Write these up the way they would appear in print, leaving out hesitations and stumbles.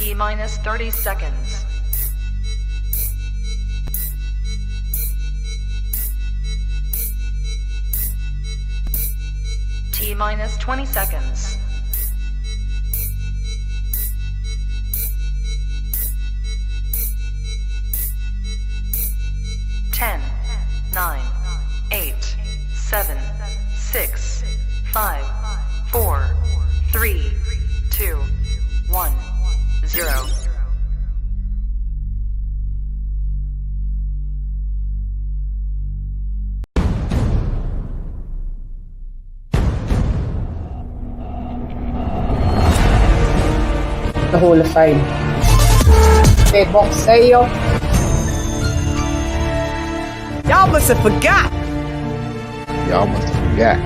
T-minus 30 seconds. T-minus 20 seconds. 10, 9, 8, 7, 6, 5, 4, 3, 2, 1, 0. The Hall of Fame. Big box sale. Y'all must have forgot. Y'all must have forgot.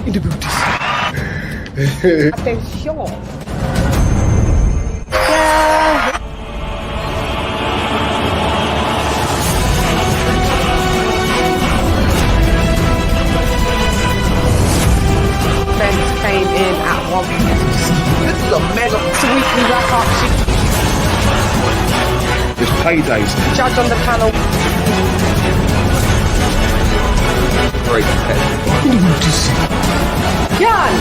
In the booties. Attention. Yeah. Friends came in at 1 p.m. This is a mega. It's a weekly wrap up. It's paydays. Judge on the panel. Very competitive. CHANN.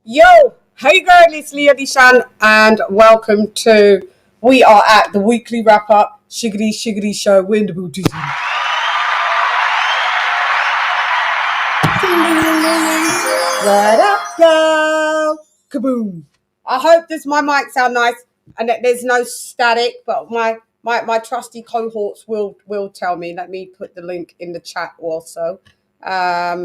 Yo, hey girl, it's LADYCHANDUNDEM and welcome to, we are at the weekly wrap up, Shiggity Shiggity Show, we're in the booties. What up, girl? Kaboom. I hope my mic sound nice and that there's no static, but my trusty cohorts will tell me. Let me put the link in the chat also. I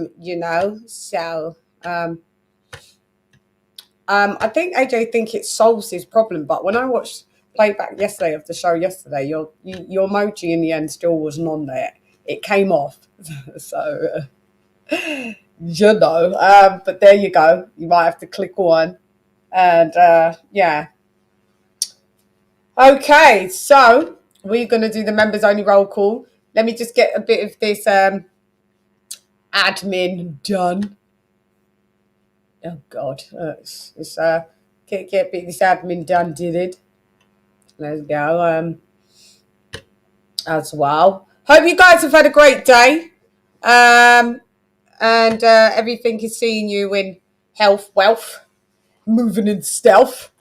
think AJ think it solves his problem, but when I watched playback yesterday of the show yesterday, your emoji in the end still wasn't on there. It came off, so but there you go. You might have to click on, and yeah. Okay, so we're gonna do the members only roll call. Let me just get a bit of this admin done. Oh God, it's get a bit of this admin done, did it? Let's go. As well. Hope you guys have had a great day. And everything is seeing you in health, wealth, moving in stealth.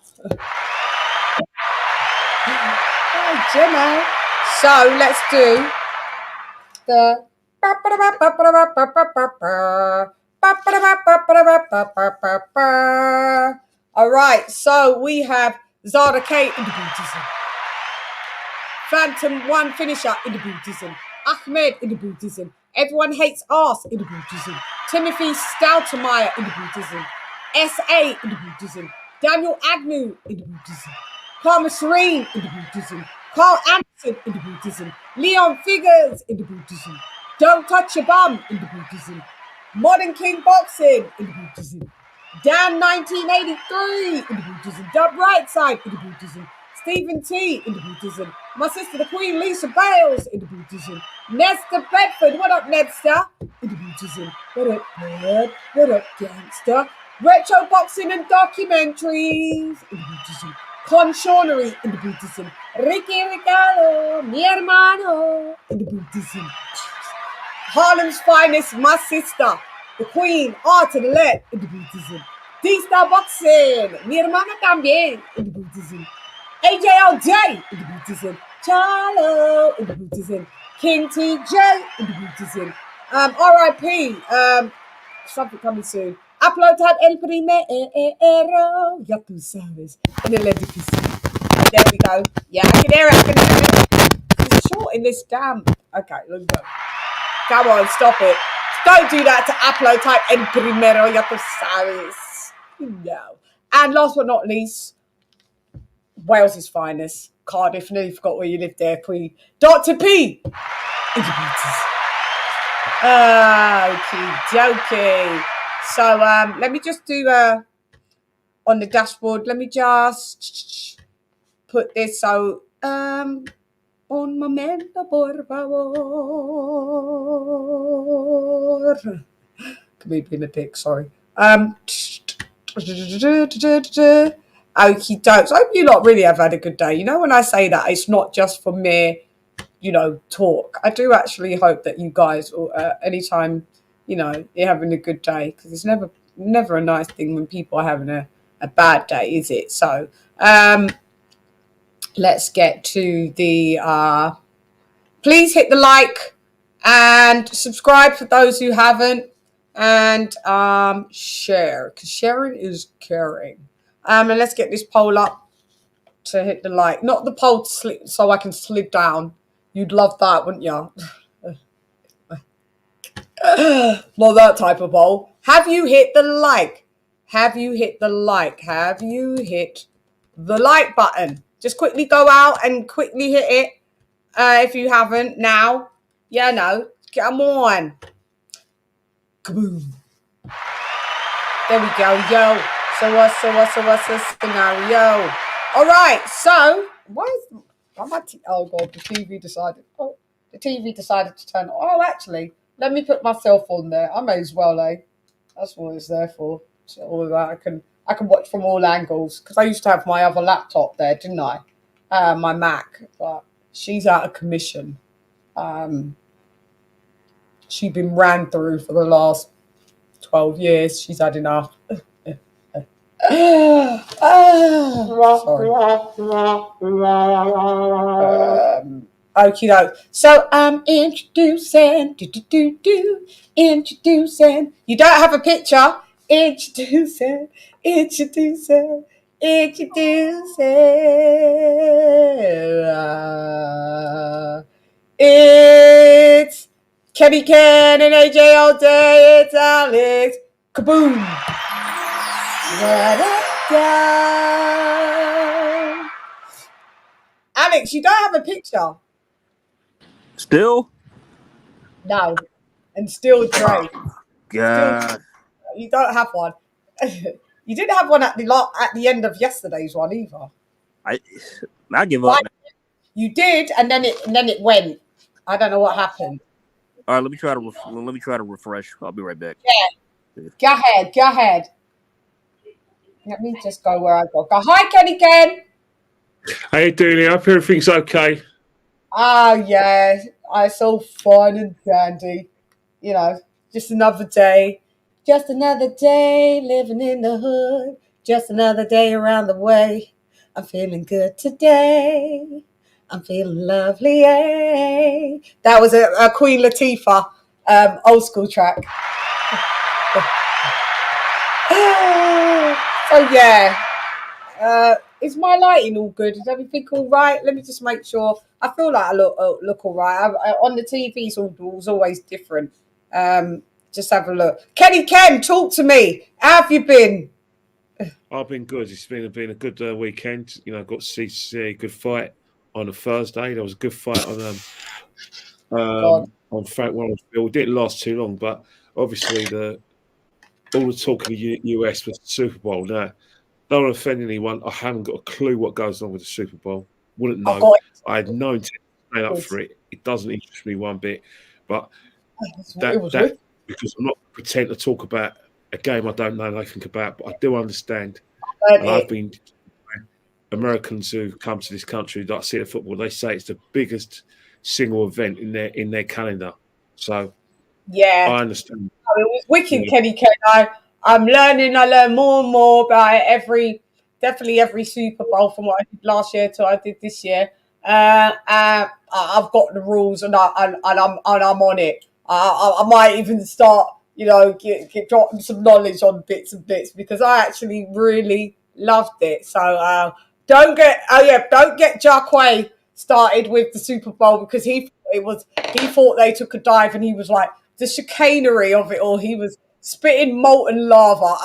Oh, Jimmy. So let's do the all right, so we have Zara K in the bootism, Phantom One finisher in the bootism, Ahmed in the bootism, Everyone Hates Arse in the bootism, Timothy Stoutemeyer in the bootism, SA in the bootism, Daniel Agnew in the bootism, Karma Serene in the bootism, Carl Anderson in the bootism, Leon Figures in the bootism, Don't Touch Your Bum in the bootism, Modern King Boxing in the bootism, Dan 1983 in the bootism, Dub Rightside in the bootism, Stephen T in the bootism, my sister the Queen Lisa Bales in the bootism, Nesta Bedford, what up Nedsta in the bootism, what up Ned, what up gangster, Retro Boxing and Documentaries in the bootism, Conshawnery in the bootism, Ricky Ricardo, mi hermano in the bootism, Harlem's Finest, my sister, the Queen, Art and Alert in the bootism, D-Star Boxing, mi hermana también in the bootism, AJLJ in the bootism, Charlo in the bootism, King TJ in the bootism, RIP, something coming soon. Upload el primero, ya tú sabes, en el edificio. There we go. Yeah, I can hear it, I can hear it. It's in this damn. Okay, let's go. Come on, stop it. Don't do that to Upload. Type en primero, ya tú sabes. No. And last but not least, Wales's finest, Cardiff. Nearly forgot where you lived there, Queen. Dr. P. Okie dokie. So let me just do on the dashboard. Let me just put this so un momento por favor. Could be in the pic, sorry. Okie dokes. I hope you lot really have had a good day. You know, when I say that, it's not just for mere, you know, talk. I do actually hope that you guys, anytime, you know, you're having a good day, because it's never a nice thing when people are having a bad day, is it? So, let's get to the, please hit the like and subscribe for those who haven't, and share, because sharing is caring. And let's get this poll up to hit the like. Not the poll to slip, so I can slip down. You'd love that, wouldn't you? Not that type of poll. Have you hit the like? Have you hit the like? Have you hit the like button? Just quickly go out and quickly hit it. If you haven't now. Yeah, no. Come on. Kaboom. There we go, yo. So what's the scenario? All right, so why my oh god, the TV decided. Oh, the TV decided to turn. Oh, actually, let me put myself on there. I may as well, eh? That's what it's there for. So all of that I can watch from all angles, because I used to have my other laptop there, didn't I? My Mac, but she's out of commission. She's been ran through for the last 12 years. She's had enough. Sorry. Okie doke. So introducing. Introducing. You don't have a picture. Introducing. It's Kenny Ken and AJ all day. It's Alex. Kaboom. Alex, you don't have a picture. Still? No. And still Drake. God. You don't have one. You didn't have one at the end of yesterday's one either. I give up. You did, and then it went. I don't know what happened. All right, let me try to refresh. I'll be right back. Yeah. Go ahead. Let me just go where I go. Hi, Kenny Ken. How you doing? I hope everything's okay. Oh, yeah. It's all fine and dandy. You know, just another day. Just another day living in the hood. Just another day around the way. I'm feeling good today. I'm feeling lovely. Eh? That was a Queen Latifah old school track. So, yeah. Is my lighting all good? Is everything all right? Let me just make sure. I feel like I look all right. On the TV, it's always different. Just have a look. Kenny Ken, talk to me. How have you been? I've been good. It's been a good weekend. You know, I got to see a good fight on a Thursday. There was a good fight on Frank Warrenfield. It didn't last too long, but obviously all the talk in the US was the Super Bowl. Now, don't want to offend anyone. I haven't got a clue what goes on with the Super Bowl. Wouldn't know. I had no intent to stand up for it. It doesn't interest me one bit. But that because I'm not pretend to talk about a game I don't know nothing about, but I do understand. And I've been Americans who come to this country that see the football. They say it's the biggest single event in their calendar. So yeah, I understand. Oh, it was wicked, Kenny Ken. I'm learning. I learn more and more about it definitely every Super Bowl from what I did last year to what I did this year. I've got the rules and I'm on it. I might even start, you know, get dropping some knowledge on bits and bits because I actually really loved it. So don't get Jacquay started with the Super Bowl because he thought they took a dive, and he was like the chicanery of it all. He was spitting molten lava.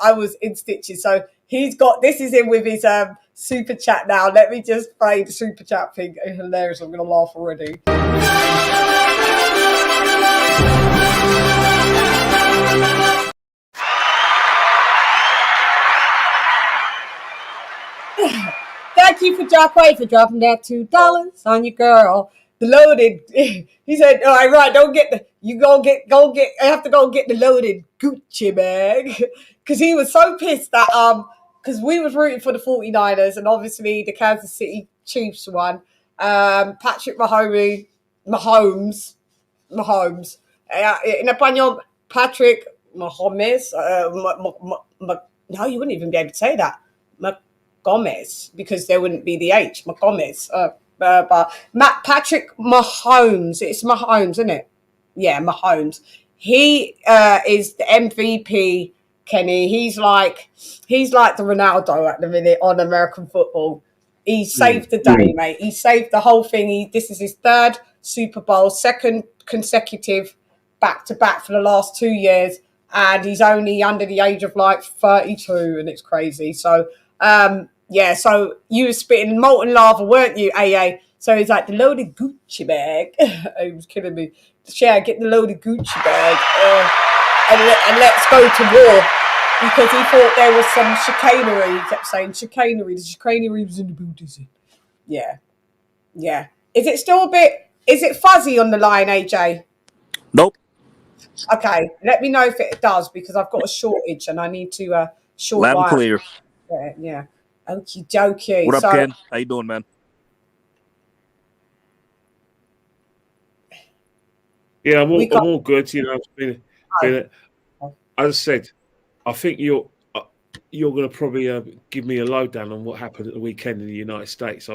I was in stitches. So this is him with his super chat now. Let me just play the super chat thing. It's hilarious. I'm gonna laugh already. Thank you for dropping that $2 on your girl. The loaded. He said, "All right, don't get the. You go get. I have to go get the loaded Gucci bag," because he was so pissed that because we was rooting for the 49ers and obviously the Kansas City Chiefs won. Patrick Mahomes. In español, Patrick Mahomes. No, you wouldn't even be able to say that. Gomez, because there wouldn't be the H. Gomez. But Patrick Mahomes. It's Mahomes, isn't it? Yeah, Mahomes. He is the MVP, Kenny. He's like the Ronaldo at the minute on American football. He saved the day, mate. He saved the whole thing. This is his third Super Bowl, second consecutive back-to-back for the last 2 years, and he's only under the age of like 32, and it's crazy. So yeah, so you were spitting molten lava, weren't you, AA? So he's like, the loaded Gucci bag. He was killing me. Yeah, get the loaded Gucci bag and let's go to war. Because he thought there was some chicanery. He kept saying chicanery. The chicanery was in the booties. Yeah. Yeah. Is it still is it fuzzy on the line, AJ? Nope. Okay, let me know if it does, because I've got a shortage and I need to short Loud and wire. clear. Yeah. Okie dokie. What up, Ken? How you doing, man? Yeah, I'm all good. You know, as I said, I think you're going to probably give me a lowdown on what happened at the weekend in the United States.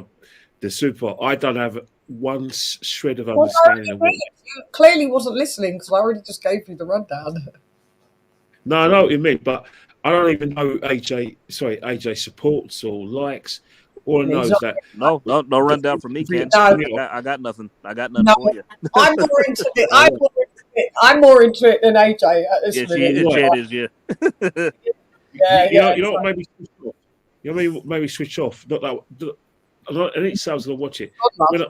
The Super. I don't have one shred of understanding of what. You clearly wasn't listening because I already just gave you the rundown. No, I know what you mean, but I don't even know AJ supports or likes. All I know is that no rundown from me, Ken. No. I got nothing. I got nothing for you. I'm more into it. I'm more into it than AJ at this minute. Chad is, yeah. You know what? Maybe switch off. You know, maybe switch off. Not that. I didn't say I was going to watch it.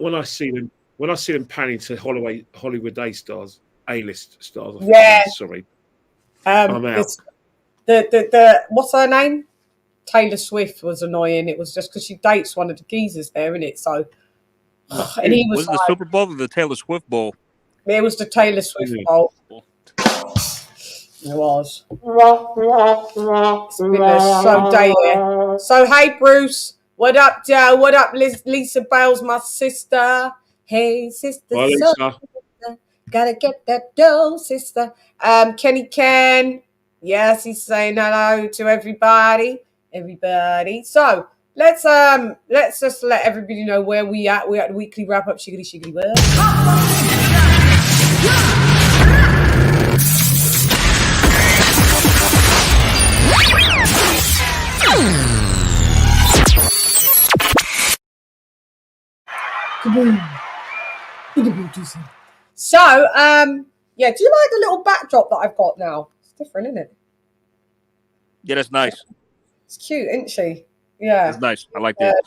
When I see them panning to Hollywood A-list stars. Yeah. Sorry. I'm out. The what's her name? Taylor Swift was annoying. It was just because she dates one of the geezers there, isn't it? So, and he was it the Super Bowl or the Taylor Swift Bowl? It was the Taylor Swift Bowl. It was. It's been so dated. So, hey, Bruce. What up, Joe? What up, Lisa Bales, my sister? Hey, sister. Hi, Lisa. Gotta get that dough, sister. Kenny Ken. Yes, he's saying hello to everybody. So let's just let everybody know where we at. We're at the weekly wrap up. Shiggity word. So, yeah, do you like the little backdrop that I've got now? It's different, isn't it? Yeah, that's nice. It's cute, isn't she? Yeah. That's nice. I like that.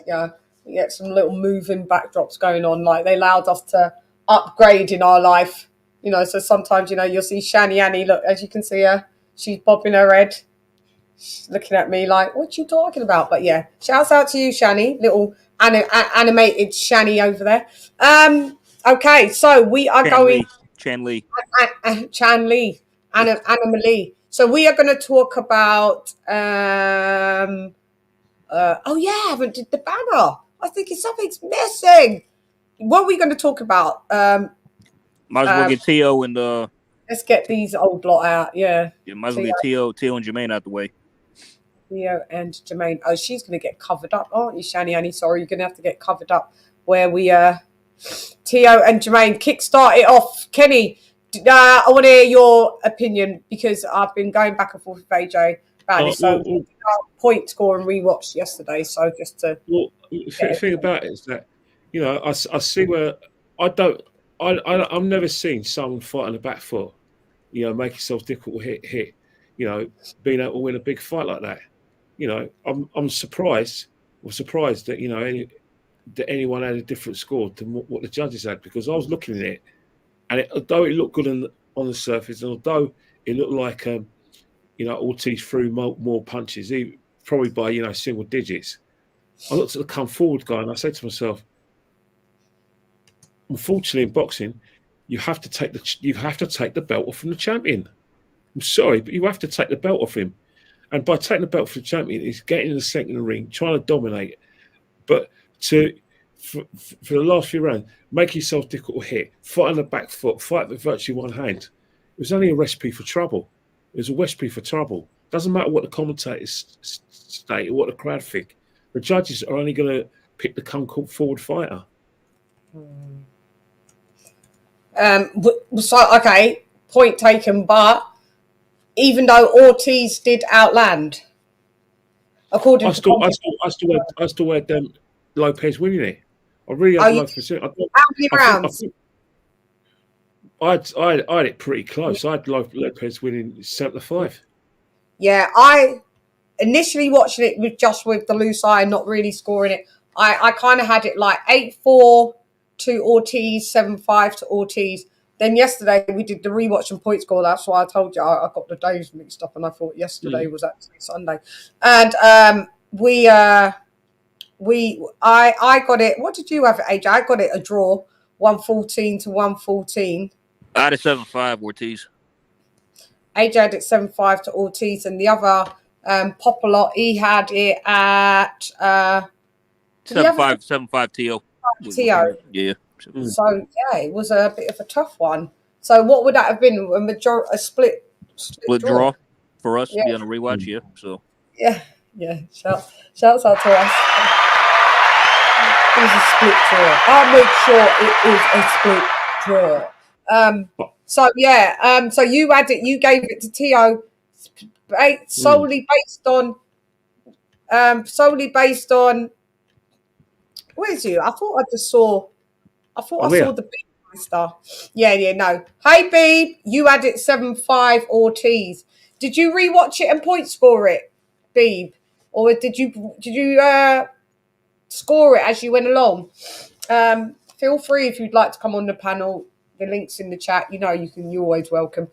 Yeah. You get some little moving backdrops going on. Like, they allowed us to upgrade in our life. You know, so sometimes, you know, you'll see Shani Annie, look, as you can see her, she's bobbing her head. She's looking at me like, what you talking about? But yeah, shouts out to you, Shani, little animated Shani over there. Okay, so we are Chan Lee. Anima Lee. So we are going to talk about. Oh yeah, I haven't did the banner. I think something's missing. What are we going to talk about? Might as well get Teo and let's get these old lot out. Yeah. Might as well get Teo and Jamaine out the way. Teo and Jamaine. Oh, she's going to get covered up, aren't you, Shani Annie? Sorry, you're going to have to get covered up. Where we Teo and Jamaine kickstart it off. Kenny, I want to hear your opinion because I've been going back and forth with AJ about it. So we did our point score and rewatched yesterday. So just to the thing about it is that You know, I see where I don't. I've never seen someone fight on the back foot. You know, make yourself difficult hit. You know, being able to win a big fight like that. You know, I'm surprised. I'm surprised that that anyone had a different score to what the judges had, because I was looking at it, and although it looked good on the surface, and although it looked like Ortiz threw more punches, probably by single digits, I looked at the come forward guy and I said to myself, unfortunately in boxing, you have to take the belt off from the champion. I'm sorry, but you have to take the belt off him. And by taking the belt from the champion, he's getting in the second ring, trying to dominate. But for the last few rounds, make yourself difficult to hit, fight on the back foot, fight with virtually one hand. It was only a recipe for trouble. It was a recipe for trouble. Doesn't matter what the commentators state or what the crowd think. The judges are only going to pick the come forward fighter. So okay, point taken. But even though Ortiz did outland, according to I still had Lopez winning it. I really had Lopez. How many rounds? I had it pretty close. I had Lopez winning 7-5. Yeah, I initially watching it with the loose eye and not really scoring it. I kind of had it like 8-4 to Ortiz, 7-5 to Ortiz. Then yesterday we did the rewatch and point score. That's why I told you I got the days mixed up, and I thought yesterday was actually Sunday. And I got it. What did you have it, AJ? I got it a draw, 114 to 114. I had a 7-5 Ortiz. AJ had it 7-5 to Ortiz, and the other Popolot, he had it at 7-5 Teo. Teo. Yeah. So yeah, it was a bit of a tough one. So what would that have been? A split draw for us. Yeah. Be on a rewatch. Yeah. So yeah. Shouts out to us. It was a split draw. I'll make sure it is a split draw. So yeah. So you had it. You gave it to Teo solely based on. Where's you? I thought I saw the big star. Yeah, no. Hey, Beeb, you had it 7-5 Ortiz. Did you rewatch it and point score it, Beeb? Or did you score it as you went along? Feel free if you'd like to come on the panel. The link's in the chat. You're always welcome.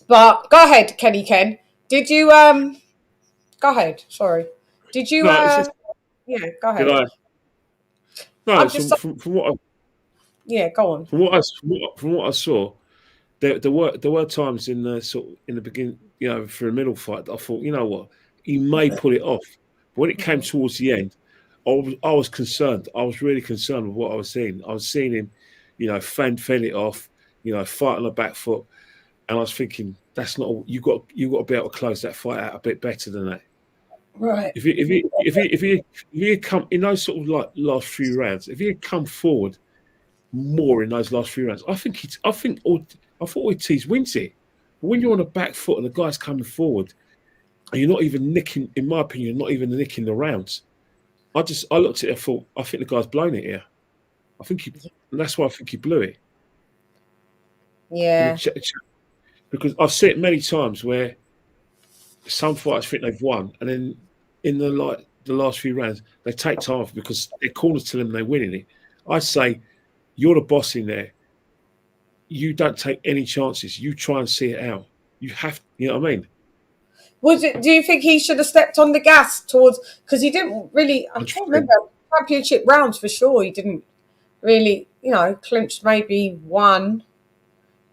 But go ahead, Kenny Ken. Did you go ahead, sorry. Did you yeah, go ahead. Did I? No, from what go on. From what I saw, there were times in the beginning, for a middle fight, that I thought, you know what, he may pull it off. But when it came towards the end, I was concerned. I was really concerned with what I was seeing. I was seeing him, fend it off, fight on the back foot, and I was thinking, that's not. You got to be able to close that fight out a bit better than that. Right. If he come in those sort of like last few rounds, if he had come forward more in those last few rounds, I thought Ortiz wins it. But when you're on the back foot and the guy's coming forward, and you're not even nicking, in my opinion, not even nicking the rounds. I looked at it and thought, I think the guy's blown it here. And that's why I think he blew it. Yeah. Because I've seen it many times where some fighters think they've won, and then in the last few rounds, they take time off because their corners tell them they're winning it. I say, you're the boss in there. You don't take any chances. You try and see it out. You have, you know what I mean? Do you think he should have stepped on the gas because he didn't really, I can't remember, championship rounds for sure. He didn't really, clinched maybe one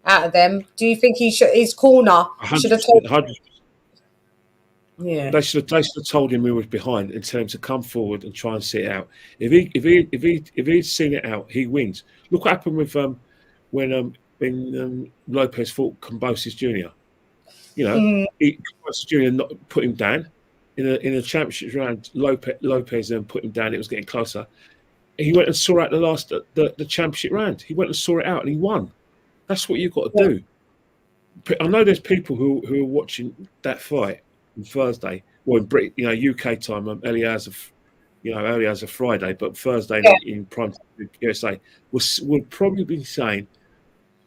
out of them. Do you think his corner should have told 100%. Yeah, they should have told him who was behind and tell him to come forward and try and see it out. If he'd seen it out, he wins. Look what happened with when Lopez fought Cambosis Jr. Cambosis Jr. put him down in a championship round. Lopez put him down. It was getting closer. He went and saw out the championship round. He went and saw it out and he won. That's what you've got to do. I know there's people who are watching that fight on Thursday, or in UK time, Elias you know, early as a Friday, but Thursday Yeah. night in prime USA, we'll probably be saying,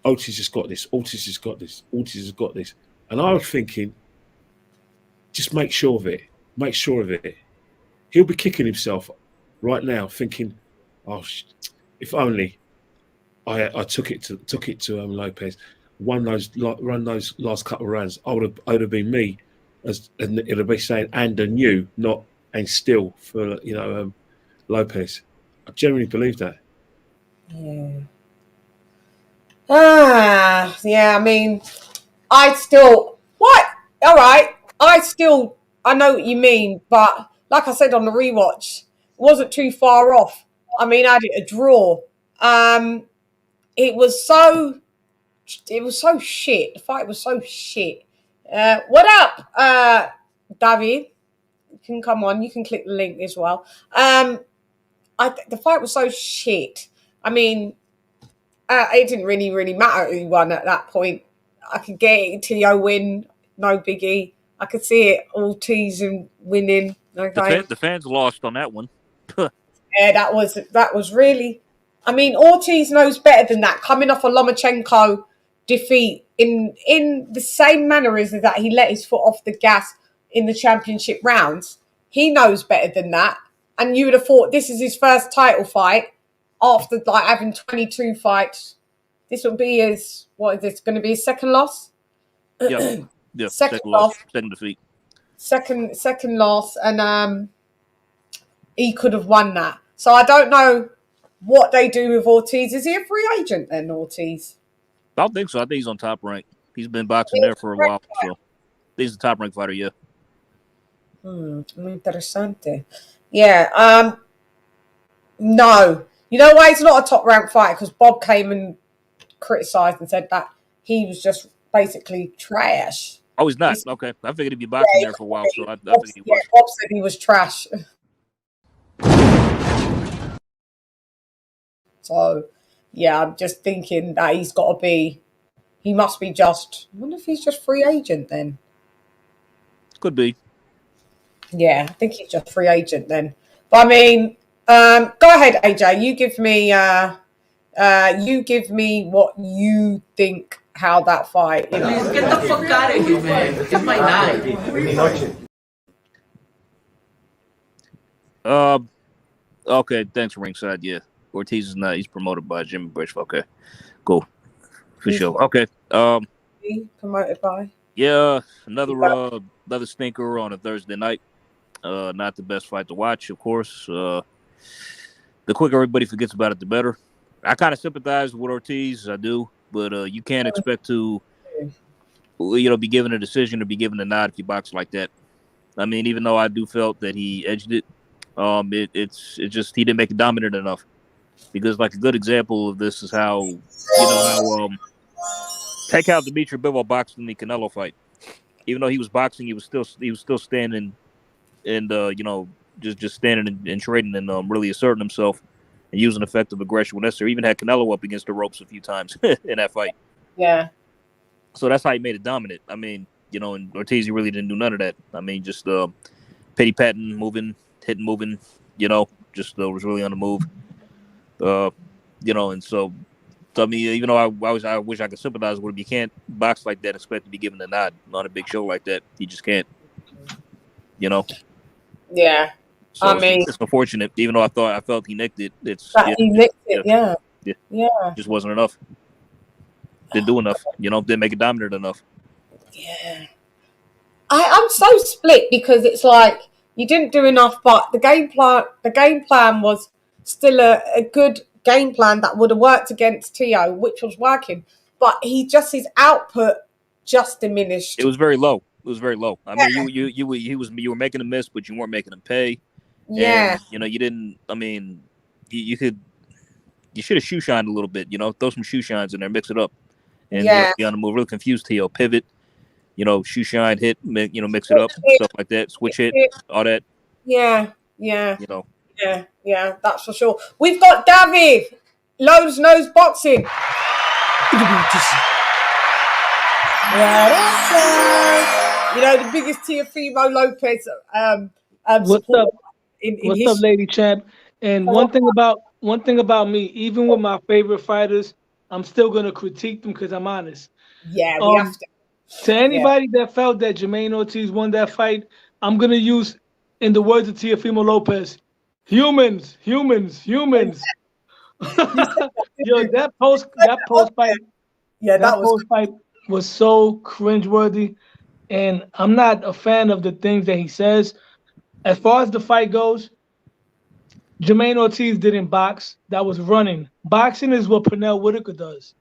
Ortiz has got this, Ortiz has got this, Ortiz has got this. And I was thinking, just make sure of it. Make sure of it. He'll be kicking himself right now, thinking, "Oh, if only I took it to Lopez, run those last couple of rounds. I would have been me, and it'll be saying and you, not and still for Lopez. I genuinely believe that. Yeah. Yeah. I mean, All right. I know what you mean, but like I said on the rewatch, it wasn't too far off. I mean, I had it a draw. It was so shit. The fight was so shit. What up, David? You can come on. You can click the link as well. The fight was so shit. I mean, it didn't really matter who won at that point. I could get it Teo win, no biggie. I could see it Ortiz and winning. Okay, The fans lost on that one. yeah, that was really. I mean, Ortiz knows better than that. Coming off a Lomachenko defeat in the same manner as that, he let his foot off the gas in the championship rounds. He knows better than that. And you would have thought this is his first title fight after like having 22 fights. This will be his, what is this going to be, his second loss? Yeah. Second loss. Second defeat. Second loss, and he could have won that. So I don't know what they do with Ortiz. Is he a free agent then, Ortiz? I don't think so. I think he's on Top Rank. He's been boxing there for a while, so he's a Top Rank fighter. Yeah. Interessante. Yeah. No. You know why he's not a top rank fighter? Because Bob came and criticised and said that he was just basically trash. Oh, he's not. Okay. I figured he'd be boxing there for a while, so I figured he was. Bob said he was trash. So, yeah, I'm just thinking that he must be just, I wonder if he's just free agent then. Could be. Yeah, I think he's just free agent then. But I mean, go ahead, AJ. You give me what you think how that fight. You know. Get the fuck out of here, man. It's my night. Okay, thanks, Ringside. Yeah. Ortiz is not. He's promoted by Jimmy Bush. Okay, cool. For sure. Okay. Promoted by? Yeah, another stinker on a Thursday night. Not the best fight to watch, of course. The quicker everybody forgets about it, the better. I kind of sympathize with Ortiz, I do, but you can't expect to, be given a decision or be given a nod if you box like that. I mean, even though I do felt that he edged it, it's just he didn't make it dominant enough. Because like a good example of this is how take out Dimitri Bivol boxed in the Canelo fight. Even though he was boxing, he was still standing and just standing and trading and really asserting himself and using effective aggression when necessary. Even had Canelo up against the ropes a few times in that fight. Yeah. So that's how he made it dominant. I mean, and Ortiz really didn't do none of that. I mean, just petty patting, moving, hitting, moving. Just was really on the move. And so I mean, even though I wish I could sympathize with him, you can't box like that and expect to be given a nod on a big show like that. You just can't. Yeah. So I mean, it's unfortunate. Even though I felt he nicked it. He nicked it. Yeah. Just wasn't enough. Didn't do enough. Didn't make it dominant enough. Yeah. I'm so split because it's like you didn't do enough, but the game plan was still a good game plan that would have worked against Teo, which was working. But his output just diminished. It was very low. I mean, you were making him miss, but you weren't making him pay. Yeah. And, you didn't. I mean, you should have shoe shined a little bit. Throw some shoe shines in there, mix it up, and be on the move. Really confused Teo. Pivot. Shoe shine, hit. Mix it up, stuff like that. Switch hit, all that. Yeah. Yeah, that's for sure. We've got David, Lowe's Nose Boxing. The biggest Teofimo Lopez What's up? in What's up, history. Lady Champ? And So one thing about me, even with my favorite fighters, I'm still gonna critique them because I'm honest. yeah, we have Um, to. to Yeah, anybody that felt that Jermaine Ortiz won that fight, I'm gonna use, in the words of Teofimo Lopez, humans, humans, humans. you said that, didn't Yo, you? that post fight, Yeah, that that was. post fight was so cringeworthy, and I'm not a fan of the things that he says. As far as the fight goes, Jermaine Ortiz didn't box. That was running. Boxing is what Pernell Whitaker does,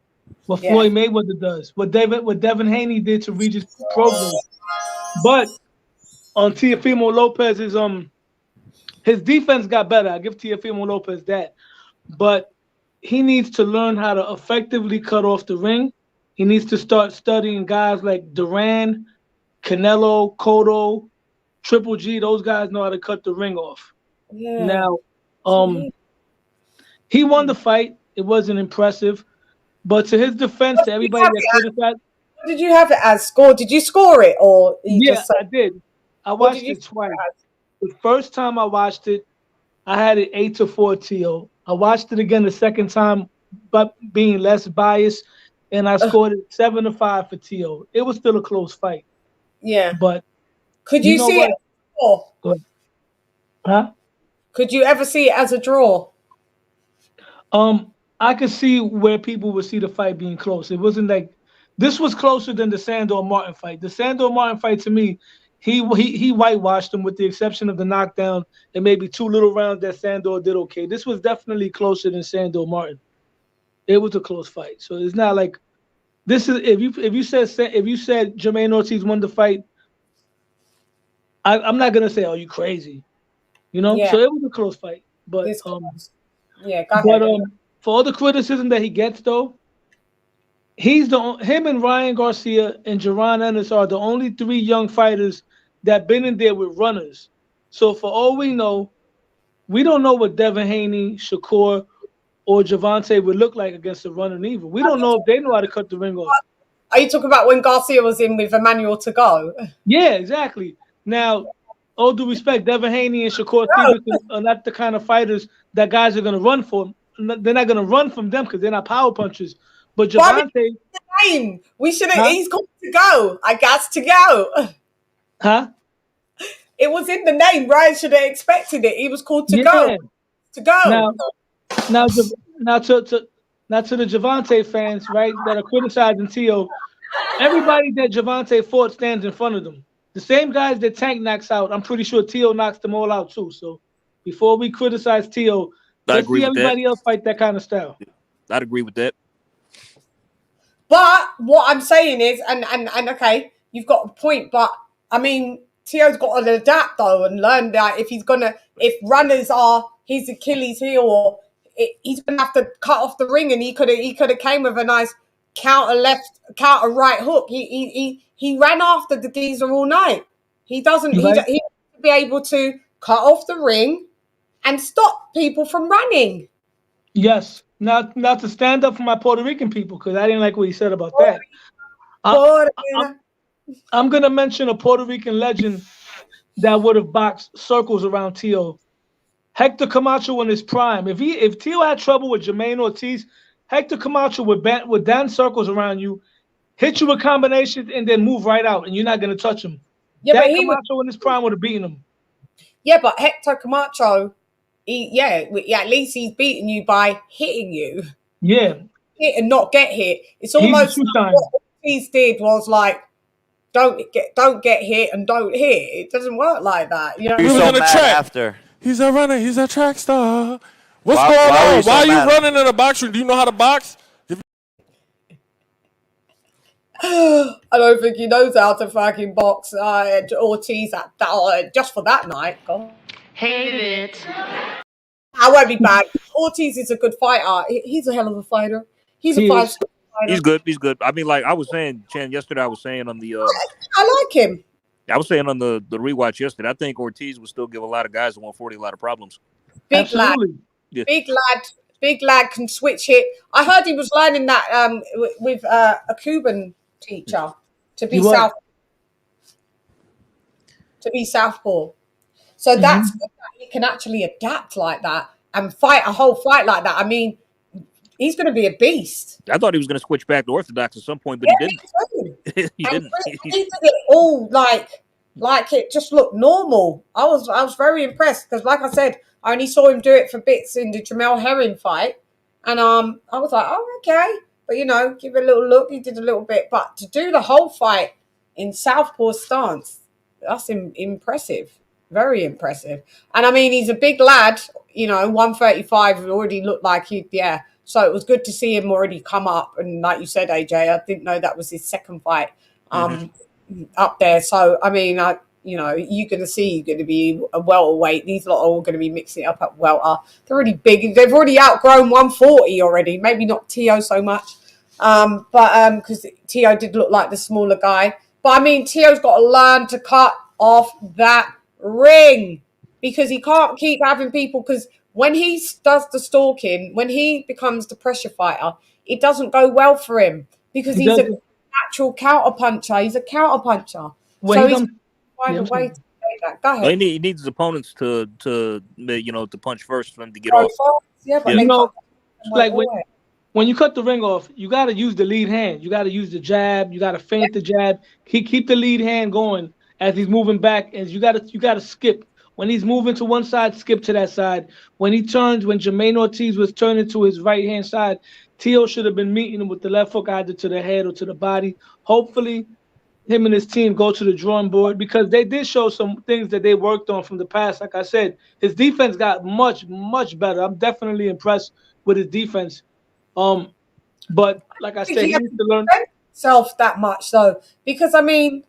what Yeah, Floyd Mayweather does, what Devin Haney did to Regis Prograis. But on Teofimo Lopez's his defense got better. I give Teofimo Lopez that. But he needs to learn how to effectively cut off the ring. He needs to start studying guys like Duran, Canelo, Cotto, Triple G. Those guys know how to cut the ring off. yeah. Now, he won the fight. It wasn't impressive. But to his defense, to everybody that criticized, What did you have it as score? Did you score it or you yeah, just said, I did. I what did watched you it twice. score it as? The first time I watched it, I had it 8-4 TO. I watched it again the second time, but being less biased, and I scored it 7-5 for TO. It was still a close fight, Yeah. but Could you you know see it what? as a draw? Go ahead. Huh? Could you ever see it as a draw? I could see where people would see the fight being close. It wasn't like this was closer than the Sandor Martin fight. The Sandor Martin fight, to me, he whitewashed him with the exception of the knockdown and maybe 2 little rounds that Sandor did okay. This was definitely closer than Sandor Martin. It was a close fight, so it's not like this is if you said Jermaine Ortiz won the fight, I'm not gonna say, "Oh, you crazy," you know. Yeah. So it was a close fight, but This close. Yeah, go ahead. for all the criticism that he gets, though, him and Ryan Garcia and Jaron Ennis are the only 3 young fighters that been in there with runners. So for all we don't know what Devin Haney, Shakur, or Javante would look like against a runner either. We don't know if they know how to cut the ring off. Are you talking about when Garcia was in with Emmanuel to go? Yeah, exactly. Now, all due respect, Devin Haney and Shakur Stevenson are not the kind of fighters that guys are going to run for. They're not going to run from them because they're not power punchers. But Javante, we should have. He's got to go. I got to go. Huh? It was in the name. Ryan should have expected it. He was called to go. To go. Now to the Javante fans, right, that are criticizing Tio, everybody that Javante fought stands in front of them. The same guys that Tank knocks out, I'm pretty sure Tio knocks them all out too. So before we criticize Tio, let's see everybody else fight that kind of style. I'd agree with that. But what I'm saying is, and okay, you've got a point, but I mean, Tio's got to adapt though and learn that if runners are his Achilles heel, or he's gonna have to cut off the ring, and he could have came with a nice counter left, counter right hook. He ran after the geezer all night. He doesn't. He needs to be able to cut off the ring and stop people from running. Yes. Not to stand up for my Puerto Rican people, because I didn't like what he said about that. I'm gonna mention a Puerto Rican legend that would have boxed circles around Tio. Hector Camacho in his prime. If Tio had trouble with Jermaine Ortiz, Hector Camacho would dance circles around you, hit you with combinations, and then move right out, and you're not gonna touch him. Yeah, but Camacho in his prime would have beaten him. Yeah, but Hector Camacho, at least he's beating you by hitting you. Yeah. Hit and not get hit. It's almost like what Ortiz did was like, don't get hit and don't hit. It doesn't work like that. You know, he was so mad after. He's a runner. He's a track star. What's going on? Why are you running in a box ring? Do you know how to box? I don't think he knows how to fucking box. Ortiz just for that night. God. Hate it. I won't be bad. Ortiz is a good fighter. He's a hell of a fighter. He's a 5-star fighter. He's good. He's good. I mean, like I was saying, Chan, yesterday I was saying on the I like him. I was saying on the rewatch yesterday, I think Ortiz would still give a lot of guys at 140 a lot of problems. Big lad. Yeah. Big lad can switch hit. I heard he was learning that with a Cuban teacher to be southpaw. So that's good that he can actually adapt like that and fight a whole fight like that. I mean, he's going to be a beast. I thought he was going to switch back to Orthodox at some point, but he didn't. He And didn't. he did it all like it just looked normal. I was very impressed because, like I said, I only saw him do it for bits in the Jamel Herring fight, and I was like, oh, okay, but give it a little look. He did a little bit, but to do the whole fight in southpaw stance, that's impressive, very impressive. And I mean, he's a big lad, 135 already looked like yeah. So it was good to see him already come up. And like you said, AJ, I didn't know that was his second fight up there. So, I mean, you're going to see you're going to be a welterweight. These lot are all going to be mixing it up at welter. They're already big. They've already outgrown 140 already. Maybe not Teo so much. But because Teo did look like the smaller guy. But, I mean, Teo's got to learn to cut off that ring because he can't keep having people because when he does the stalking, when he becomes the pressure fighter, it doesn't go well for him because he's a natural counter puncher. He's a counter puncher. So he's find a way to take that. Go ahead. Well, he needs his opponents to punch first for him to get off. Yeah, but like when you cut the ring off, you got to use the lead hand. You got to use the jab. You got to feint the jab. Keep the lead hand going as he's moving back, and you got to skip. When he's moving to one side, skip to that side. When Jamaine Ortiz was turning to his right-hand side, Teo should have been meeting him with the left hook either to the head or to the body. Hopefully, him and his team go to the drawing board because they did show some things that they worked on from the past. Like I said, his defense got much, much better. I'm definitely impressed with his defense. But like I said, he needs to learn himself that much, though. Because, I mean...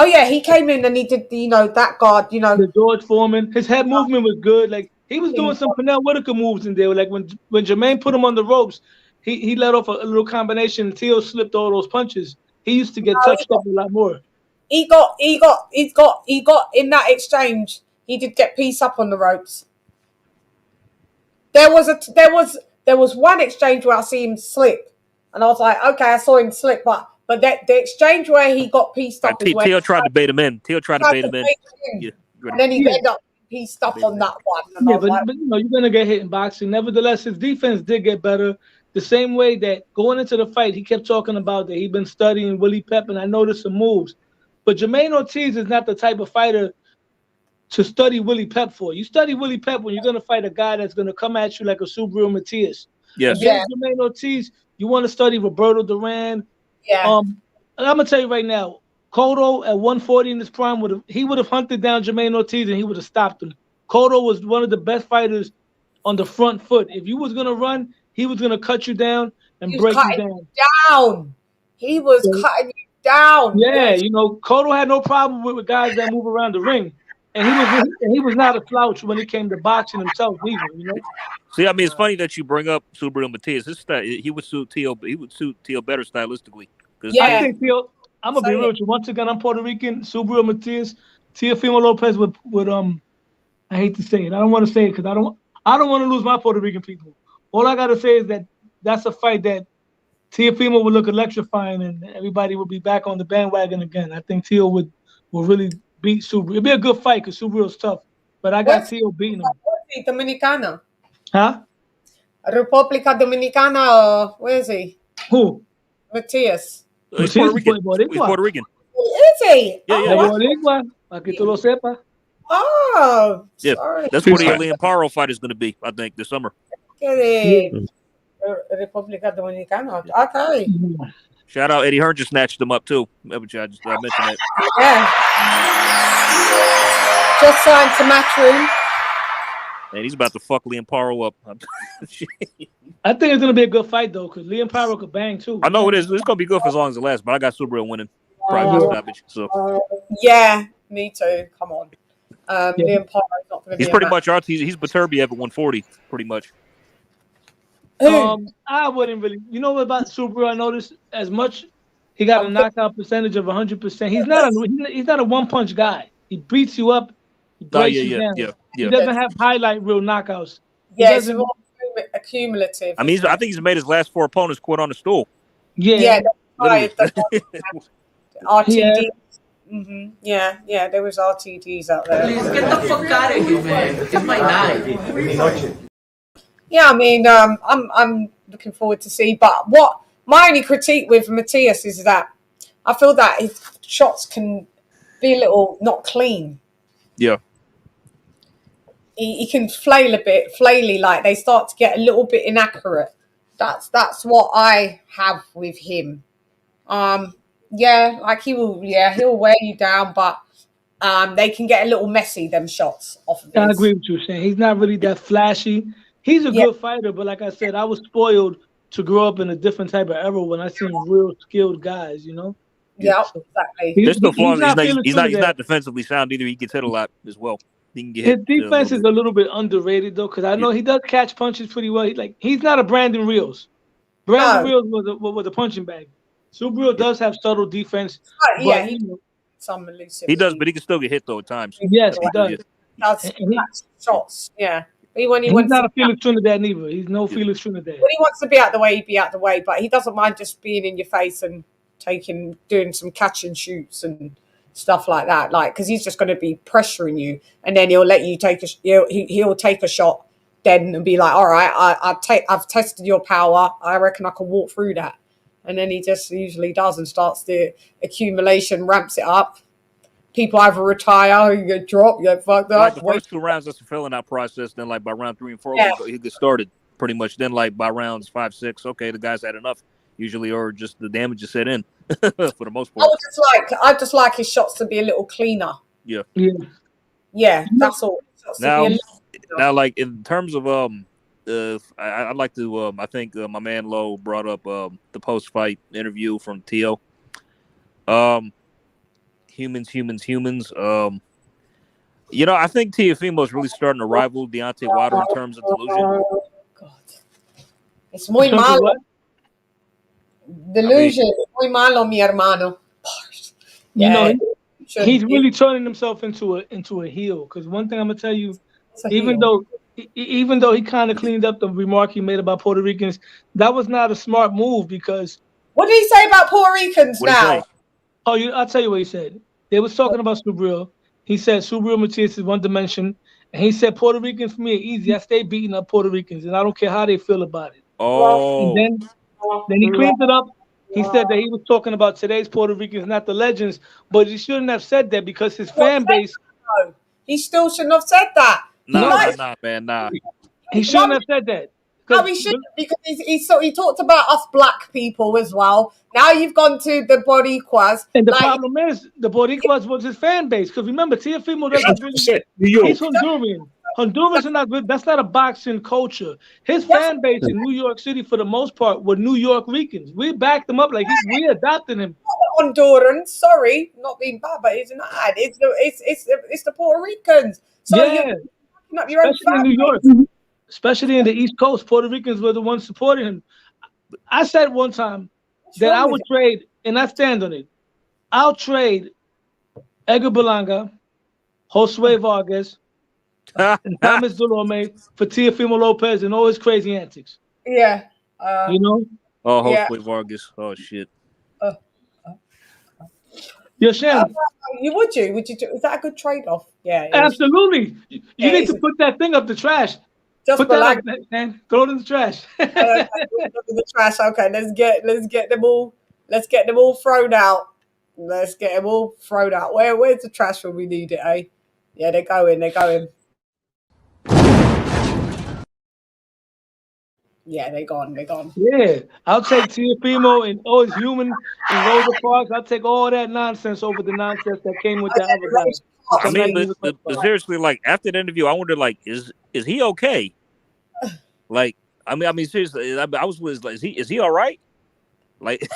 Oh yeah, he came in and he did that guard, the George Foreman. His head movement was good. Like he was doing some Pernell Whitaker moves in there. Like when Jermaine put him on the ropes, he let off a little combination. Teo slipped all those punches. He used to get touched up a lot more. He got in that exchange. He did get pieced up on the ropes. There was one exchange where I see him slip, and I was like, okay, I saw him slip, but the exchange where he got pieced up is where Teo tried to bait him in. Yeah, and then he ended up pieced up on that one. Yeah, but you're gonna get hit in boxing. Nevertheless, his defense did get better. The same way that going into the fight, he kept talking about that he'd been studying Willie Pep, and I noticed some moves. But Jamaine Ortiz is not the type of fighter to study Willie Pep for. You study Willie Pep when you're gonna fight a guy that's gonna come at you like a Subaru Matias. Yes. Against Jamaine Ortiz, you want to study Roberto Duran. Yeah. And I'm gonna tell you right now, Cotto at 140 in his prime would have hunted down Jamaine Ortiz and he would have stopped him. Cotto was one of the best fighters on the front foot. If you was gonna run, he was gonna cut you down and break you down. He was cutting you down. Yeah, Cotto had no problem with guys that move around the ring, and he was not a slouch when it came to boxing himself either. See, I mean, it's funny that you bring up Subaru Matias. He would suit Teo better stylistically. I think Teo. I'm gonna be real with you. Once again, I'm Puerto Rican. Subaru Matias, Teofimo Lopez would I hate to say it. I don't want to say it because I don't want to lose my Puerto Rican people. All I gotta say is that that's a fight that Teofimo would look electrifying, and everybody would be back on the bandwagon again. I think Teo will really beat Subaru. It'd be a good fight because Subaru's tough, but I got Teo beating him. Dominicana. Huh? República Dominicana, or where is he? Who? Matias. He's Puerto Rican. He's Puerto Rican. Is he? Yeah, Boricua. Para que tú lo sepas. Oh, yeah. Sorry. That's where the Alien Paro fight is going to be, I think, this summer. República Dominicana. Okay. Shout out Eddie Hearn just snatched him up too. I mentioned that. Yeah. Just signed to Matchroom. And he's about to fuck Liam Paro up. I think it's gonna be a good fight though, because Liam Paro could bang too. I know it is. It's gonna be good for as long as it lasts. But I got Subaru winning. Probably stoppage. So. Yeah, me too. Come on. Liam Paro is not going to be. He's pretty much he's Baturbiev at 140, pretty much. I wouldn't really. You know what about Subaru? I noticed as much he got a knockout percentage of 100%. He's not a one punch guy. He beats you up. He breaks you down. Yeah. He doesn't have highlight reel knockouts. Yeah, it's more accumulative. I mean, I think he's made his last 4 opponents quit on the stool. Yeah. RTD. Yeah, there was RTDs out there. Please get the fuck out of here, man. It's my night. Yeah, I mean, I'm looking forward to see. But what my only critique with Matthias is that I feel that his shots can be a little not clean. Yeah. He can flail a bit, flaily, like they start to get a little bit inaccurate. That's what I have with him. Yeah, like he'll wear you down, but they can get a little messy, them shots off of I his. agree with you, Shane. He's not really that flashy. He's a good fighter, but like I said, I was spoiled to grow up in a different type of era when I seen real skilled guys, you know? Yeah, so, exactly. There's no flaws. He's not defensively sound either. He gets hit a lot as well. He can get his hit, defense is a little bit underrated though, because I know he does catch punches pretty well. He's not a Brandon Reels. Brandon Reels was a punching bag. Subriel does have subtle defense. Yeah, he some elusive. He does, but he can still get hit though at times. Yes, he does. Does shots, yeah. He's not a Felix Trinidad neither. He's no Felix Trinidad. When he wants to be out the way, he'd be out the way, but he doesn't mind just being in your face and doing some catch and shoots and stuff like that. Like, because he's just going to be pressuring you, and then he'll let you take he'll take a shot, then and be like, all right, I've tested your power. I reckon I can walk through that. And then he just usually does and starts the accumulation, ramps it up. People either retire or you get dropped, you get fucked up. Like the first 2 rounds, that's a filling out process. Then, like by round 3 and 4, he gets started pretty much. Then, like by rounds 5, 6, okay, the guy's had enough usually, or just the damage is set in for the most part. I just like his shots to be a little cleaner. Yeah, that's all. Now, like in terms of I'd like to. I think my man Lowe brought up the post-fight interview from Teo. Humans. You know, I think Teofimo is really starting to rival Deontay Wilder in terms of delusion. God. It's muy malo. Delusion. Muy malo, mi hermano. You know, he's really turning himself into a heel. Because one thing I'm gonna tell you, even though he kind of cleaned up the remark he made about Puerto Ricans, that was not a smart move because. What did he say about Puerto Ricans now? Oh, I'll tell you what he said. They was talking about Subriel. He said Subriel Matias is one dimension, and he said Puerto Ricans for me are easy. I stay beating up Puerto Ricans, and I don't care how they feel about it. Oh. And then he cleaned it up. He said that he was talking about today's Puerto Ricans, not the legends, but he shouldn't have said that because his fan base. No, he still shouldn't have said that. Nah, man. He shouldn't have said that. No, he shouldn't, because he talked about us black people as well. Now you've gone to the Boricuas. And the problem is, the Boricuas was his fan base. Because remember, Teofimo doesn't really. He's Honduran. Hondurans are not good. That's not a boxing culture. His fan base in New York City, for the most part, were New York Ricans. We backed him up like we adopted him. Honduran, sorry, not being bad, but it's not. It's the Puerto Ricans. So yeah, especially in New York. Especially in the East Coast, Puerto Ricans were the ones supporting him. I said one time that I would trade, and I stand on it. I'll trade Edgar Berlanga, Josue Vargas, and Thomas Delorme for Teofimo Lopez and all his crazy antics. Yeah. You know? Oh, Josue Vargas. Oh, shit. Yo, Shannon. Would you do? Is that a good trade-off? Yeah. Absolutely. You need to put that thing up the trash. Put that up, man. Throw it in the trash. In the trash. Okay, let's get them all. Let's get them all thrown out. Let's get them all thrown out. Where's the trash when we need it? Eh? Yeah, they're going. Yeah, they're gone. Yeah, I'll take Teofimo and all his human and Rosa Parks. I'll take all that nonsense over the nonsense that came with that other guy. I mean, but seriously, like after the interview, I wondered, like, is he okay? Like, I mean, seriously, I was like, is he all right? Like,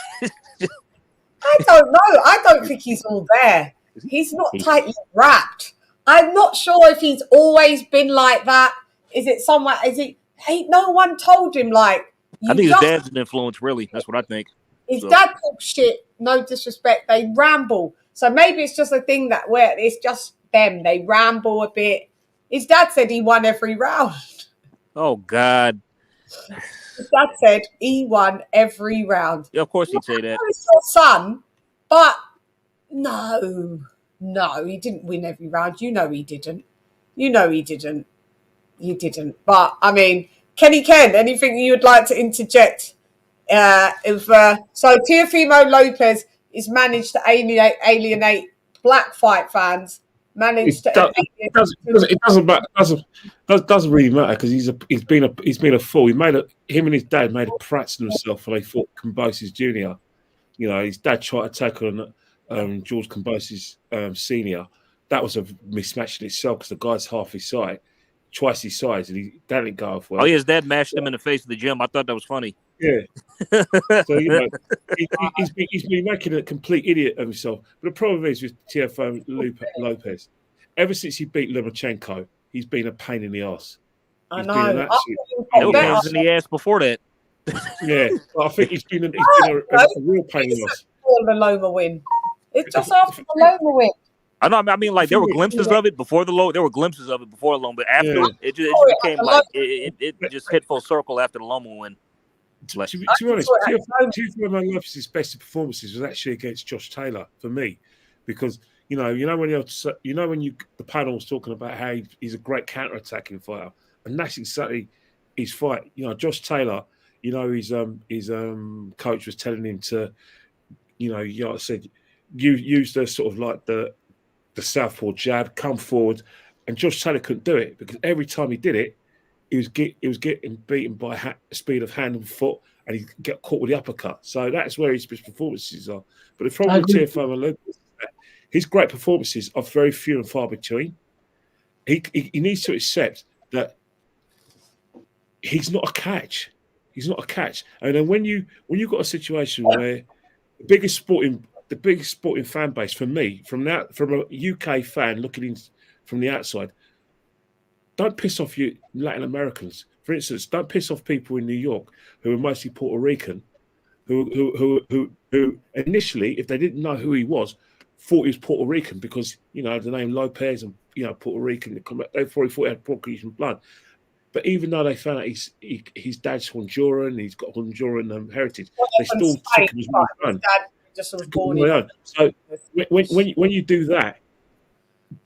I don't know. I don't think he's all there. He's not tightly wrapped. I'm not sure if he's always been like that. Is it somewhere? Ain't no one told him, like. I think his dad's an influence, really. That's what I think. His dad talks shit. No disrespect. They ramble. So maybe it's just a thing that where it's just them. They ramble a bit. His dad said he won every round. Oh, God. His dad said he won every round. Yeah, of course he'd say that. It's your son, but, No, he didn't win every round. You know he didn't. You know he didn't. He didn't. But I mean, Kenny Ken, anything you'd like to interject? So Teofimo Lopez is managed to alienate black fight fans. Managed to It doesn't really matter because he's been a fool. Him and his dad made a pratz of himself when they fought Kambosos Jr. You know, his dad tried to take on George Kambosos Senior. That was a mismatch in itself because the guy's half his size, twice his size, and that didn't go off well. Oh, yeah, his dad mashed him in the face of the gym. I thought that was funny. Yeah. So, you know, he's been making a complete idiot of himself. But the problem is with Teofimo Lopez, ever since he beat Lomachenko, he's been a pain in the ass. I know. He was in the ass before that. Yeah, I think he's been a real pain in the ass. The Loma win. It's just after the Loma win. I know. I mean, like there were glimpses of it before the Loma. There were glimpses of it before the Loma, but after it just became like it just hit full circle after the Loma win. Like, to be honest, Teofimo Lopez's best performances was actually against Josh Taylor for me, because you know when the panel was talking about how he's a great counter-attacking fighter, and that's exactly his fight. You know, Josh Taylor. You know, his coach was telling him to, like I said, use the sort of like the southpaw jab, come forward, and Josh Taylor couldn't do it because every time he did it, he was getting beaten by speed of hand and foot, and he get caught with the uppercut. So that's where his performances are. But the problem with Teofimo Lopez is that his great performances are very few and far between. He needs to accept that he's not a catch. He's not a catch. And then when you've got a situation where the biggest sporting fan base for me, from a UK fan looking in from the outside, don't piss off you Latin Americans. For instance, don't piss off people in New York who are mostly Puerto Rican, who initially, if they didn't know who he was, thought he was Puerto Rican because the name Lopez and Puerto Rican. They probably thought he had Puerto Rican blood. But even though they found out his dad's Honduran, he's got Honduran heritage, they still took him as one son. Just was born in. So when you do that,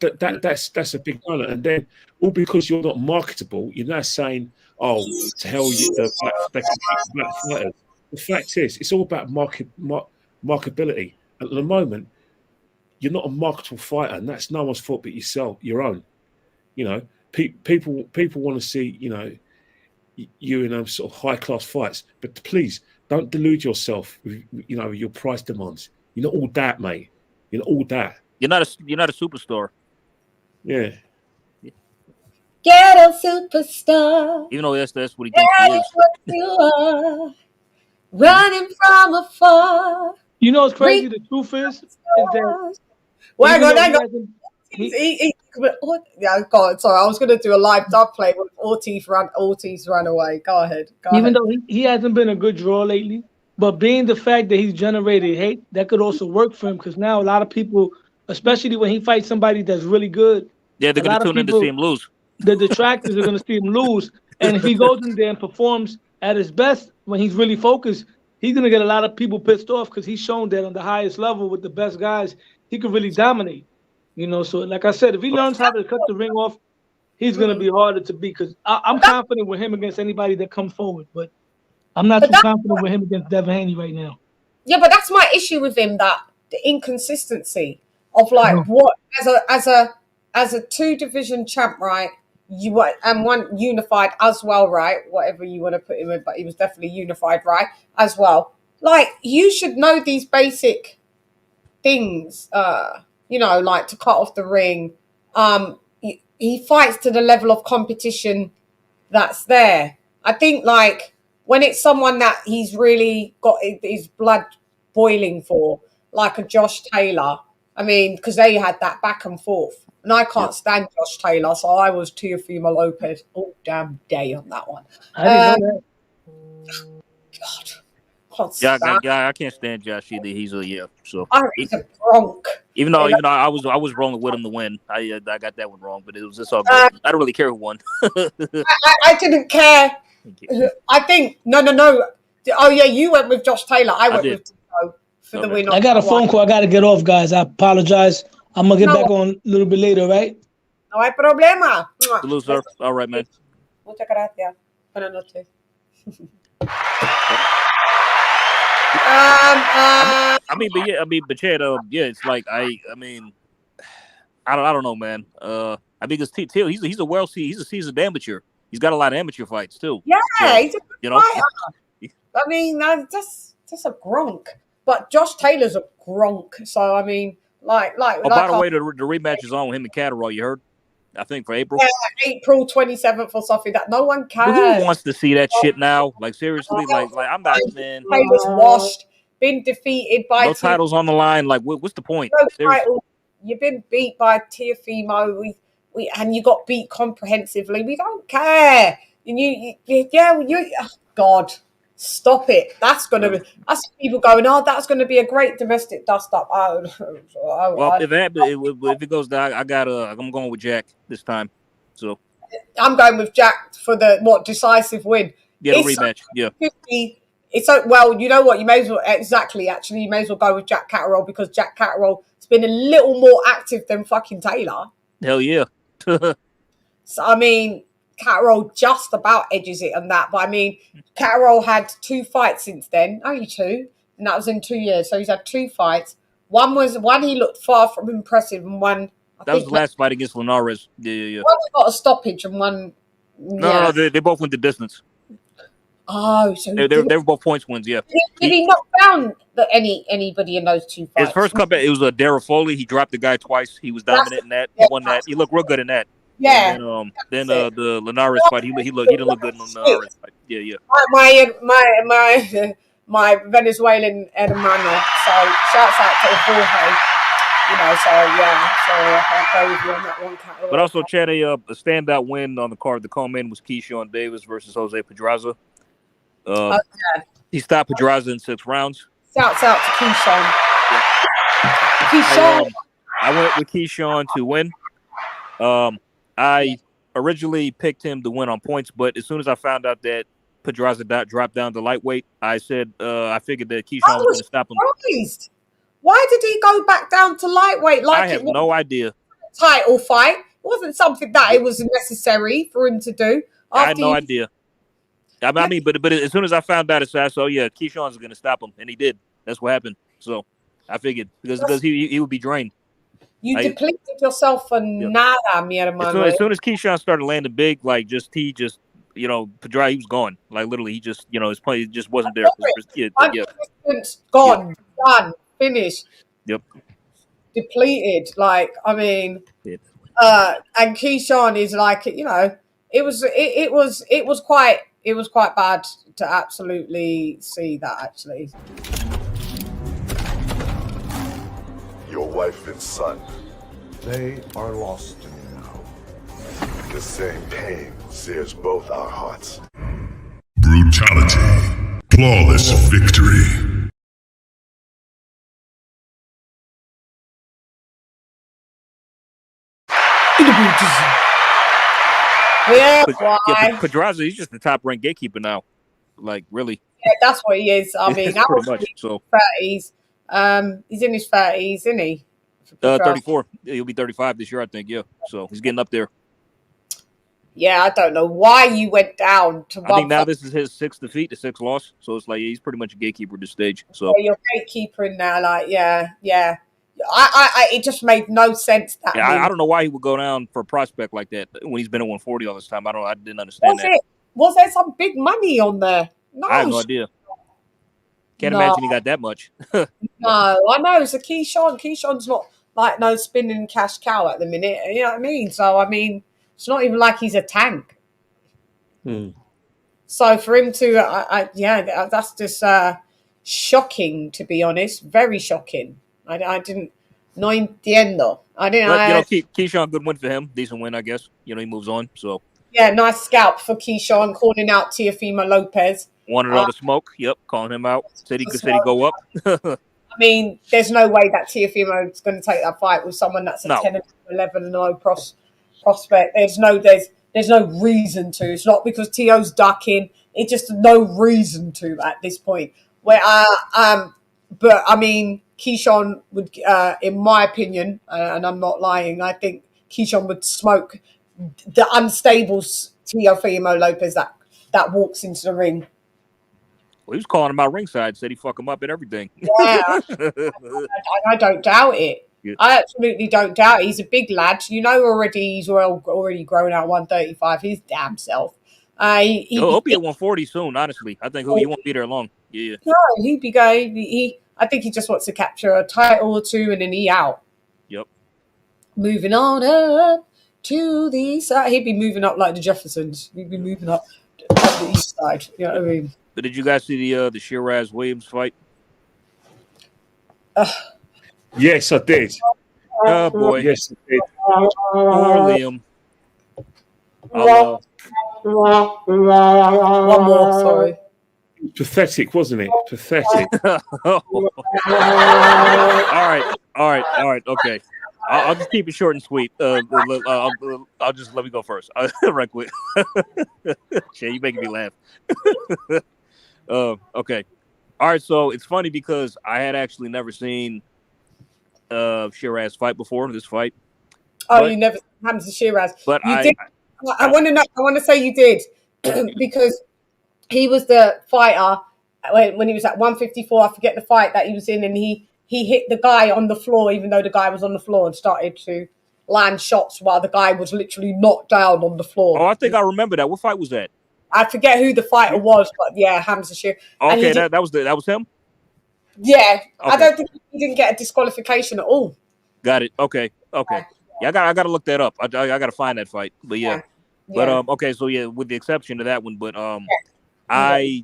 that's a big one. And then all because you're not marketable, you're now saying, "Oh, to hell you the black fighters." The fact is, it's all about marketability. At the moment, you're not a marketable fighter, and that's no one's fault but yourself, your own. People want to see you in sort of high class fights, but please don't delude yourself with your price demands. You're not all that, mate. You're not all that. You're not a superstar. Yeah. Get a superstar. Even though that's what he thinks he is. What you are, running from afar. You know what's crazy? The truth is that. Well, hang on. Yeah, God, sorry. I was going to do a live dub play with Ortiz ran away. Go ahead. Even though he hasn't been a good draw lately, but being the fact that he's generated hate, that could also work for him because now a lot of people, especially when he fights somebody that's really good, they're going to tune in to see him lose. The detractors are going to see him lose, and if he goes in there and performs at his best when he's really focused, he's going to get a lot of people pissed off because he's shown that on the highest level with the best guys, he can really dominate. So like I said, if he learns how to cut the ring off, he's going to be harder to beat because I'm confident with him against anybody that comes forward, but I'm not too confident with him against Devin Haney right now. Yeah, but that's my issue with him, that the inconsistency of like what as a 2-division champ, right? And one unified as well, right? Whatever you want to put him in, but he was definitely unified, right? As well. Like, you should know these basic things, like to cut off the ring. He fights to the level of competition that's there. I think, like, when it's someone that he's really got his blood boiling for, like a Josh Taylor, I mean, because they had that back and forth. And I can't stand Josh Taylor, so I was Teofimo Lopez all damn day on that one. I didn't know that. God. I can't stand Josh either. He's he's a bronc. Even though I was wrong with him to win. I got that one wrong, but it was just all good. I don't really care who won. I didn't care. I think no. Oh yeah, you went with Josh Taylor. I went with for the win. I got a phone call. I got to get off, guys. I apologize. I'm going to get back on a little bit later, right? No hay problema. Salute, sir. All right, man. Muchas gracias. Buenas noches. But Chad, yeah, it's like I don't know, man. I think it's Till. He's a seasoned amateur. He's got a lot of amateur fights too. Yeah, so, he's a good fighter. I mean, that's a gronk. But Josh Taylor's a gronk. So I mean, by the way, the rematch is on with him and Catterall. You heard? I think for April. Yeah, April 27th or something. That no one cares. Who wants to see that shit now? Like seriously, like I'm not, man. Taylor's washed, been defeated by no titles on the line. Like what's the point? No title. You've been beat by Teofimo. We and you got beat comprehensively. We don't care. And God, stop it. That's people going. Oh, that's gonna be a great domestic dust up. If it goes down, I'm going with Jack this time. So I'm going with Jack for the decisive win. Yeah, the rematch. Yeah. 50. It's well, you know what? You may as well Actually, you may as well go with Jack Catterall because Jack Catterall has been a little more active than fucking Taylor. Hell yeah. So I mean, Catterall just about edges it on that, but I mean, Catterall had 2 fights since then, only 2, and that was in 2 years. So he's had 2 fights. One he looked far from impressive, and one that was the last fight against Linares. Yeah. One got a stoppage, and one. No, they both went the distance. Oh, so they were both points wins. Yeah. Did he knock down anybody in those 2 fights? His first comeback, it was a Darrell Foley. He dropped the guy twice. He was dominant in that. He won that. He looked real good in that. Yeah. Then the Linares fight, he didn't look good in the Linares fight. Yeah. My Venezuelan hermano. So shouts out to Jorge. So I can't go with you on that one. But also, Chad, a standout win on the card. The co-main was Keyshawn Davis versus Jose Pedraza. He stopped Pedraza in 6 rounds. Shouts out to Keyshawn. Yeah. Keyshawn. I went with Keyshawn to win. I originally picked him to win on points, but as soon as I found out that Pedraza dropped down to lightweight, I said I figured that Keyshawn was going to stop him. Surprised. Why did he go back down to lightweight? I have no idea. Title fight. It wasn't something that it was necessary for him to do. I had no idea. I mean, but as soon as I found out, I said, Keyshawn's going to stop him, and he did. That's what happened. So I figured because he would be drained. You depleted yourself for nada, mi hermano. As soon as Keyshawn started landing big, Pedraza, he was gone. Like literally, he just, his play just wasn't there. Gone, done, finished. Yep. Depleted. And Keyshawn is it was quite bad to absolutely see that actually. Your wife and son, they are lost to me now. The same pain sears both our hearts. Brutality. Flawless victory. Pedraza, he's just the top-ranked gatekeeper now. Like, really. Yeah, that's what he is. I mean, pretty much. So 30s. He's in his 30s, isn't he? 34. He'll be 35 this year, I think. Yeah. So he's getting up there. Yeah, I don't know why you went down to. I think now this is his 6th defeat, the 6th loss. So it's like he's pretty much a gatekeeper at this stage. So you're gatekeeper in now, yeah. It just made no sense. I don't know why he would go down for a prospect like that when he's been at 140 all this time. I didn't understand that. Was there some big money on there? No, I have no idea. Can't imagine he got that much. No, I know. It's a Keyshawn. Keyshawn's not like no spinning cash cow at the minute. You know what I mean? So I mean, it's not even like he's a tank. So for him to, that's just shocking, to be honest. Very shocking. I didn't. No entiendo. I didn't. Keyshawn, good win for him. Decent win, I guess. He moves on. So yeah, nice scalp for Keyshawn, calling out Teofimo Lopez. Wanted all the smoke. Yep, calling him out. Said he go up. I mean, there's no way that Teofimo is going to take that fight with someone that's a 10 and 11 and no prospect. There's no reason to. It's not because Teo's ducking. It's just no reason to at this point. Where But I mean, Keyshawn would, in my opinion, and I'm not lying, I think Keyshawn would smoke the unstable Teofimo Lopez that walks into the ring. Well, he was calling him out ringside, said he fuck him up and everything. Yeah, I don't doubt it. Yeah. I absolutely don't doubt it. He's a big lad. You know already he's already grown out 135, his damn self. He'll be at 140 soon, honestly. I think he won't be there long. Yeah. No, he'd be going. I think he just wants to capture a title or two and then he out. Yep. Moving on up to the east side. He'd be moving up like the Jeffersons. He'd be moving up the east side. You know what I mean? But did you guys see the Shiraz Williams fight? Yes, I did. Oh boy. Yes, I did. Poor Liam. One more, sorry. Pathetic, wasn't it? Pathetic. All right. Okay. I'll just keep it short and sweet. I'll just let me go first. Right quick. Shit, you making me laugh. Okay. All right. So it's funny because I had actually never seen Shiraz fight before this fight. Oh, you never Hamza Shiraz. But you did. I want to know. I want to say you did because he was the fighter when he was at 154. I forget the fight that he was in, and he hit the guy on the floor, even though the guy was on the floor, and started to land shots while the guy was literally knocked down on the floor. Oh, I think I remember that. What fight was that? I forget who the fighter was, but yeah, Hamza Shiraz. Okay, that was him. Yeah, Okay. I don't think he didn't get a disqualification at all. Got it. Okay. Yeah, I got to look that up. I got to find that fight. But yeah. But okay, so yeah, with the exception of that one, but I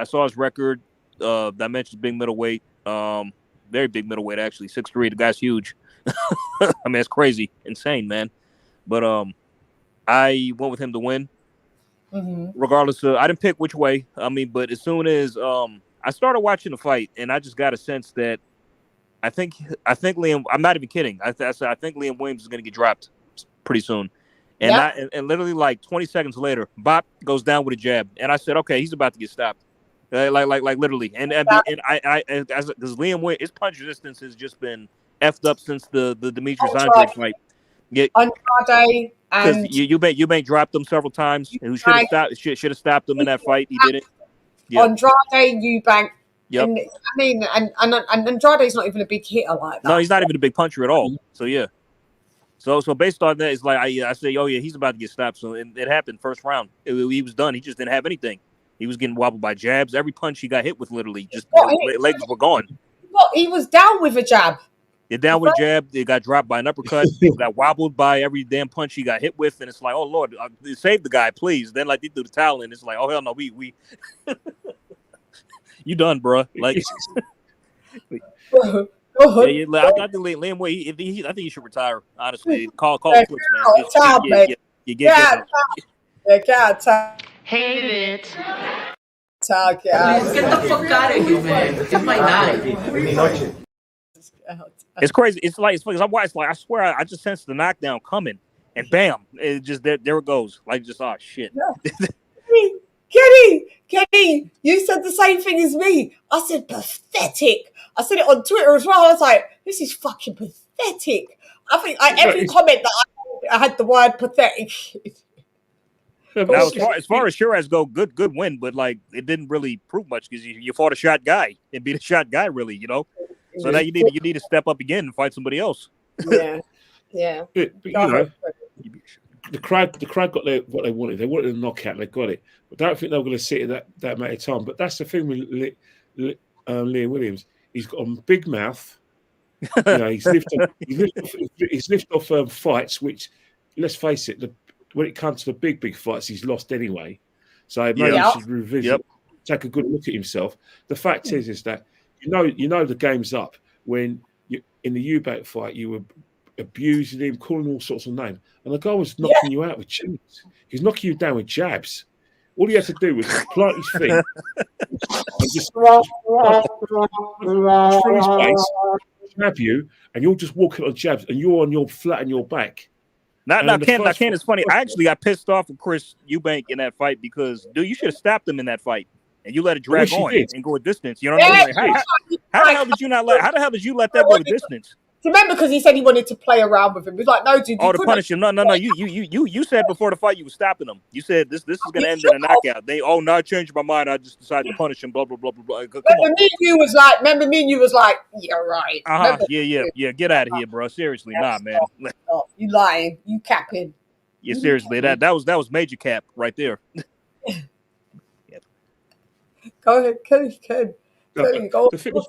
saw his record. I mentioned big middleweight, very big middleweight actually, 6'3". The guy's huge. I mean, it's crazy, insane, man. But I went with him to win. Regardless of, I didn't pick which way. I mean, but as soon as I started watching the fight, and I just got a sense that I think Liam. I'm not even kidding. I think Liam Williams is going to get dropped pretty soon. And and literally like 20 seconds later, Bop goes down with a jab, and I said, okay, he's about to get stopped, like literally. And I because Liam Williams, his punch resistance has just been effed up since the Demetrius Andrade fight. Yeah, Andrade and Eubank dropped him several times. Who should have stopped him in that fight? He didn't. Yep. Andrade, Eubank. Yep. And, I mean, and Andrade's not even a big hitter like that. No, he's not even a big puncher at all. So yeah. So based on that, it's like I say, oh yeah, he's about to get stopped. So it happened first round. He was done. He just didn't have anything. He was getting wobbled by jabs. Every punch he got hit with, literally, just legs were gone. Well, he was down with a jab. They're down with a jab. They got dropped by an uppercut. He got wobbled by every damn punch he got hit with, and it's like, oh Lord, save the guy, please. Then like they threw the towel in. It's like, oh hell no, we you done, bro? Like. Yeah, I think Liam Wade. I think he should retire. Honestly, call quits, man. Hate it. Get the fuck out of here, man. It's my night. It's crazy. It's like I swear I just sensed the knockdown coming, and bam, it just there it goes. Like just shit. Kenny, you said the same thing as me. I said pathetic. I said it on Twitter as well. I was like, this is fucking pathetic. I think every comment that I had the word pathetic. Now, as far as Shiraz go, good win, but like it didn't really prove much because you fought a shot guy and beat a shot guy, really, you know. So now you need to step up again and fight somebody else. Yeah. But you know, the crowd got what they wanted. They wanted a knockout. They got it. But I don't think they were going to sit in that amount of time. But that's the thing with Liam Williams. He's got a big mouth. You know, he's lifted off fights, which, let's face it, when it comes to the big fights, he's lost anyway. So maybe he should revisit, take a good look at himself. The fact is that you know the game's up when in the Eubank fight you were abusing him, calling all sorts of names, and the guy was knocking you out with jabs. He was knocking you down with jabs. All he had to do was plant his feet and just through his face, jab you, and you're just walking on jabs, and you're on your flat on your back. Now, Ken, it's funny. I actually got pissed off with Chris Eubank in that fight because, dude, you should have stopped him in that fight. and you let it drag on did. and go a distance. You know what I mean? Like, how the hell did you not let? How the hell did you let that go a distance? Remember, because he said he wanted to play around with him. He's like, no, dude. Oh, to punish him? No. You said before the fight you were stopping him. You said this is going to end in a knockout. No, I changed my mind. I just decided to punish him. Blah blah blah blah blah. Remember me and you was like, you're right. Yeah. Get out of here, bro. Seriously, nah, man. Stop. You lying. You capping. Yeah, seriously, that was major cap right there. Go ahead, Kelly. The thing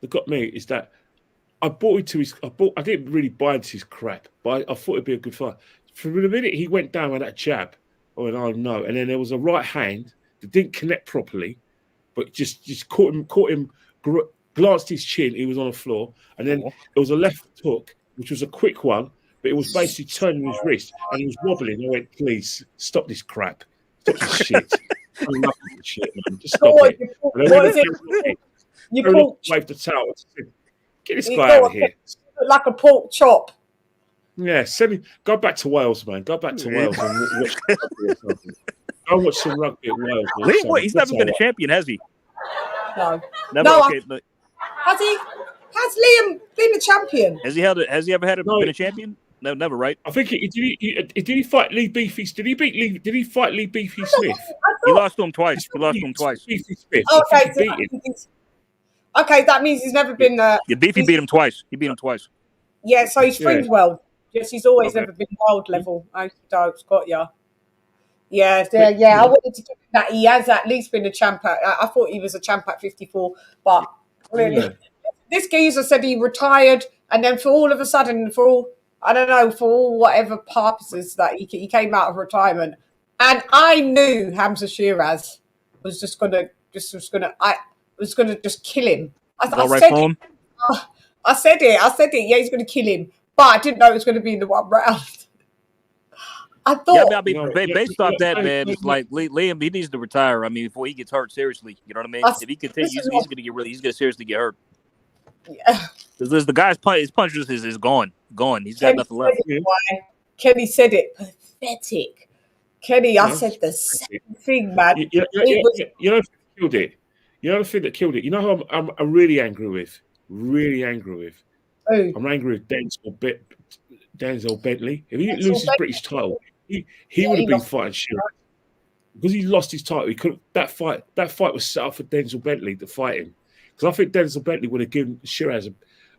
that got me is that I didn't really buy into his crap, but I thought it'd be a good fight. From the minute he went down with that jab, I went, oh no, and then there was a right hand that didn't connect properly, but just caught him, glanced his chin, he was on the floor, and then it was a left hook, which was a quick one, but it was basically turning his wrist, and he was wobbling. I went, please stop this crap, stop this shit. I love this shit, man. Just stop it. You waved the towel. Get this guy out of here. Like a pork chop. Yeah, go back to Wales, man. Go back to Wales and watch rugby or something. Go watch some rugby at Wales. He's never been a champion, has he? No. Never. No, Okay, has he? Has Liam been a champion? Has he ever been a champion? No, never. Right? I think did he fight Lee Beefy? Did he fight Lee Beefy Smith? He lost to him twice. Beefy Smith. Okay, that means he's never been. Beefy beat him twice. He beat him twice. Yeah, so he's fringe world. Yes, he's always never been world level. I got ya. Yeah. I wanted to give him that. He has at least been a champ. I thought he was a champ at 54, but really, this geezer said he retired, and then for all of a sudden, for all whatever purposes that he came out of retirement, and I knew Hamza Shiraz was gonna just kill him. I said it. Yeah, he's going to kill him. But I didn't know it was going to be in the one round. I thought. Yeah, I mean, based off that, man, it's like Liam. He needs to retire. I mean, before he gets hurt seriously. You know what I mean? If he continues, he's going to get seriously get hurt. Yeah. Because the guy's his punches is gone. He's got nothing left. Kenny said it. Pathetic. Kenny, I said the same thing, man. You know what killed it? You know the thing that killed it? You know who I'm really angry with? Really angry with? Who? I'm angry with Denzel Bentley. If he didn't lose his British title, he would have been fighting Shiraz. Because he lost his title, he could. That fight was set up for Denzel Bentley to fight him. Because I think Denzel Bentley would have given Shiraz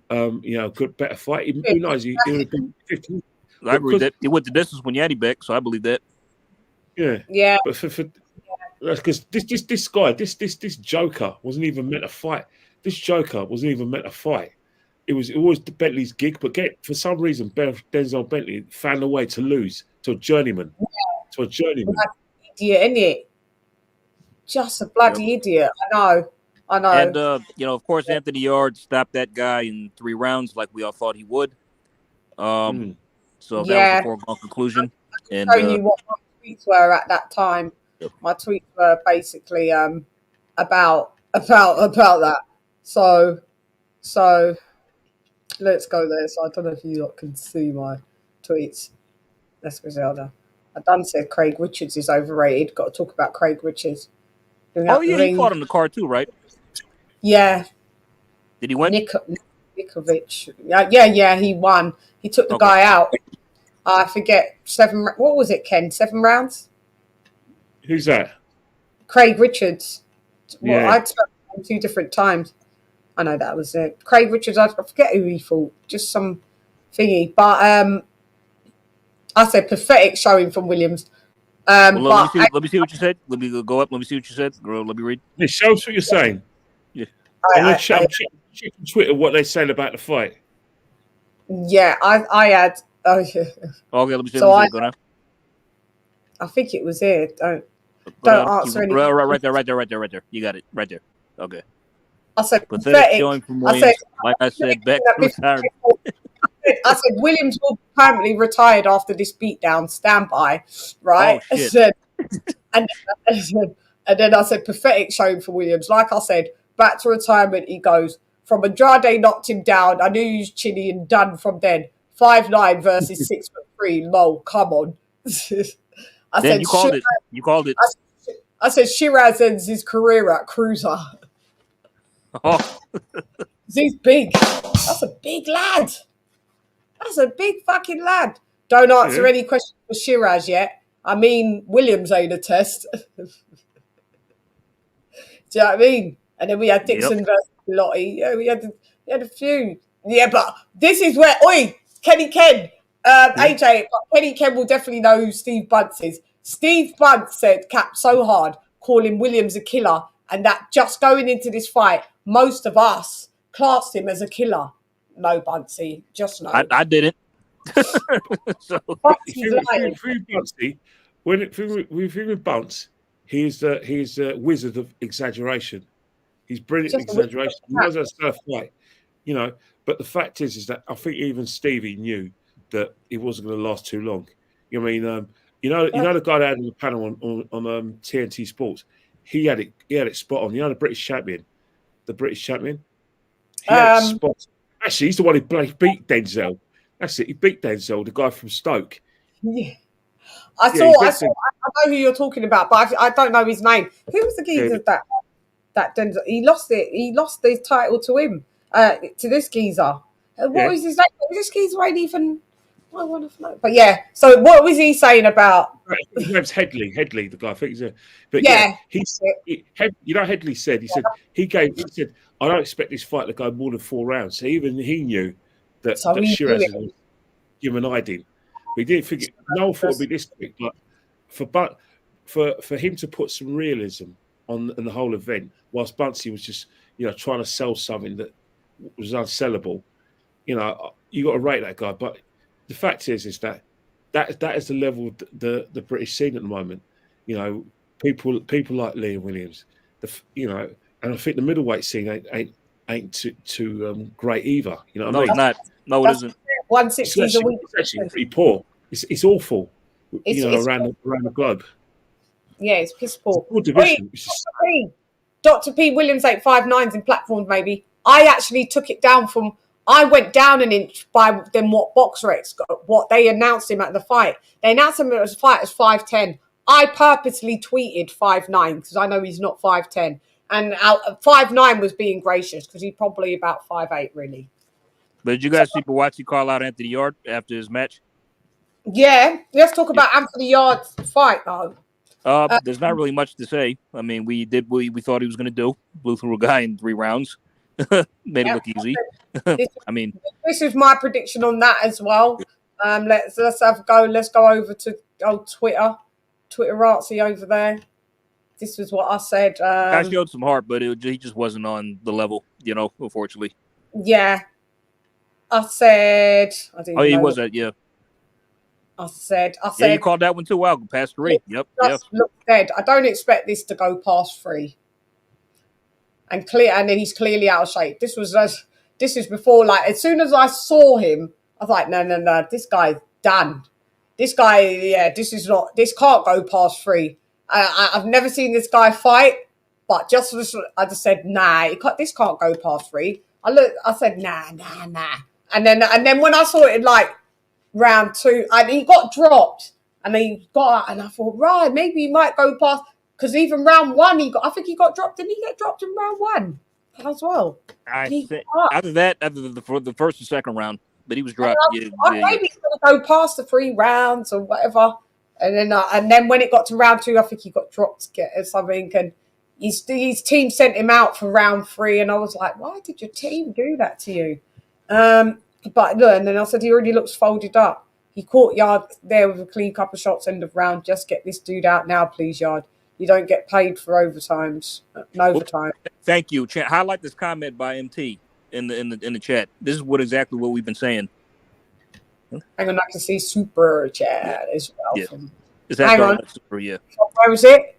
a good, better fight. Who knows? He would have been 15. I agree that he went the distance when Yaddy back, so I believe that. Yeah. But because this guy, this Joker wasn't even meant to fight. This Joker wasn't even meant to fight. It was Bentley's gig, but for some reason, Denzel Bentley found a way to lose to a journeyman. To a journeyman. Idiot, isn't it? Just a bloody idiot. I know. And of course, Anthony Yard stopped that guy in 3 rounds, like we all thought he would. So that was a foregone conclusion. And showing you what my tweets were at that time. My tweets were basically about that. So let's go there. So I don't know if you lot can see my tweets. Let's go Zelda. I done said Craig Richards is overrated. Got to talk about Craig Richards. Oh yeah, he fought on the card too, right? Yeah. Did he win? Nikovic. Yeah, he won. He took the guy out. I forget 7. What was it, Ken? 7 rounds. Who's that? Craig Richards. Well, Yeah. I'd spoken to him 2 different times. I know that was it. Craig Richards, I forget who he fought. Just some thingy. But I said pathetic showing from Williams. Let me see what you said. Let me go up. Let me see what you said. Girl, let me read. Yeah, show us what you're saying. Yeah. Check on Twitter what they saying about the fight. Yeah, I had. Oh, yeah. Okay, let me see. Go now. I think it was it. Don't answer anything. Right there. You got it. Right there. Okay. I said pathetic showing from Williams. Like I said, back retired. I said Williams will permanently retired after this beatdown. Stand by, right? Oh, shit. And then I said pathetic showing for Williams. Like I said, back to retirement he goes. From Andrade knocked him down. I knew he was chinny and done from then. 5'9" versus 6'3". Lol, come on. You called it. I said Shiraz ends his career at cruiser. Oh, He's big. That's a big lad. That's a big fucking lad. Don't answer any questions for Shiraz yet. I mean, Williams ain't a test. Do you know what I mean? And then we had Dixon versus Lottie. Yeah, we had a few. Yeah, but this is where, Kenny Ken, AJ, but Kenny Ken will definitely know who Steve Bunce is. Steve Bunce said Cap so hard, calling Williams a killer, and that just going into this fight, most of us classed him as a killer. No, Buncey, just no. I didn't. So, Buncey, with Bunce, he's a wizard of exaggeration. He's brilliant at exaggeration. He knows how to start a fight, you know. But the fact is that I think even Stevie knew that it wasn't going to last too long. You know what I mean? You know the guy that had on the panel on TNT Sports. He had it spot on. You know the British champion. He had it spot. Actually, he's the one who beat Denzel. That's it. He beat Denzel, the guy from Stoke. Yeah. I know who you're talking about, but I don't know his name. Who was the geezer that Denzel? He lost it. He lost his title to him, to this geezer. What was his name? This geezer ain't even. I want to know. But yeah. So what was he saying about? His name's Headley, the guy. I think he's Headley said. He said I don't expect this fight to go more than 4 rounds. So even he knew that Shiraz was give him an idea. We didn't think no one thought it'd be this quick, but for him to put some realism on the whole event, whilst Buncey was just trying to sell something that was unsellable, you got to rate that guy. But the fact is that is the level of the British scene at the moment. People like Liam Williams, and I think the middleweight scene ain't too great either. You know what I mean? It's not. No, it isn't. 160s a week. It's actually pretty poor. It's awful. Around the globe. Yeah, it's piss poor. Division. Dr. P. Williams 859s in platforms, maybe. I actually took it down from. I went down an inch by them what BoxRec got, what they announced him at the fight. They announced him as fight as 5'10". I purposely tweeted 5'9" because I know he's not 5'10". And 5'9" was being gracious because he's probably about 5'8", really. But did you guys see Buatsi call out Anthony Yard after his match? Yeah, let's talk about Anthony Yard's fight, though. There's not really much to say. I mean, we did what we thought he was going to do. Blew through a guy in 3 rounds. Made it look easy. I mean, this is my prediction on that as well. Let's have a go. Let's go over to Twitter Artsy over there. This was what I said. I showed some heart, but he just wasn't on the level, unfortunately. Yeah. I said. He was that. Yeah. I said. Yeah, you called that one too. Wow, past 3. Yep. Look dead. I don't expect this to go past 3. And then he's clearly out of shape. This is before, like, as soon as I saw him, I was like, no, this guy's done. This guy, this can't go past 3. I've never seen this guy fight, but I just said, nah, this can't go past 3. I said, nah. And then when I saw it in like round 2, and he got dropped, and he got out, and I thought, right, maybe he might go past. Because even round 1, I think he got dropped. Didn't he get dropped in round 1 as well? After the first and second round, but he was dropped. Maybe he's going to go past the 3 rounds or whatever. And then when it got to round 2, I think he got dropped or something. And his team sent him out for round 3. And I was like, why did your team do that to you? But look, and then I said, he already looks folded up. He caught Yard there with a clean couple of shots end of round. Just get this dude out now, please, Yard. You don't get paid for overtimes. Overtime. Thank you. Highlight this comment by MT in the chat. This is exactly what we've been saying. Hang on, I can see super chat as well. Yeah. Hang on. Super, yeah. Where was it?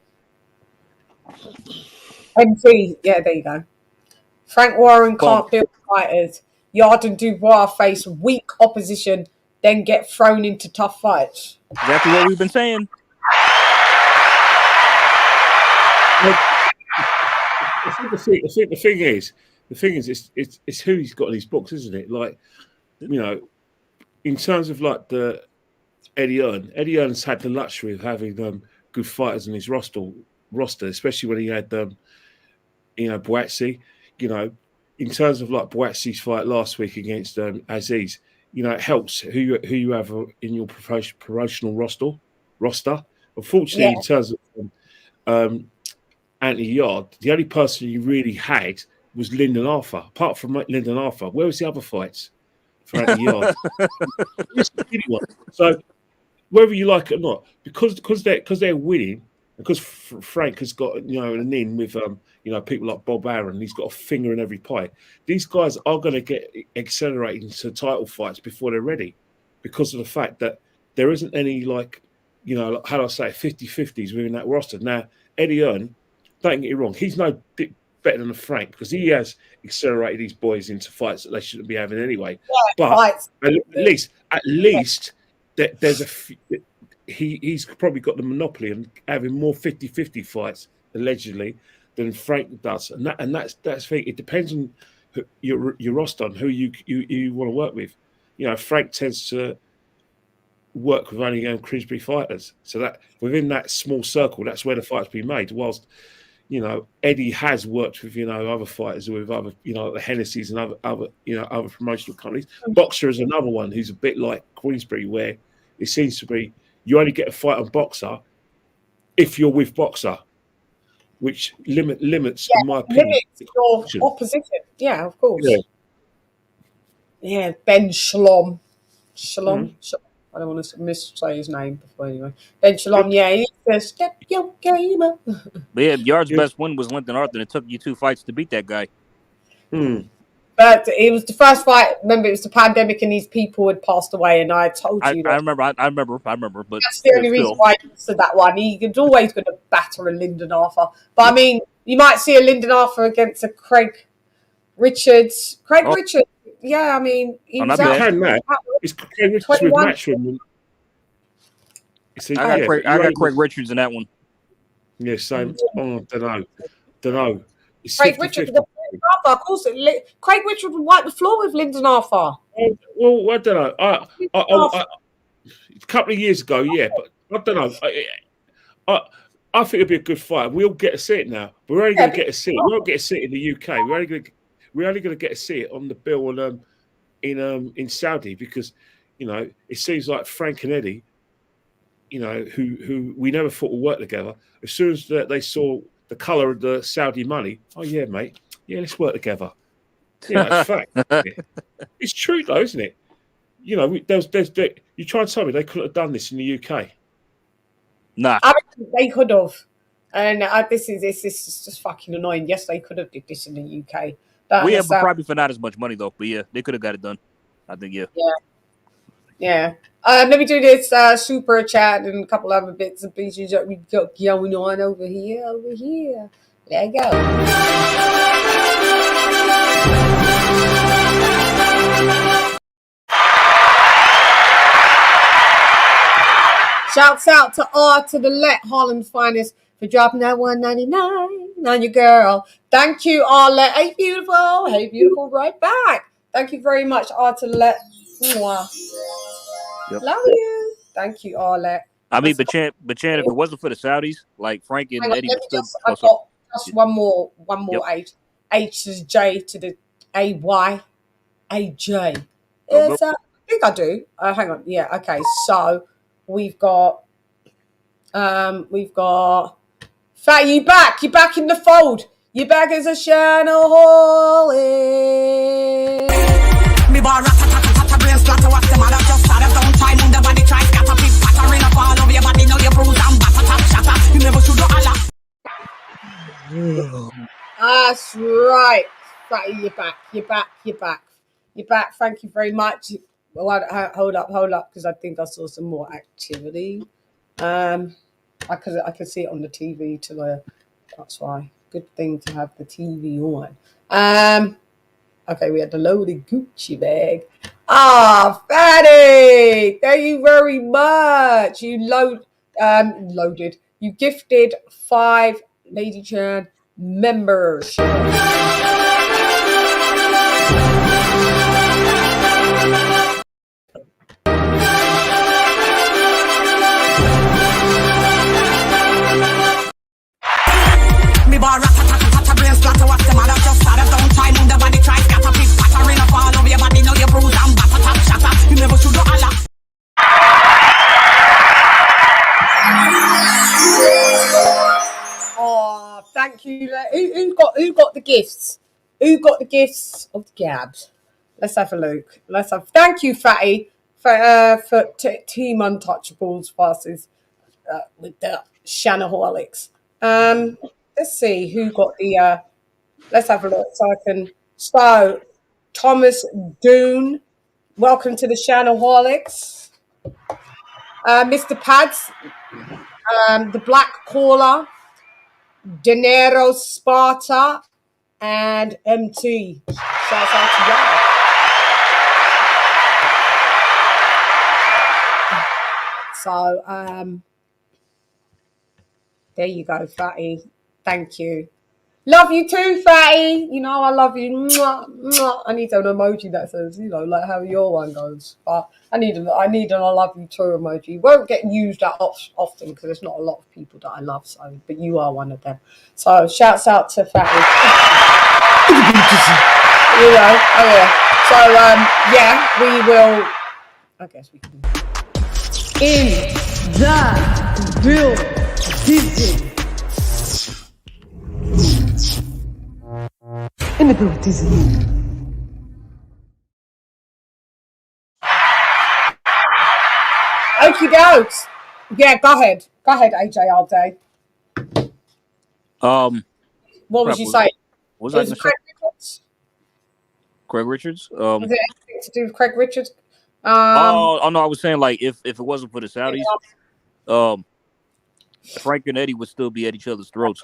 MT. Yeah, there you go. Frank Warren can't build fighters. Yard and Dubois face weak opposition, then get thrown into tough fights. Exactly what we've been saying. The thing is, it's who he's got in his books, isn't it? Like, in terms of like the Eddie Hearn's had the luxury of having good fighters in his roster roster, especially when he had Boatsy. In terms of like Boatsi's fight last week against Aziz, it helps who you have in your promotional roster. Unfortunately, in terms of Anthony Yard, the only person you really had was Lyndon Arthur. Apart from Lyndon Arthur, where was the other fights for Anthony Yard? So whether you like it or not, because they're winning, because Frank has got an in with people like Bob Aaron, he's got a finger in every pie. These guys are going to get accelerated into title fights before they're ready, because of the fact that there isn't any how do I say 50-50s within that roster. Now Eddie Hearn, don't get me wrong, he's no bit better than Frank, because he has accelerated these boys into fights that they shouldn't be having anyway. But at least there's he's probably got the monopoly on having more 50-50 fights allegedly than Frank does, and that's the thing. It depends on your roster on who you want to work with. Frank tends to work with only Crisbury fighters, so that within that small circle, that's where the fights be made. Whilst Eddie has worked with other fighters, with other the Hennessy's and other promotional companies. Boxer is another one who's a bit like Queensbury, where it seems to be you only get a fight on Boxer if you're with Boxer, which limits in my opinion, limits your opposition. Yeah, of course. Yeah, Ben Shalom. I don't want to missay his name before anyway. Ben Shalom, he says, step your game up. But yeah, Yard's best win was Lyndon Arthur, and it took you 2 fights to beat that guy. But it was the first fight. Remember, it was the pandemic, and these people had passed away. And I told you. I remember. But that's the only reason why he said that one. He's always going to batter a Lyndon Arthur. But I mean, you might see a Lyndon Arthur against a Craig Richards. Richards. Yeah, I mean, he was out. It's Craig Richards with Matchroom. I got Craig Richards in that one. Yeah, same. Oh, don't know. It's Craig Richards. Arthur, of course, Craig Richards would wipe the floor with Lyndon Arthur. Well, I don't know. A couple of years ago, but I don't know. I think it'd be a good fight. We'll get to see it now. We're only going to get to see it. We won't get to see it in the UK. We're only going to get to see it on the bill in Saudi, because it seems like Frank and Eddie, who we never thought would work together, as soon as they saw the colour of the Saudi money, oh yeah, mate, yeah, let's work together. It's fact. It's true though, isn't it? You try and tell me they couldn't have done this in the UK. Nah, I mean, they could have, and this is just fucking annoying. Yes, they could have did this in the UK. But probably for not as much money though. But yeah, they could have got it done. I think Yeah. Let me do this super chat and a couple other bits and pieces that we got going on over here. There you go. Shouts out to R to the Let, Harlem's finest, for dropping that $1.99 on your girl. Thank you, Arlette. Hey, beautiful, right back. Thank you very much, R to the Let. Yep. Love you. Thank you, Arlette. I mean, but Chan, if it wasn't for the Saudis, like Frank and Eddie, I've got just one more Yep. H is J to the AY. AJ. Yes, I think I do. Hang on. Yeah, okay. So we've got Fat, you back. You're back in the fold. You're back as a channel holy. Me bar brain splatter, what's the matter? Just start up, don't try, move the body, try, scatter, pick, pattering up all over your body, know your bruise and batter, tap, shatter. You never should do Allah. That's right. You're back. Thank you very much. Well, hold up, because I think I saw some more activity. I could see it on the TV that's why. Good thing to have the TV on. Okay, we had the loaded Gucci bag. Fatty! Thank you very much. You loaded. You gifted 5 Lady Chan members. gifts? Who got the gifts of the gabs? Let's have a look. Thank you, Fatty, for Team Untouchables versus with the Shannaholics. Let's see who got the. Let's have a look so Thomas Doon, welcome to the Shannaholics. Mr. Pads, the Black Caller, Dinero Sparta, and MT. Shouts out to y'all. So there you go, Fatty. Thank you. Love you too, Fatty. You know I love you. Mwah, mwah. I need an emoji that says, you know, like how your one goes. But I need an I love you too emoji. It won't get used that often because there's not a lot of people that I love. So, but you are one of them. So shouts out to Fatty. You know, oh yeah. So yeah, we will. I guess we can. In the building. In the building. Okie dokes. Yeah, go ahead. Go ahead, AJ all day. What was you saying? What was I Craig Richards? Craig Richards? Was it anything to do with Craig Richards? Oh no, I was saying like if it wasn't for the Saudis, Frank and Eddie would still be at each other's throats.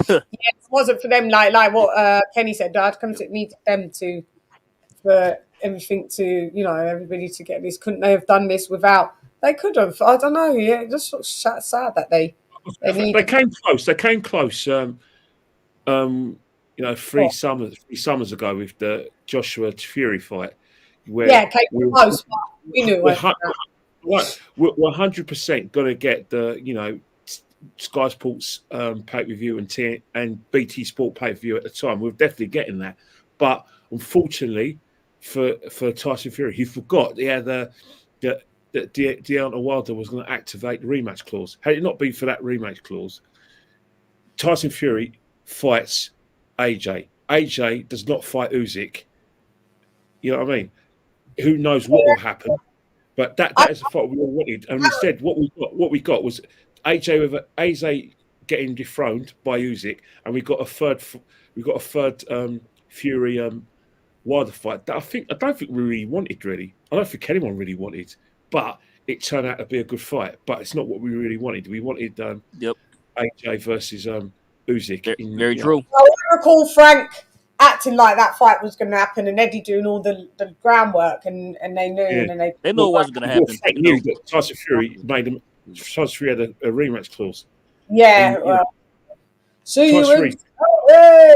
Yeah, it wasn't for them like what Kenny said. I'd come to need them to for everything to, you know, everybody to get this. Couldn't they have done this without? They could have. I don't know. Yeah, it just looks sad that they came close. They came close. You know, three summers ago with the Joshua Fury fight. Where yeah, came close. But we knew it. We're 100% going to get the, you know, Sky Sports pay-per-view and BT Sport pay-per-view at the time. We're definitely getting that. But unfortunately for Tyson Fury, he forgot that Deontay Wilder was going to activate the rematch clause. Had it not been for that rematch clause, Tyson Fury fights AJ. AJ does not fight Usyk. You know what I mean? Who knows what will happen? But that is the fight we all wanted. And instead, what we got was AJ getting dethroned by Usyk, and we got a third Fury Wilder fight that I don't think we really wanted. Really, I don't think anyone really wanted, but it turned out to be a good fight. But it's not what we really wanted. We wanted AJ versus Usyk. Very true. I recall Frank acting like that fight was going to happen, and Eddie doing all the groundwork, and they knew, and then they knew it wasn't going to happen. Frank knew that Tyson Fury Tyson Fury had a rematch clause. Yeah. And, well, see you in. Do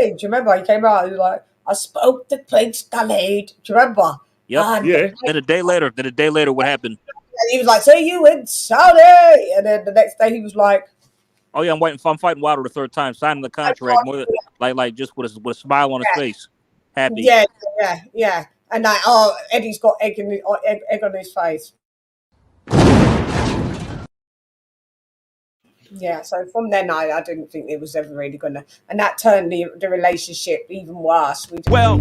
you remember he came out? He was like, "I spoke to Prince Khalid." Do you remember? Yep. Yeah. Then a day later, what happened? And he was like, "See you in Saudi," and then the next day he was like, "Oh yeah, I'm fighting Wilder the third time, signing the contract, more like just with a smile on his face, happy." Yeah. And like, Eddie's got egg on his face. Yeah, so from then I didn't think it was ever really gonna, and that turned the relationship even worse. We don't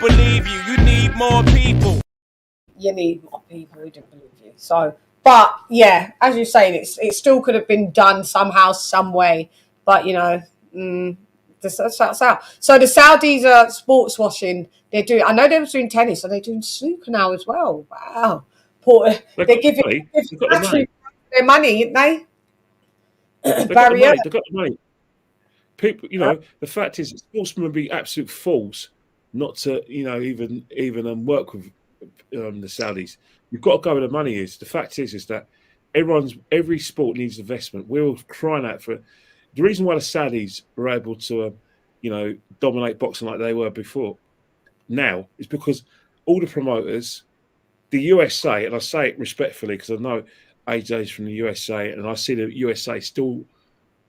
believe you. You need more people. You need more people. We didn't believe you. So, but yeah, as you're saying, it still could have been done somehow, some way. But you know, that's out. So the Saudis are sports washing. They're doing. I know they were doing tennis, so they're doing snooker now as well. Wow, they're giving their money, aren't they? They've got the money. People, you know, the fact is, sportsmen would be absolute fools not to, you know, even work with the Saudis. You've got to go where the money is. The fact is that every sport needs investment. We're all crying out for it. The reason why the Saudis are able to, you know, dominate boxing like they were before now is because all the promoters, the USA, and I say it respectfully because I know AJ's from the USA, and I see the USA still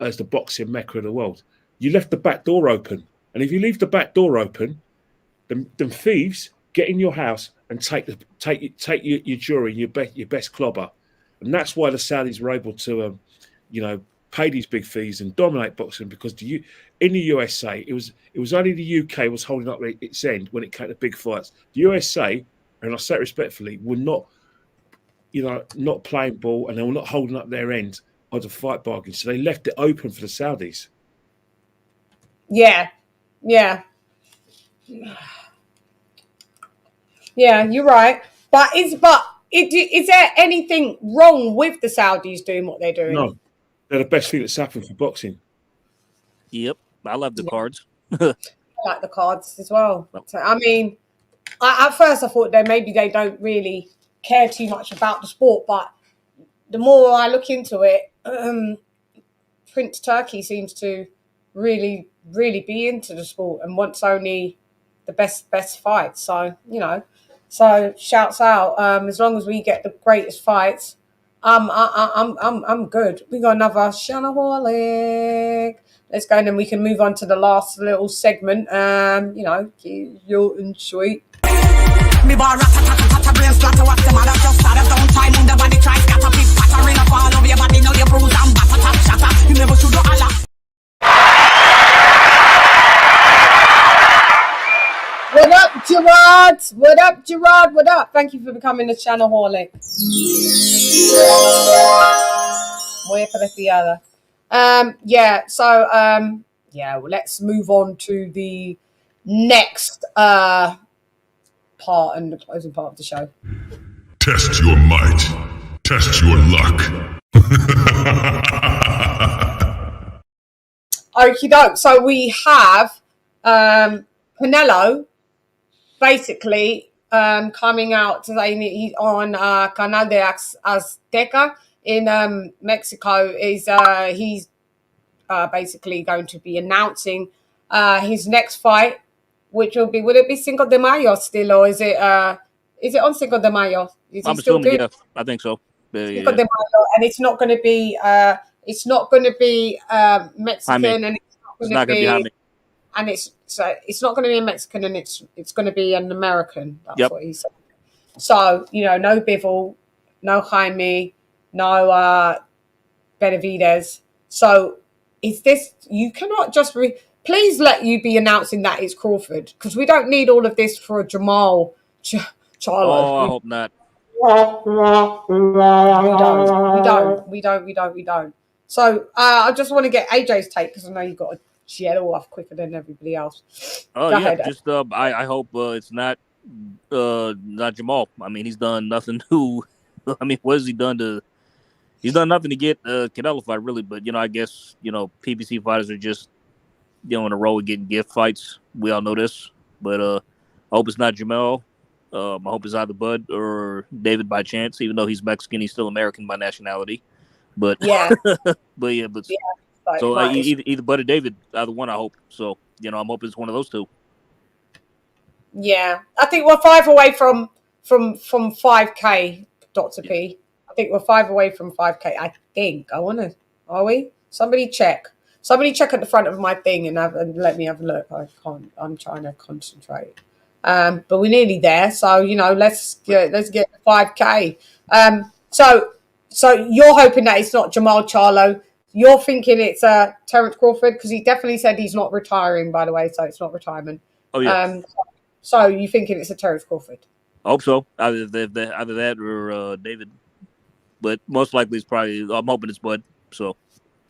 as the boxing mecca of the world. You left the back door open, and if you leave the back door open, them thieves get in your house and take your jewelry, your best clobber, and that's why the Saudis were able to, you know, pay these big fees and dominate boxing because in the USA, it was only the UK was holding up its end when it came to big fights. The USA, and I say it respectfully, were not, not playing ball, and they were not holding up their end of the fight bargain. So they left it open for the Saudis. Yeah. Yeah, you're right. But is there anything wrong with the Saudis doing what they're doing? No, they're the best thing that's happened for boxing. Yep, I love the cards. I like the cards as well. So, I mean, at first I thought that maybe they don't really care too much about the sport, but the more I look into it, Prince Turkey seems to really, really be into the sport and wants only the best fights. So, so shouts out. As long as we get the greatest fights, I'm good. We got another Shannaholic. Let's go, and then we can move on to the last little segment. You're and sweet. Me bar rat brain splatter. What's the matter? Just start don't time in the body. Try scatter pick pattering up all over your body. Now you bruise and batter tap shatter. You never should do a lot. What up, Gerard? What up, Gerard? What up? Thank you for becoming a Shannaholic. Voy a parecer. Well, let's move on to the next part and the closing part of the show. Test your might. Test your luck. Okie doke. So we have Canelo basically coming out today. He's on Canal de Azteca in Mexico. He's basically going to be announcing his next fight, which will be, would it be Cinco de Mayo still, or is it on Cinco de Mayo? Is I'm he still assuming, good? yeah, I think so. Cinco de Mayo, and it's not going to be Mexican, Jaime. and It's not going to be Jaime. and it's not going to be a Mexican, and it's going to be an American. That's what he said. So no Bivol, no Jaime, no Benavidez. So is this? You cannot just please let you be announcing that it's Crawford, because we don't need all of this for a Jamal Charlo. Oh, I hope not. We don't. So I just want to get AJ's take, because I know you got a jello off quicker than everybody else. Oh Go yeah, ahead. just I hope it's not Jamal. I mean, he's done nothing to. I mean, what has he done to? He's done nothing to get Canelo fight, really. But I guess PBC fighters are just in a row of getting gift fights. We all know this, but I hope it's not Jamal. I hope it's either Bud or David by chance. Even though he's Mexican, he's still American by nationality. But so either Bud or David, either one. I hope so. I'm hoping it's one of those two. Yeah, I think we're 5 away from 5K, Dr. P. I think we're 5 away from 5K. I think. Are we? Somebody check. Somebody check at the front of my thing and let me have a look. I can't. I'm trying to concentrate. But we're nearly there. So let's get 5K. So you're hoping that it's not Jamal Charlo. You're thinking it's Terence Crawford, because he definitely said he's not retiring, by the way. So it's not retirement. Oh yeah. So you thinking it's a Terence Crawford? I hope so. Either that or David. But most likely it's probably. I'm hoping it's Bud. So.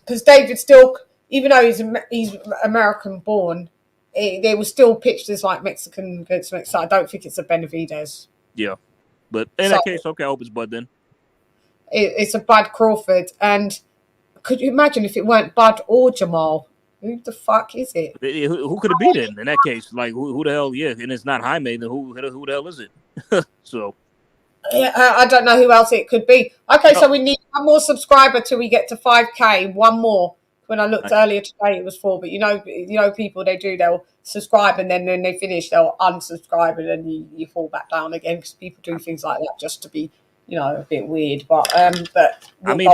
Because David still, even though he's American born, they were still pitched as like Mexican against Mexico. I don't think it's a Benavidez. Yeah, but in that case, okay, I hope it's Bud then. It's a Bud Crawford, and could you imagine if it weren't Bud or Jamal? Who the fuck is it? Who could it be then? In that case, like who the hell? Yeah, and it's not Jaime. Then who the hell is it? So. Yeah, I don't know who else it could be. Okay, so we need one more subscriber till we get to 5K. One more. When I looked earlier today, it was 4. But people, they'll subscribe, and then when they finish, they'll unsubscribe, and then you fall back down again, because people do things like that just to be, a bit weird. But I mean,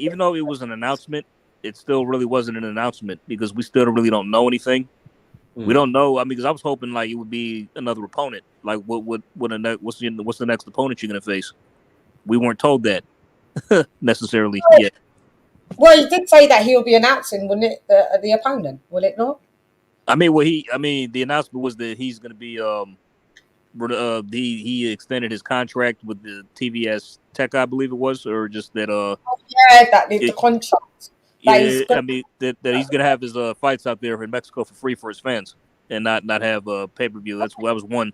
even though it was an announcement, it still really wasn't an announcement, because we still really don't know anything. We don't know. I mean, because I was hoping like it would be another opponent. Like, what's the next opponent you're gonna face? We weren't told that necessarily yet. Well, he did say that he'll be announcing, wouldn't it, the opponent? Will it not? I mean, the announcement was that he's going to be he extended his contract with the TVS Tech, I believe it was, or just that The contract. Yeah, I mean that he's going to have his fights out there in Mexico for free for his fans and not have pay-per-view. That was one.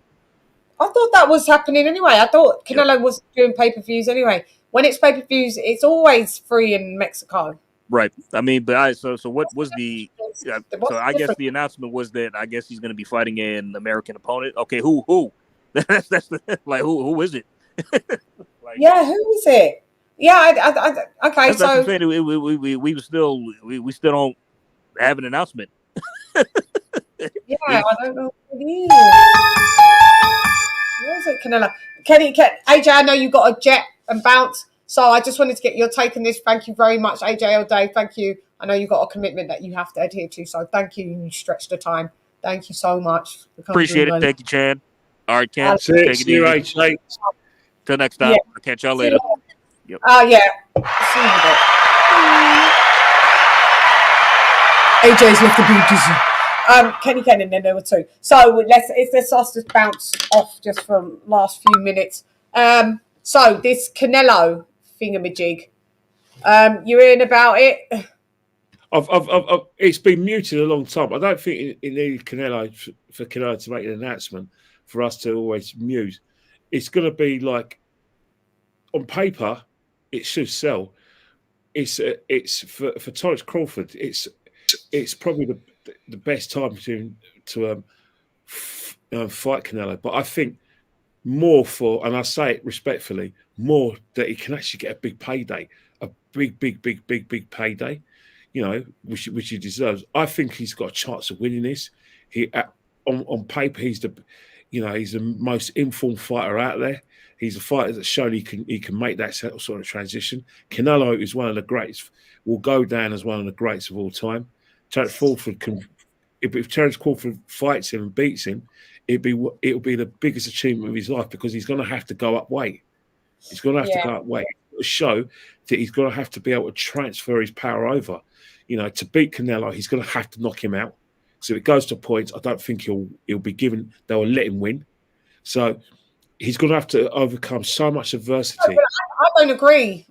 I thought that was happening anyway. I thought Canelo was doing pay-per-views anyway. When it's pay-per-views, it's always free in Mexico. Right. I mean, but so what was the? So I guess the announcement was that I guess he's going to be fighting an American opponent. Okay, who? that's like who is it? Yeah, who is it? Yeah, okay. That's what I'm saying. We still don't have an announcement. Yeah, I don't know who it is. What is it, Canelo? AJ, I know you got a jet and bounce, so I just wanted to get your take on this. Thank you very much, AJ or Dave. Thank you. I know you got a commitment that you have to adhere to, so thank you. You stretched the time. Thank you so much. Appreciate it. Thank you, Chan. All right, Ken. See you, AJ. Till next time. I'll catch y'all later. Yep. Yeah. See you in a bit. AJ's left the beauty. Kenny, and then there were two. So let's just bounce off just for last few minutes. So this Canelo thingamajig, you're in about it. It's been muted a long time. I don't think it needed Canelo for Canelo to make an announcement for us to always mute. It's going to be like on paper, it should sell. It's for TERENCE Crawford. It's probably the best time to fight Canelo. But I think more and I say it respectfully, more that he can actually get a big payday, a big payday. You know, which he deserves. I think he's got a chance of winning this. On paper, he's the most informed fighter out there. He's a fighter that's shown he can make that sort of transition. Canelo is one of the greats. Will go down as one of the greats of all time. TERENCE Crawford if TERENCE Crawford fights him and beats him, it'll be the biggest achievement of his life because he's going to have to go up weight. He's going to have to go up weight. To show that he's going to have to be able to transfer his power over. You know, to beat Canelo, he's going to have to knock him out. So if it goes to points, I don't think he'll be given. They'll let him win. So he's going to have to overcome so much adversity. I don't agree.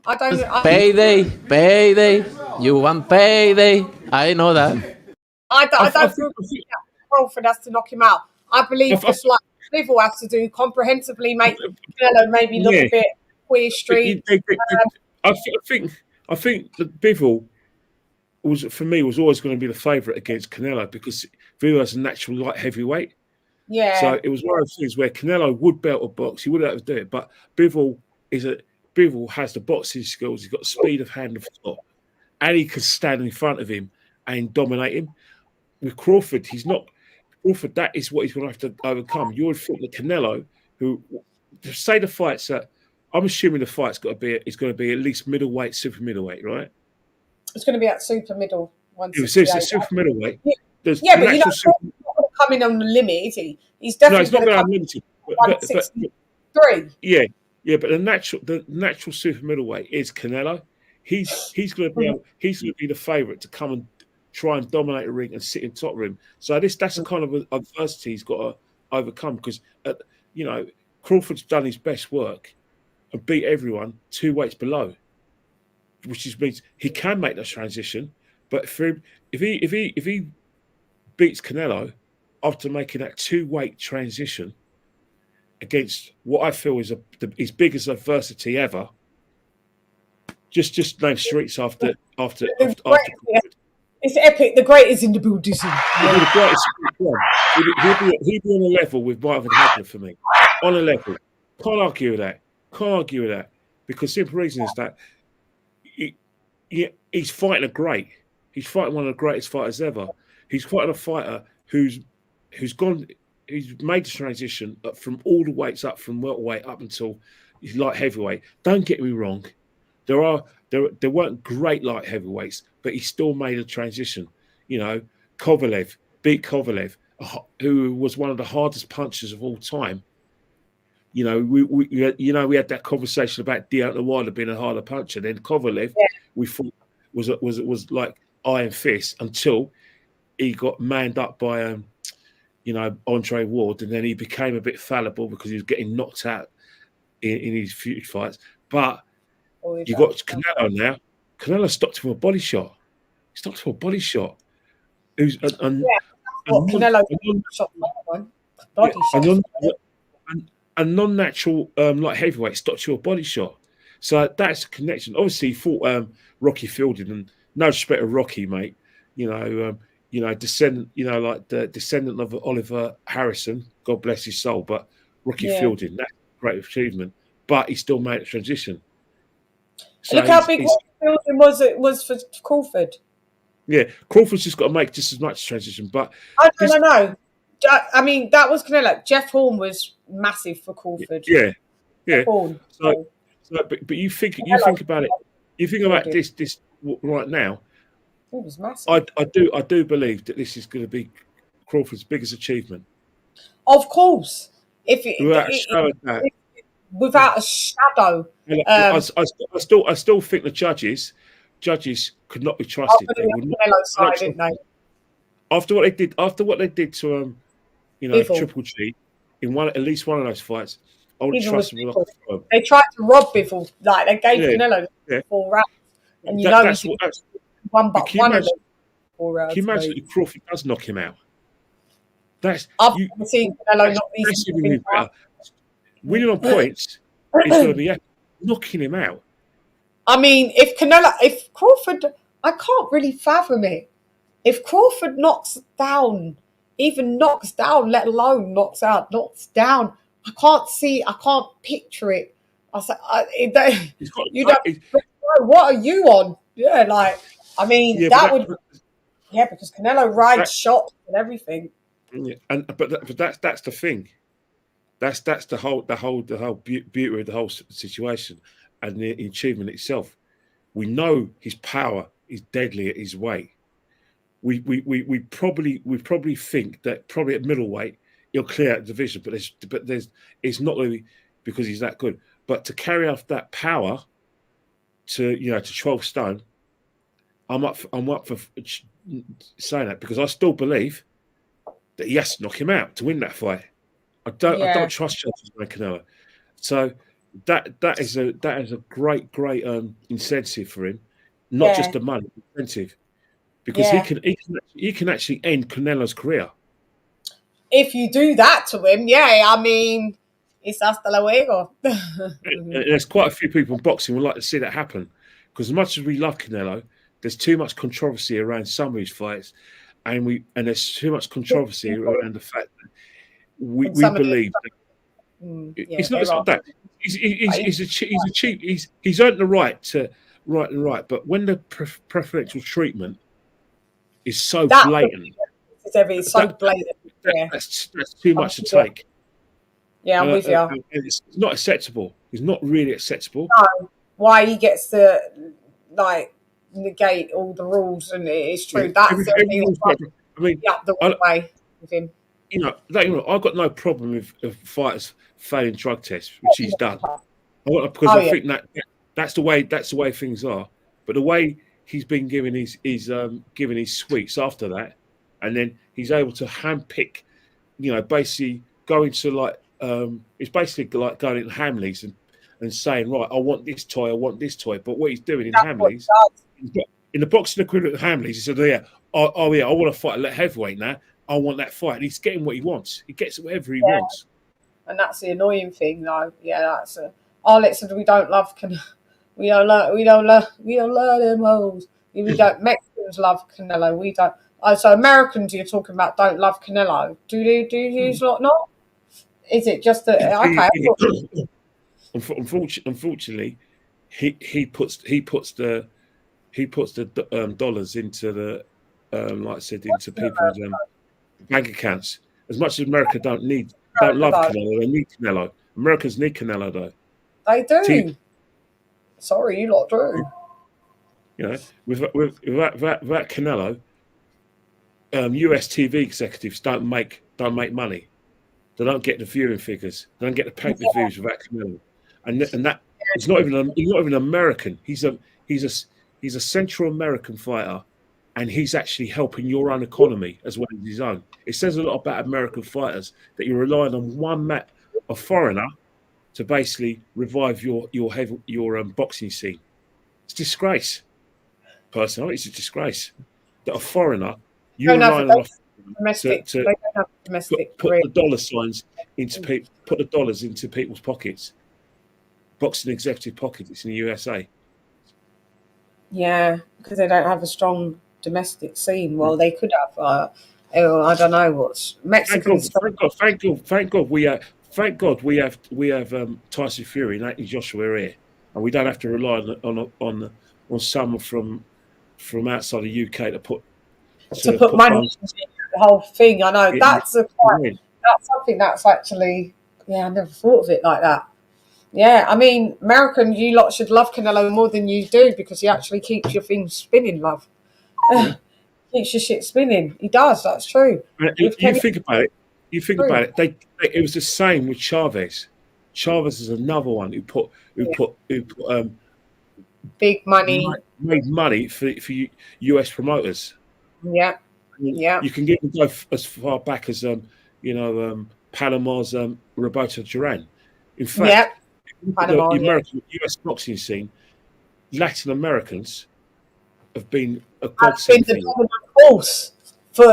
Payday. You want payday? I know that. I don't think Crawford has to knock him out. I believe just like Bivol has to do comprehensively, make Canelo maybe look a bit queer street. I think that Bivol was always going to be the favourite against Canelo because Bivol has a natural light heavyweight. Yeah. So it was one of those things where Canelo would belt a box, he would have to do it, but Bivol has the boxing skills, he's got the speed of hand and foot, and he can stand in front of him and dominate him. With Crawford, Crawford, that is what he's going to have to overcome. You would think that Canelo, who say the fights that I'm assuming the fight's going to be at least middleweight, super middleweight, right? It's going to be at super middle. It's super middleweight. Yeah, but he's not going to come in on the limit, is he? He's definitely going to come limited. 163. Yeah, but the natural super middleweight is Canelo. He's going to be the favourite to come and try and dominate the ring and sit in top rim. So that's the kind of adversity he's got to overcome because Crawford's done his best work and beat everyone 2 weights below, which means he can make that transition. But for him, if he beats Canelo after making that 2-weight transition against what I feel is his biggest adversity ever, just name streets after It's epic. The greatest in the Buddhism. He'll be on a level with Marvin Hagler for me. On a level. Can't argue with that. Because simple reason is that he's fighting a great. He's fighting one of the greatest fighters ever. He's fighting a fighter who's made the transition from all the weights up from welterweight up until light heavyweight. Don't get me wrong. There weren't great light heavyweights, but he still made a transition. You know, Kovalev beat Kovalev, who was one of the hardest punchers of all time. You know, we had that conversation about Deontay Wilder being a harder puncher. Then Kovalev, we was like iron fist until he got manned up by Andre Ward, and then he became a bit fallible because he was getting knocked out in his feud fights. But you got Canelo now. Canelo stopped him with a body shot. He stopped him with a body shot. Canelo shot one. Body shot. A non-natural light heavyweight stopped you with a body shot. So that's a connection. Obviously, he fought Rocky Fielding, and no respect to Rocky, mate. Descendant, like the descendant of Oliver Harrison, God bless his soul. But Rocky Fielding, that's a great achievement. But he still made a transition. So look how big Fielding was for Crawford. Yeah, Crawford's just got to make just as much transition. But no. I mean, that was Canelo. Jeff Horn was massive for Crawford. Yeah. Horn, but you think about it. You think about this right now. It was massive. I do believe that this is going to be Crawford's biggest achievement. Of course, without a shadow. I still think the judges could not be trusted. They would not, after what they did to Triple G in at least one of those fights, I would trust them. They tried to rob Bivol, like they gave Canelo 4 rounds, and that's one of them 4 rounds. Can you imagine if Crawford does knock him out? I've seen Canelo knock these things out. Winning on points is going to be knocking him out. I mean, if Crawford, I can't really fathom it. If Crawford knocks down, let alone knocks down, I can't picture it. What are you on? Yeah, like, I mean, because Canelo rides shots and everything. Yeah, but that's the thing. That's the whole beauty of the whole situation and the achievement itself. We know his power is deadly at his weight. We probably think that probably at middleweight he'll clear out the division, but it's not really because he's that good. But to carry off that power to 12 stone, I'm up for saying that because I still believe that he has to knock him out to win that fight. I don't trust judges like Canelo. So that is a great incentive for him, not just the money incentive, because he can actually end Canelo's career. If you do that to him, I mean, it's hasta luego. There's quite a few people in boxing who would like to see that happen, because as much as we love Canelo, there's too much controversy around some of his fights, and there's too much controversy around the fact that we believe that it's not that. He's earned the right to right, but when the preferential treatment is so blatant, it's so blatant. That's too much to take. Yeah, I'm with you. It's not acceptable. It's not really acceptable. No, why he gets to negate all the rules, and it's true. That's the thing. The wrong way with him. I've got no problem with fighters failing drug tests, which he's done. I think that's the way things are. But the way he's been given his sweets after that, and then he's able to handpick, basically going to it's basically like going into Hamleys and saying, right, I want this toy. But what he's doing in Hamleys, in the boxing equivalent of Hamleys, he said, I want to fight a heavyweight now. I want that fight. And he's getting what he wants. He gets whatever he wants. And that's the annoying thing, though. Yeah, that's Arlett said we don't love we don't love them hoes. We don't. Mexicans love Canelo. We don't. So Americans you're talking about don't love Canelo. Do you lot not? Is it just that? Okay. Unfortunately, he puts the dollars into the like I said, into people's bank accounts. As much as America don't love Canelo, they need Canelo. Americans need Canelo though. They do. Sorry, you lot do. Without Canelo, US TV executives don't make money. They don't get the viewing figures. They don't get the pay-per-views without Canelo. And that he's not even American. He's He's a Central American fighter, and he's actually helping your own economy as well as his own. It says a lot about American fighters that you're relying on a foreigner to basically revive your boxing scene. It's a disgrace. Personally, it's a disgrace that a foreigner you're relying on domestic to put the dollar signs into put the dollars into people's pockets. Boxing executive pockets in the USA. Yeah, because they don't have a strong domestic scene. Well, they could have. I don't know what's Mexicans. Thank God we have Tyson Fury and Anthony Joshua here, and we don't have to rely on someone from outside the UK to put money into the whole thing. I know that's something that's actually I never thought of it like that. Yeah, I mean, American, you lot should love Canelo more than you do because he actually keeps your thing spinning, love. Keeps your shit spinning. He does. That's true. You think about it. It was the same with Chavez. Chavez is another one who put big money, made money for US promoters. Yeah. You can even go as far back as Panama's Roberto Duran. In fact, the American US boxing scene, Latin Americans have been a godsend. The dominant force for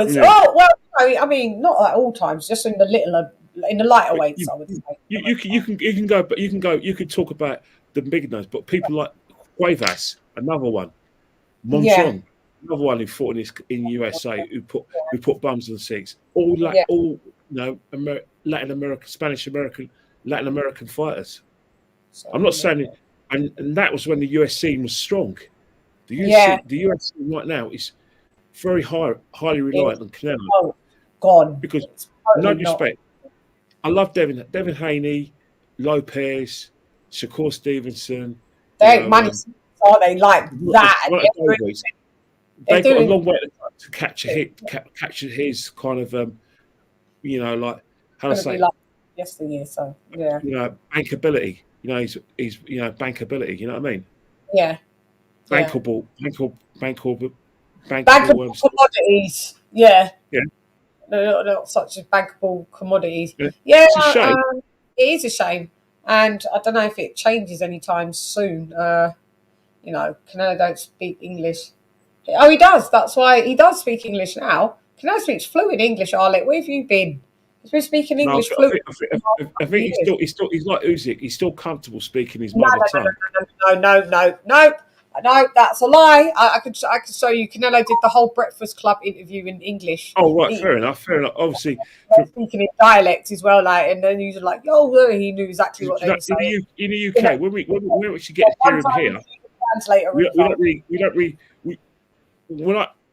I mean, not at all times, just in the lighter weights. I would say you can talk about the big names, but people like Cuevas, another one, Monzon, another one who fought in USA, who put bums on seats. All Latin American, Spanish American, Latin American fighters. So, I'm not saying it, and that was when the US scene was strong. The US scene right now is very highly reliant on Canelo. Oh, God. Because no disrespect, I love Devin Haney, Lopez, Shakur Stevenson. They ain't money, are they? Like that. They've got a long way to capture his kind of like how to say. Yesteryear, so yeah. Bankability. He's bankability. You know what I mean? Yeah. Bankable commodities. Yeah. Yeah. Not such as bankable commodities. Yeah. It's a shame. It is a shame, and I don't know if it changes anytime soon. Canelo don't speak English. Oh, he does. That's why he does speak English now. Canelo speaks fluent English. Arlette, where have you been? He's been speaking English fluent. I think he's like Usyk. He's still comfortable speaking his mother tongue. No, that's a lie. I could show you. Canelo did the whole Breakfast Club interview in English. Oh right, fair enough. Obviously, speaking in dialect as well. And then he was like, he knew exactly what they were saying. In the UK, when we actually get to hear him here,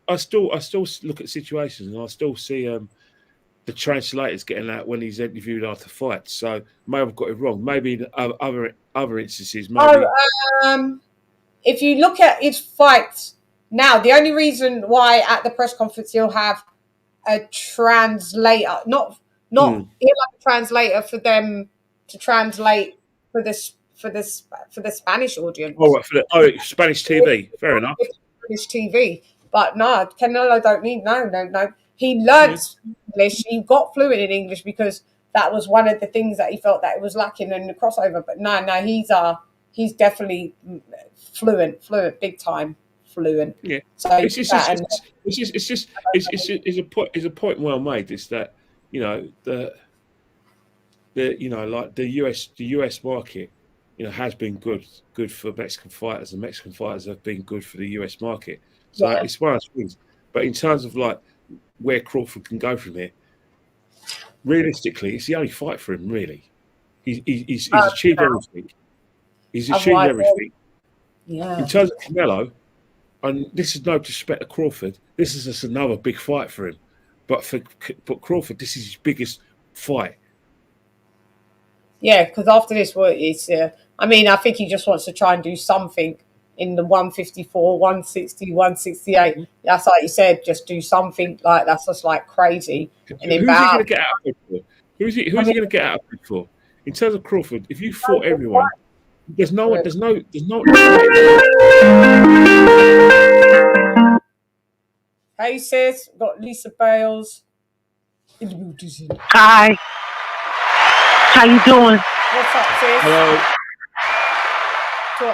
I still look at situations and I still see the translators getting out when he's interviewed after fights. So maybe I've got it wrong. Maybe in other instances, maybe. If you look at his fights now, the only reason why at the press conference he'll have a translator, not he'll have a translator for them to translate for the Spanish audience. Oh, right, Spanish TV. Fair enough. Spanish TV, but no, Canelo don't need no. He learned English. He got fluent in English because that was one of the things that he felt that it was lacking in the crossover. But no, he's definitely fluent, big time fluent. Yeah. So it's a point well made. Is that the US market has been good for Mexican fighters, and Mexican fighters have been good for the US market. So it's one of those things. But in terms of like where Crawford can go from here, realistically, it's the only fight for him. Really, he's achieved everything. He's achieved everything. Yeah. In terms of Canelo, and this is no disrespect to Crawford, this is just another big fight for him. But Crawford, this is his biggest fight. Yeah, because after this, I think he just wants to try and do something in the 154, 160, 168. That's like you said, just do something like that's just like crazy. And who's he going to get out of it for? Who's he going to get out of it for? In terms of Crawford, if you fought everyone, there's no. Hey sis, got Lisa Bales in the building. Hi. How you doing? What's up, sis? Hello.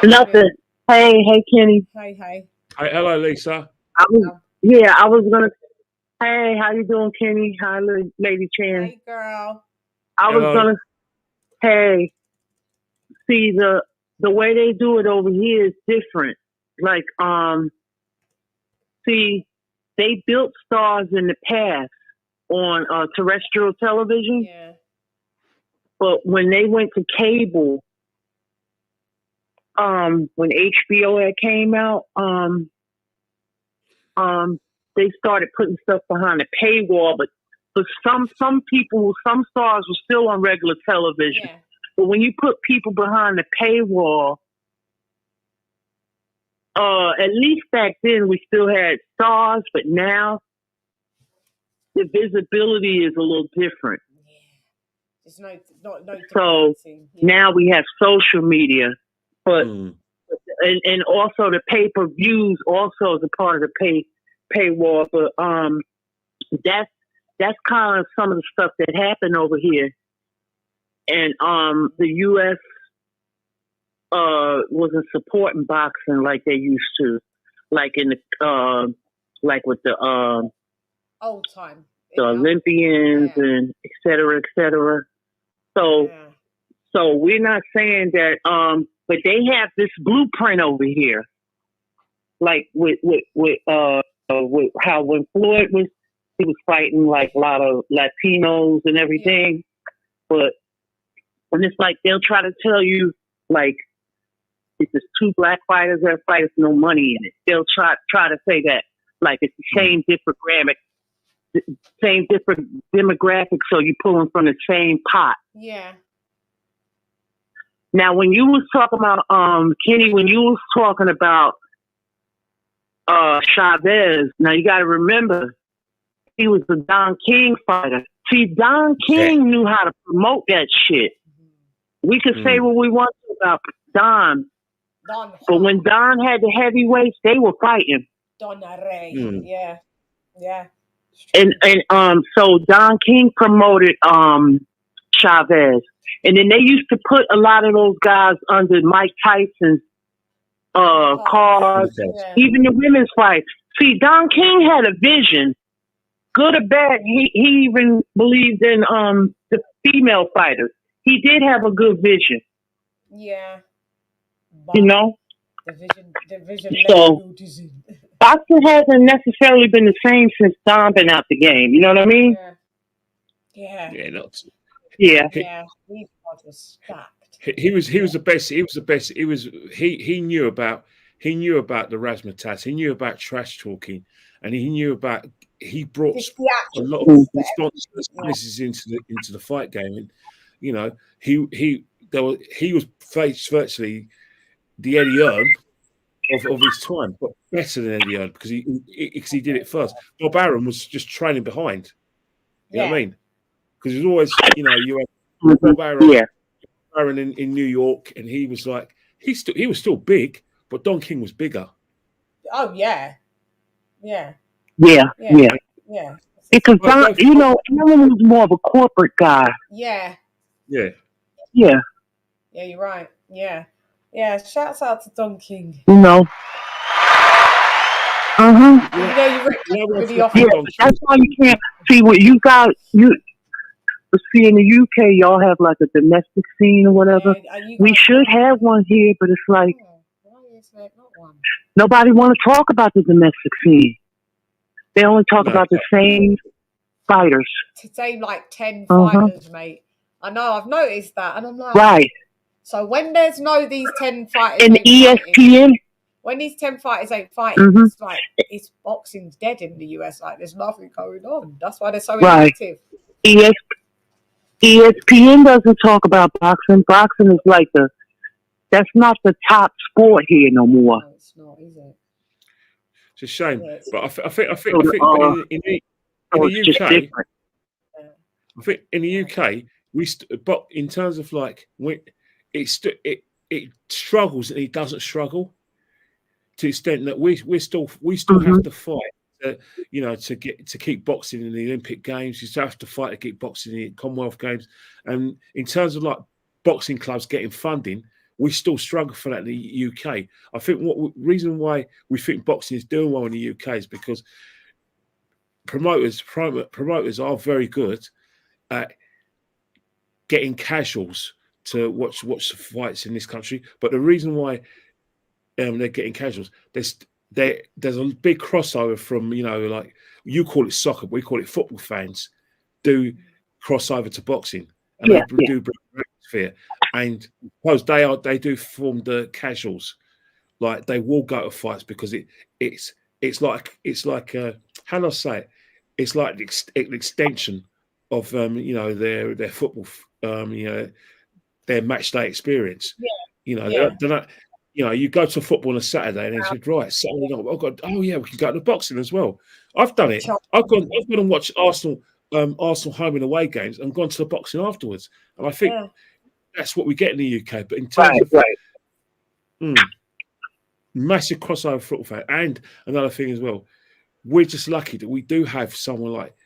Nothing. Hey, Kenny. Hey. Hey, hello, Lisa. I was gonna. Hey, how you doing, Kenny? Hi, Lady Chan. Hey, girl. I was gonna. Hey, see the way they do it over here is different. Like, see, they built stars in the past on terrestrial television. Yeah. But when they went to cable, when HBO had came out, they started putting stuff behind the paywall. But some people, some stars were still on regular television. Yeah. But when you put people behind the paywall, at least back then we still had stars, but now the visibility is a little different. It's no So now we have social media, but and also the pay-per-views also is a part of the paywall. But that's kind of some of the stuff that happened over here, and the U.S. Wasn't supporting boxing like they used to, like in the like with the old time, the Olympians and et cetera, et cetera. So we're not saying that, but they have this blueprint over here, like with how when Floyd he was fighting like a lot of Latinos and everything, but and it's like they'll try to tell you like it's just two black fighters that fight, there's no money in it. They'll try to say that like it's the same different demographic, so you pull them from the same pot. Yeah. Now, when you was talking about Kenny, when you was talking about Chavez, now you got to remember he was a Don King fighter. See, Don King knew how to promote that shit. We could say what we want to about Don, but when Don had the heavyweights, they were fighting. Don Rey, yeah. And so Don King promoted Chavez, and then they used to put a lot of those guys under Mike Tyson's cars, even the women's fights. See, Don King had a vision, good or bad. He even believed in the female fighters. He did have a good vision. Yeah. You know? The vision. So boxing hasn't necessarily been the same since Don been out the game. You know what I mean? Yeah. Yeah, not. Yeah. These guys were stacked. He was the best. He was the best. He knew about the razzmatazz. He knew about trash talking, and he brought a lot of sponsors into the fight game. And you know, he was virtually the Eddie Earn of his time, but better than Eddie Earn because he did it first. Bob Arum was just training behind. You know what I mean? Because it was always, you know, you had Bob Arum in New York, and he was like he was still big, but Don King was bigger. Oh yeah. Because Don, you know, Arum was more of a corporate guy. Yeah. Yeah, you're right. Yeah. Shouts out to Don King. You know. You know, that's why you can't see what you got. See, in the UK, y'all have like a domestic scene or whatever. We should have one here, but it's like nobody want to talk about the domestic scene. They only talk about the same fighters. To say like 10 fighters, mate. I know, I've noticed that, and I'm like, right. So when there's these 10 fighters, and ESPN, when these 10 fighters ain't fighting, it's like it's boxing's dead in the US. Like there's nothing going on. That's why they're so inactive. ESPN doesn't talk about boxing. Boxing is like that's not the top sport here no more. No, it's not, is it? It's a shame, but I think in the UK, I think in the UK but in terms of like it struggles and it doesn't struggle. the extent that we still have to fight. To keep boxing in the Olympic Games, you still have to fight to keep boxing in the Commonwealth Games. And in terms of like boxing clubs getting funding, we still struggle for that in the UK. I think reason why we think boxing is doing well in the UK is because promoters are very good at getting casuals to watch the fights in this country. But the reason why they're getting casuals, there's a big crossover from, like you call it soccer, we call it football fans, do cross over to boxing, and they do bring atmosphere. And suppose they do form the casuals, like they will go to fights because it's like how do I say it? It's like an extension of their football their match day experience. They're not. You go to football on a Saturday and they said, right, Saturday night, we can go to boxing as well. I've done it. I've gone and watched Arsenal home and away games and gone to the boxing afterwards. And I think that's what we get in the UK. But in terms of massive crossover football fan, and another thing as well, we're just lucky that we do have someone like,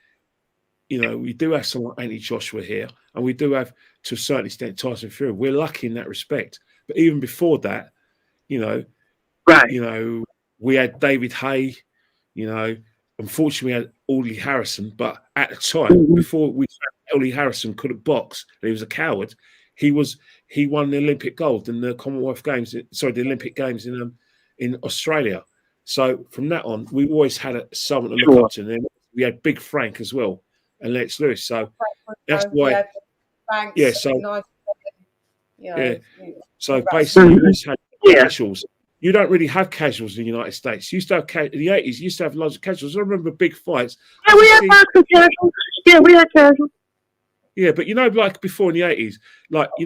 we do have someone like Anthony Joshua here, and we do have, to a certain extent, Tyson Fury. We're lucky in that respect. But even before that, we had David Hay, unfortunately we had Audley Harrison, but at the time, before Audley Harrison couldn't box, and he was a coward, he won the Olympic gold in the Commonwealth Games, the Olympic Games in Australia. So from that on, we always had someone to look up to. And then we had Big Frank as well, and Lex Lewis. So that's why. So basically, you always had casuals. You don't really have casuals in the United States. You used to have in the 80s. You used to have loads of casuals. I remember big fights. Yeah, we had lots of casuals. Yeah, we had casuals. Yeah, but like before in the 80s, like I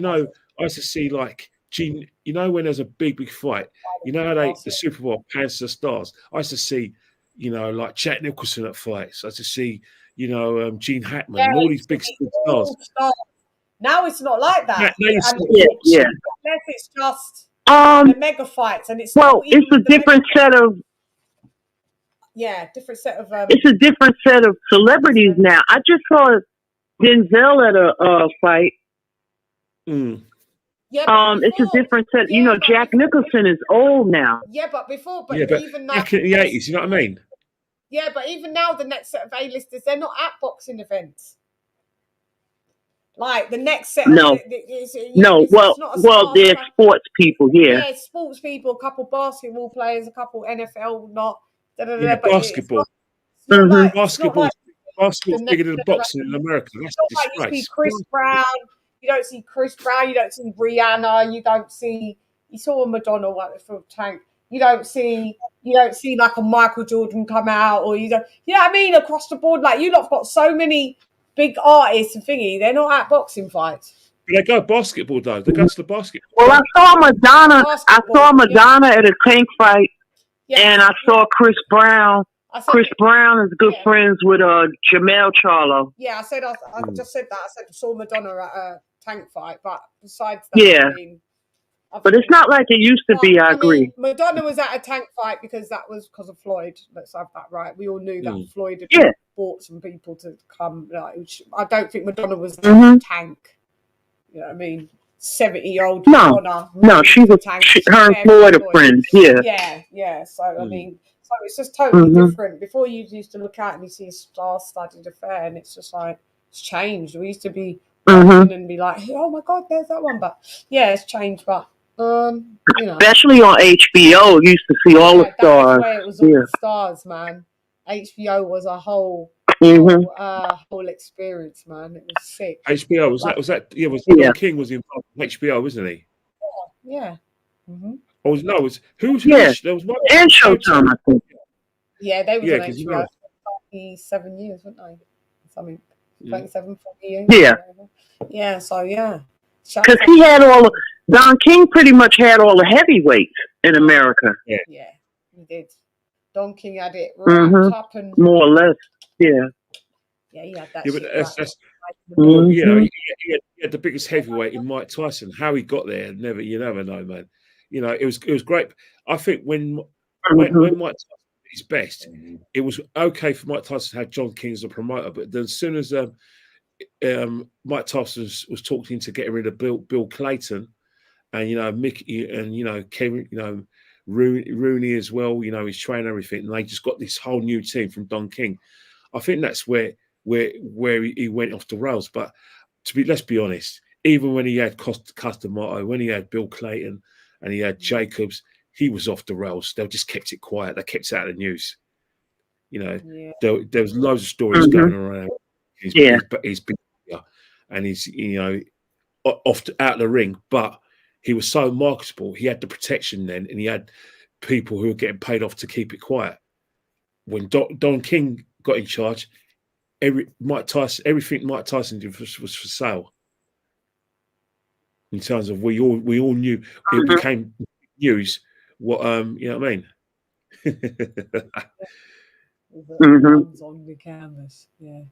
used to see like Gene. When there's a big fight, how the Super Bowl pans to the stars. I used to see, like Jack Nicholson at fights. I used to see, Gene Hackman and all these big stars. Now it's not like that. It's just the mega fights, and it's it's a different set of it's a different set of celebrities now. I just saw Denzel at a fight. It's a different set. Jack Nicholson is old now. Yeah, but even now, back in the 80s, you know what I mean? Yeah, but even now, the next set of A-listers, they're not at boxing events. Like the next set. Well, they're sports people. Yeah, sports people. A couple basketball players. A couple NFL. Basketball. Basketball's bigger than boxing in America. That's a disgrace. You see Chris Brown. You don't see Chris Brown. You don't see Rihanna. You saw Madonna for Tank. You don't see like a Michael Jordan come out, or you know what I mean, across the board. Like you lot have got so many big artists and thingy. They're not at boxing fights. They go basketball though. They go to the basketball. Well, I saw Madonna at a Tank fight, and I saw Chris Brown. Chris Brown is good friends with Jamel Charlo. Yeah, I just said that. I said I saw Madonna at a Tank fight, but besides that, but it's not like it used to be. I agree. Madonna was at a Tank fight because of Floyd. Let's have that right. We all knew that Floyd had bought some people to come. I don't think Madonna was at a Tank. You know what I mean? 70-year-old Madonna. No, she was. Her and Floyd are friends. Yeah. So I mean, so it's just totally different. Before you used to look out and you see a star-studded affair, and it's just like it's changed. We used to be and be like, oh my God, there's that one. But yeah, it's changed. But especially on HBO, you used to see all the stars. It was all the stars, man. HBO was a whole experience, man. It was sick. HBO was that Don King was involved in HBO, wasn't he? Yeah. Who was there was one and Showtime, I think. Yeah, they was on HBO for 37 years, weren't they? Something 27, 40 years. Yeah, so because he had Don King pretty much had all the heavyweights in America. Yeah, he did. Don King had it wrapped up and more or less. Yeah, he had that. Yeah, but he had the biggest heavyweight in Mike Tyson. How he got there, you never know, man. It was great. I think when when Mike Tyson did his best, it was okay for Mike Tyson to have John King as a promoter, but then as soon as Mike Tyson was talking to getting rid of Bill Clayton, and Mickey and Kevin, Rooney as well, his trainer and everything, and they just got this whole new team from Don King. I think that's where he went off the rails. But let's be honest, even when he had Customato, when he had Bill Clayton and he had Jacobs, he was off the rails. They just kept it quiet. They kept it out of the news. There was loads of stories going around. He's been and he's out of the ring, but he was so marketable. He had the protection then, and he had people who were getting paid off to keep it quiet. When Don King got in charge, everything Mike Tyson did was for sale. In terms of we all knew it became news. What you know what I mean? On the canvas, Yeah,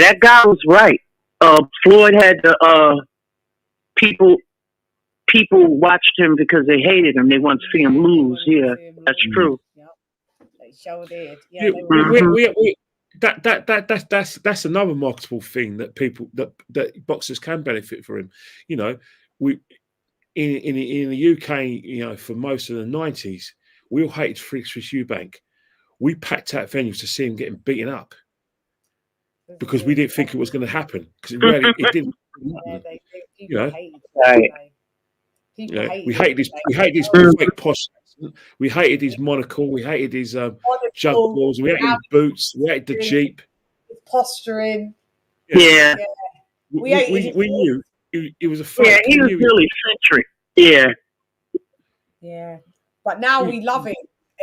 that guy was right. Floyd had the people watched him because they hated him. They wanted to see him lose. Yeah, that's true. They sure did. That's another marketable thing that people that boxers can benefit from. We in the UK, for most of the 90s, we all hated Chris Eubank. We packed out venues to see him getting beaten up because we didn't think it was going to happen, because it didn't. We hated his fake posh accent. We hated his monocle. We hated his jug balls. We hated his boots. We hated the Jeep. His posturing. Yeah. We knew he was a fake. Yeah, he was really eccentric. Yeah. Yeah. But now we love him.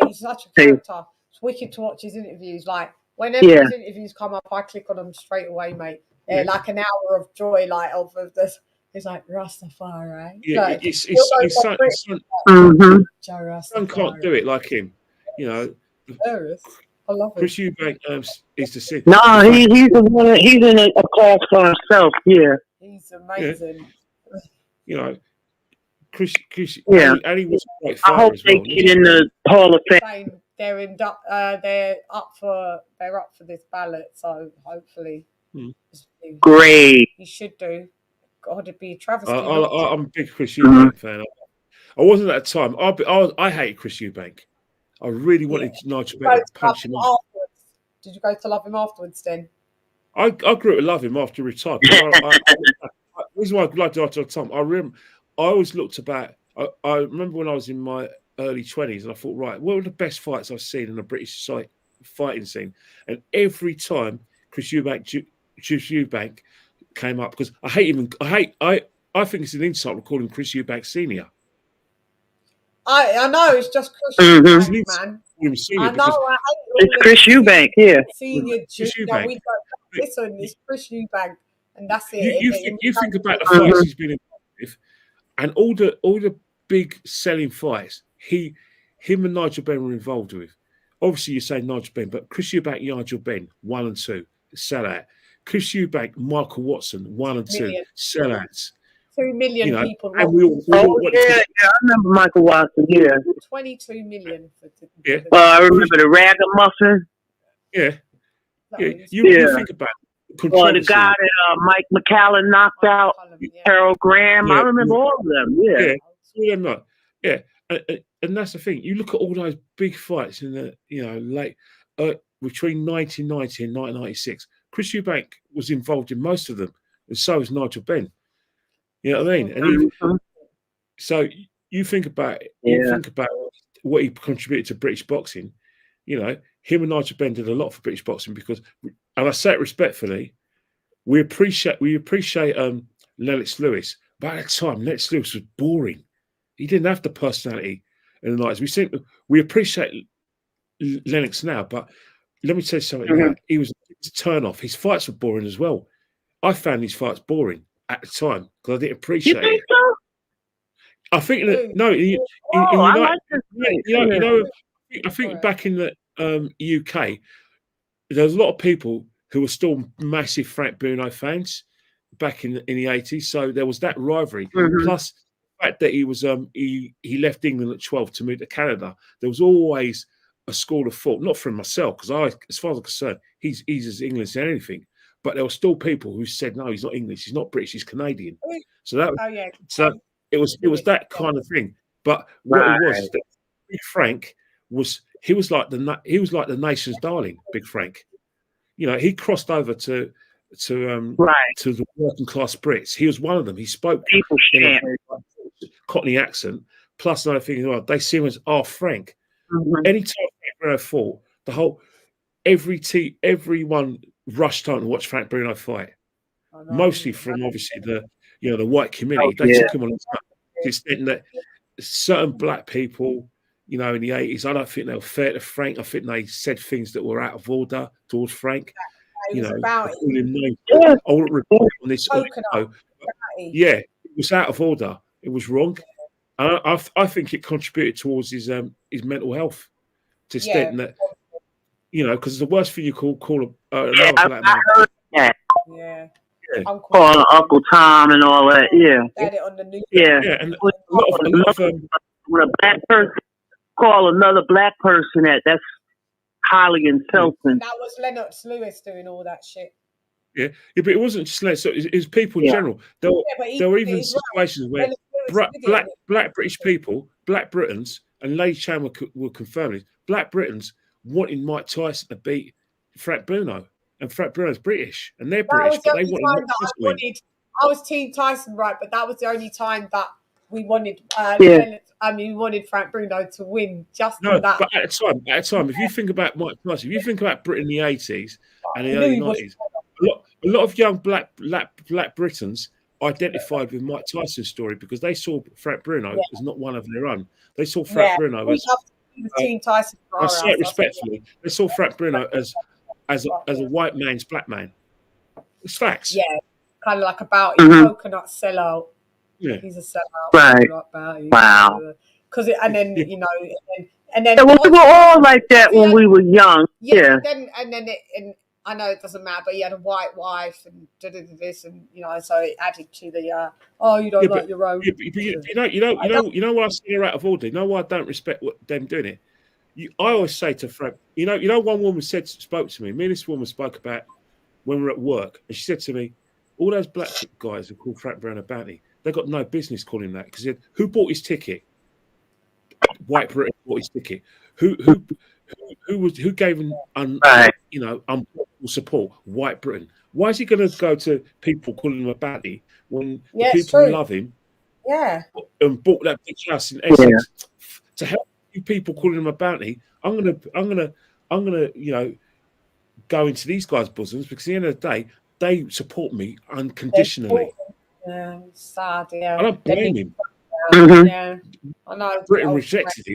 He's such a character. It's wicked to watch his interviews. Like, whenever his interviews come up, I click on them straight away, mate. They're like an hour of joy, like of this. It's like Rastafari. Yeah, like, his son can't do it like him. I love him. Chris Eubank is the same. No, he's in a class for himself. Yeah, he's amazing. Chris. Yeah, and he was a great I hope they get in the Hall of Fame. They're up for this ballot, so hopefully, great. He should do. God, it'd be a travesty. I'm a big Chris Eubank fan. I wasn't at the time. I hated Chris Eubank. I really wanted Nigel Benn to punch him off. Did you go to love him afterwards then? I grew to love him after he retired. The reason why I liked him after the time, I always looked about. I remember when I was in my early 20s, and I thought, right, what were the best fights I've seen in the British fighting scene? And every time Chris Eubank came up, because I think it's an insult to call him Chris Eubank Senior. I know, it's just Chris Eubank, man. I know, it's Chris Eubank, yeah. Senior, Eubank. Listen, it's Chris Eubank, and that's it. You think about the fights he's been involved with, and all the big selling fights him and Nigel Benn were involved with. Obviously, you say Nigel Benn, but Chris Eubank, Nigel Benn, 1 and 2, sellout. Chris Eubank, Michael Watson, 1 and 2, sellouts. 2 million people. And we all I remember Michael Watson. Yeah, 22 million. I remember the Ragamuffin. Yeah. You think about the guy that Mike McCallum knocked out, Harold Graham. I remember all of them. Yeah. And that's the thing. You look at all those big fights in the late between 1990 and 1996. Chris Eubank was involved in most of them, and so was Nigel Benn. You know what I mean? And so you think about what he contributed to British boxing. Him and Nigel Benn did a lot for British boxing because, and I say it respectfully, we appreciate Lennox Lewis, but at the time Lennox Lewis was boring. He didn't have the personality in the 90s. We appreciate Lennox now, but let me tell you something. Now. He was a turn off. His fights were boring as well. I found his fights boring at the time because I didn't appreciate it. So? I think that I think back in the UK, there's a lot of people who were still massive Frank Bruno fans back in the 80s. So there was that rivalry. Plus, fact that he was he left England at 12 to move to Canada, there was always a school of thought, not from myself, because as far as I'm concerned, he's as English as anything. But there were still people who said, no, he's not English, he's not British, he's Canadian. So that it was that kind of thing. But what it was is that Big Frank was the nation's darling, Big Frank. You know, he crossed over to the working class Brits. He was one of them. He spoke in a Cockney accent. Plus another thing, well, they see him as Frank. Anytime Frank Bruno fought, everyone rushed on to watch Frank Bruno fight. Mostly from obviously the white community. They took him on to the extent that certain black people, you know, in the 80s, I don't think they were fair to Frank. I think they said things that were out of order towards Frank. You know, I wouldn't report on this. Yeah, it was out of order. It was wrong. And I think it contributed towards his mental health to extent that, you know, because the worst thing you call another black man. Yeah. Uncle Tom and all that. Yeah. And a lot of when a black person call another black person that's highly insulting. That was Lennox Lewis doing all that shit. Yeah, but it wasn't just Lennox. It was people in general. There were even situations where black British people, black Britons, and Lady Chan will confirm this. Black Britons wanted Mike Tyson to beat Frank Bruno, and Frank Bruno's British, and they're British, but they wanted Mike Tyson. I was Team Tyson, right? But that was the only time that we wanted. We wanted Frank Bruno to win. Just for that. But at a time, if you think about Mike Tyson, if you think about Britain in the 80s and the early 90s, a lot of young black Britons identified with Mike Tyson's story because they saw Frank Bruno as not one of their own. They saw Frank Bruno as Team Tyson. I say it respectfully. They saw Frank Bruno as a white man's black man. It's facts. Yeah, kind of like about coconut sellout. Yeah, he's a sellout. Right. Wow. Because and then you know, and then we were all like that when we were young. Yeah. I know it doesn't matter, but he had a white wife and this, and you know, so it added to the you don't like your own. You know what I see her out of order. You know why I don't respect them doing it. I always say to Frank, you know, one woman spoke to me. Me and this woman spoke about when we were at work, and she said to me, all those black guys who call Frank Brown a bounty, they got no business calling him that because who bought his ticket? White Britain bought his ticket. Who gave him unbelievable support? White Britain. Why is he going to go to people calling him a baddie when the people love him? Yeah. And bought that big house in Essex to help you people calling him a bounty. I'm gonna go into these guys' bosoms because at the end of the day they support me unconditionally. Yeah, sad. Yeah. I don't blame him. Yeah, I know. Britain rejected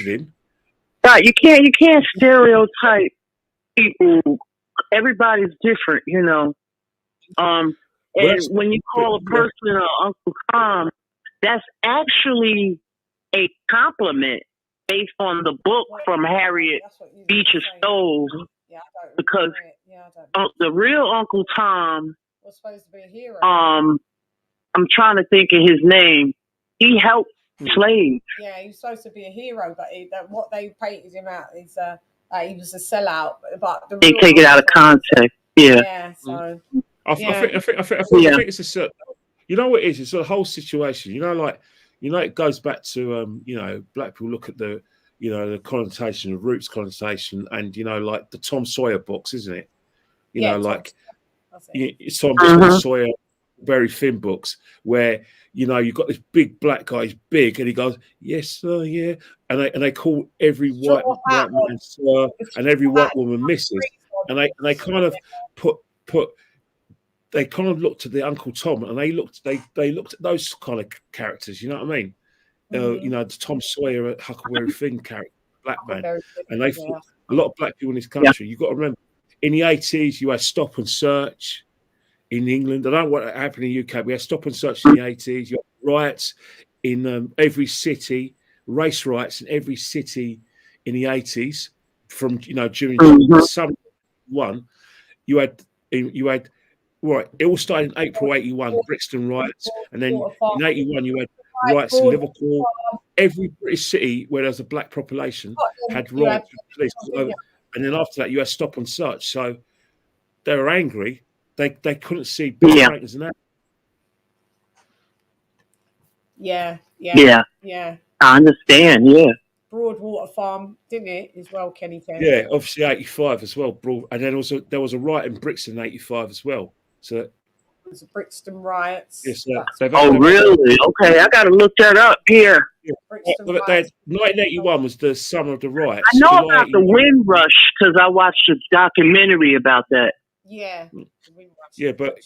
him. Right, you can't stereotype people. Everybody's different, you know. And when you call a person Uncle Tom, that's actually a compliment based on the book from Harriet Beecher Stowe. Because the real Uncle Tom was supposed to be a hero. I'm trying to think of his name. He helped slaves. Yeah, he was supposed to be a hero, but what they painted him out is he was a sellout. But they take it out of context. Yeah. So I think it's a certain. You know what it is? It's a whole situation. It goes back to black people look at the connotation of roots connotation, and like the Tom Sawyer books, isn't it? Tom Sawyer, very thin books where you've got this big black guy, he's big, and he goes, "Yes, sir, yeah," and they call every white man sir, and every white woman Mrs. And they kind of they kind of looked at the Uncle Tom, and they looked at those kind of characters. You know what I mean? The Tom Sawyer, Huckleberry Finn character, black man, and they a lot of black people in this country. You've got to remember, in the 80s, you had stop and search. In England, I don't know what happened in the UK. We had stop and search in the 80s. You had riots in every city, race riots in every city in the 80s. From during some one, you had right. It all started in April '81, Brixton riots, and then in '81 you had rights in Liverpool. Every British city where there's a black population had rights with police. And then after that, you had stop and search. So they were angry. They couldn't see Bill Frank as an actor. Yeah. I understand. Yeah. Broadwater Farm, didn't it, as well, Kenny Ken? Yeah, obviously 85 as well. And then also there was a riot in Brixton in 85 as well. So it was the Brixton riots. Yes, really? Okay, I got to look that up here. Yeah. 1981 was the summer of the riots. I know about the Windrush because I watched a documentary about that. Yeah. But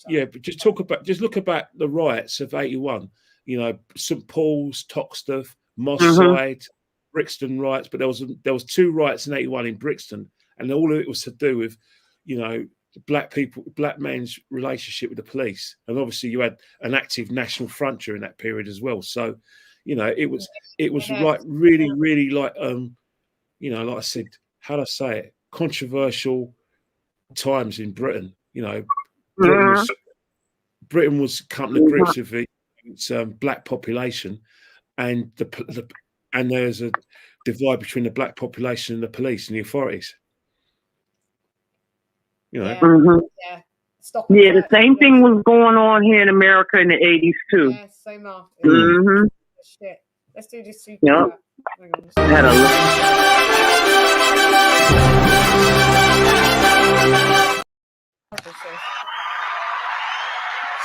just look about the riots of 81. You know, St Paul's, Toxteth, Moss Side, Brixton riots. But there was 2 riots in 81 in Brixton, and all of it was to do with, you know, black men's relationship with the police. And obviously you had an active National Front during that period as well. So, you know, it was like really, really like you know, like I said, how do I say it? Controversial times in Britain. You know, Britain was coming to grips with its black population, and and there's a divide between the black population and the police and the authorities. You know, the same thing was going on here in America in the 80s too. Yeah, same off. Shit. Let's do this. Yep. Had a look.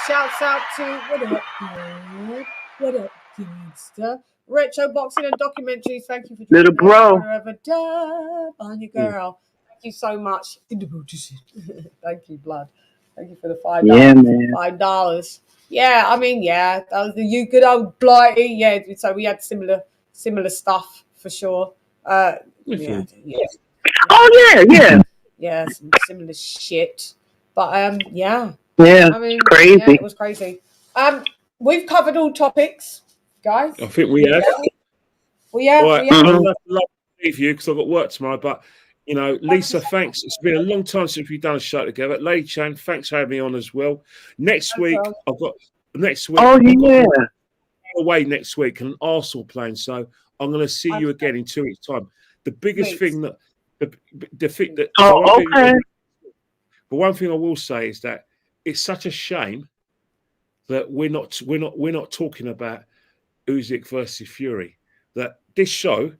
Shouts out to what up, gangster? Retro boxing and documentaries. Thank you for Little bro. On your girl. Thank you so much. Thank you, blood. Thank you for the $5. Yeah, man. $5. Yeah, I mean, that was the good old Blighty. Yeah, so we had similar stuff for sure. Oh yeah. Yeah, some similar shit. But Yeah, I mean, crazy. Yeah, it was crazy. We've covered all topics, guys. I think we have. We have. Right. I'm going to leave you because I've got work tomorrow. But you know, Lisa, thanks. It's been a long time since we've done a show together. Lady Chan, thanks for having me on as well. Next week, I've got away next week and Arsenal playing. So I'm going to see you again in 2 weeks' time. The biggest thing that but one thing I will say is that it's such a shame that we're not talking about Usyk versus Fury. That this show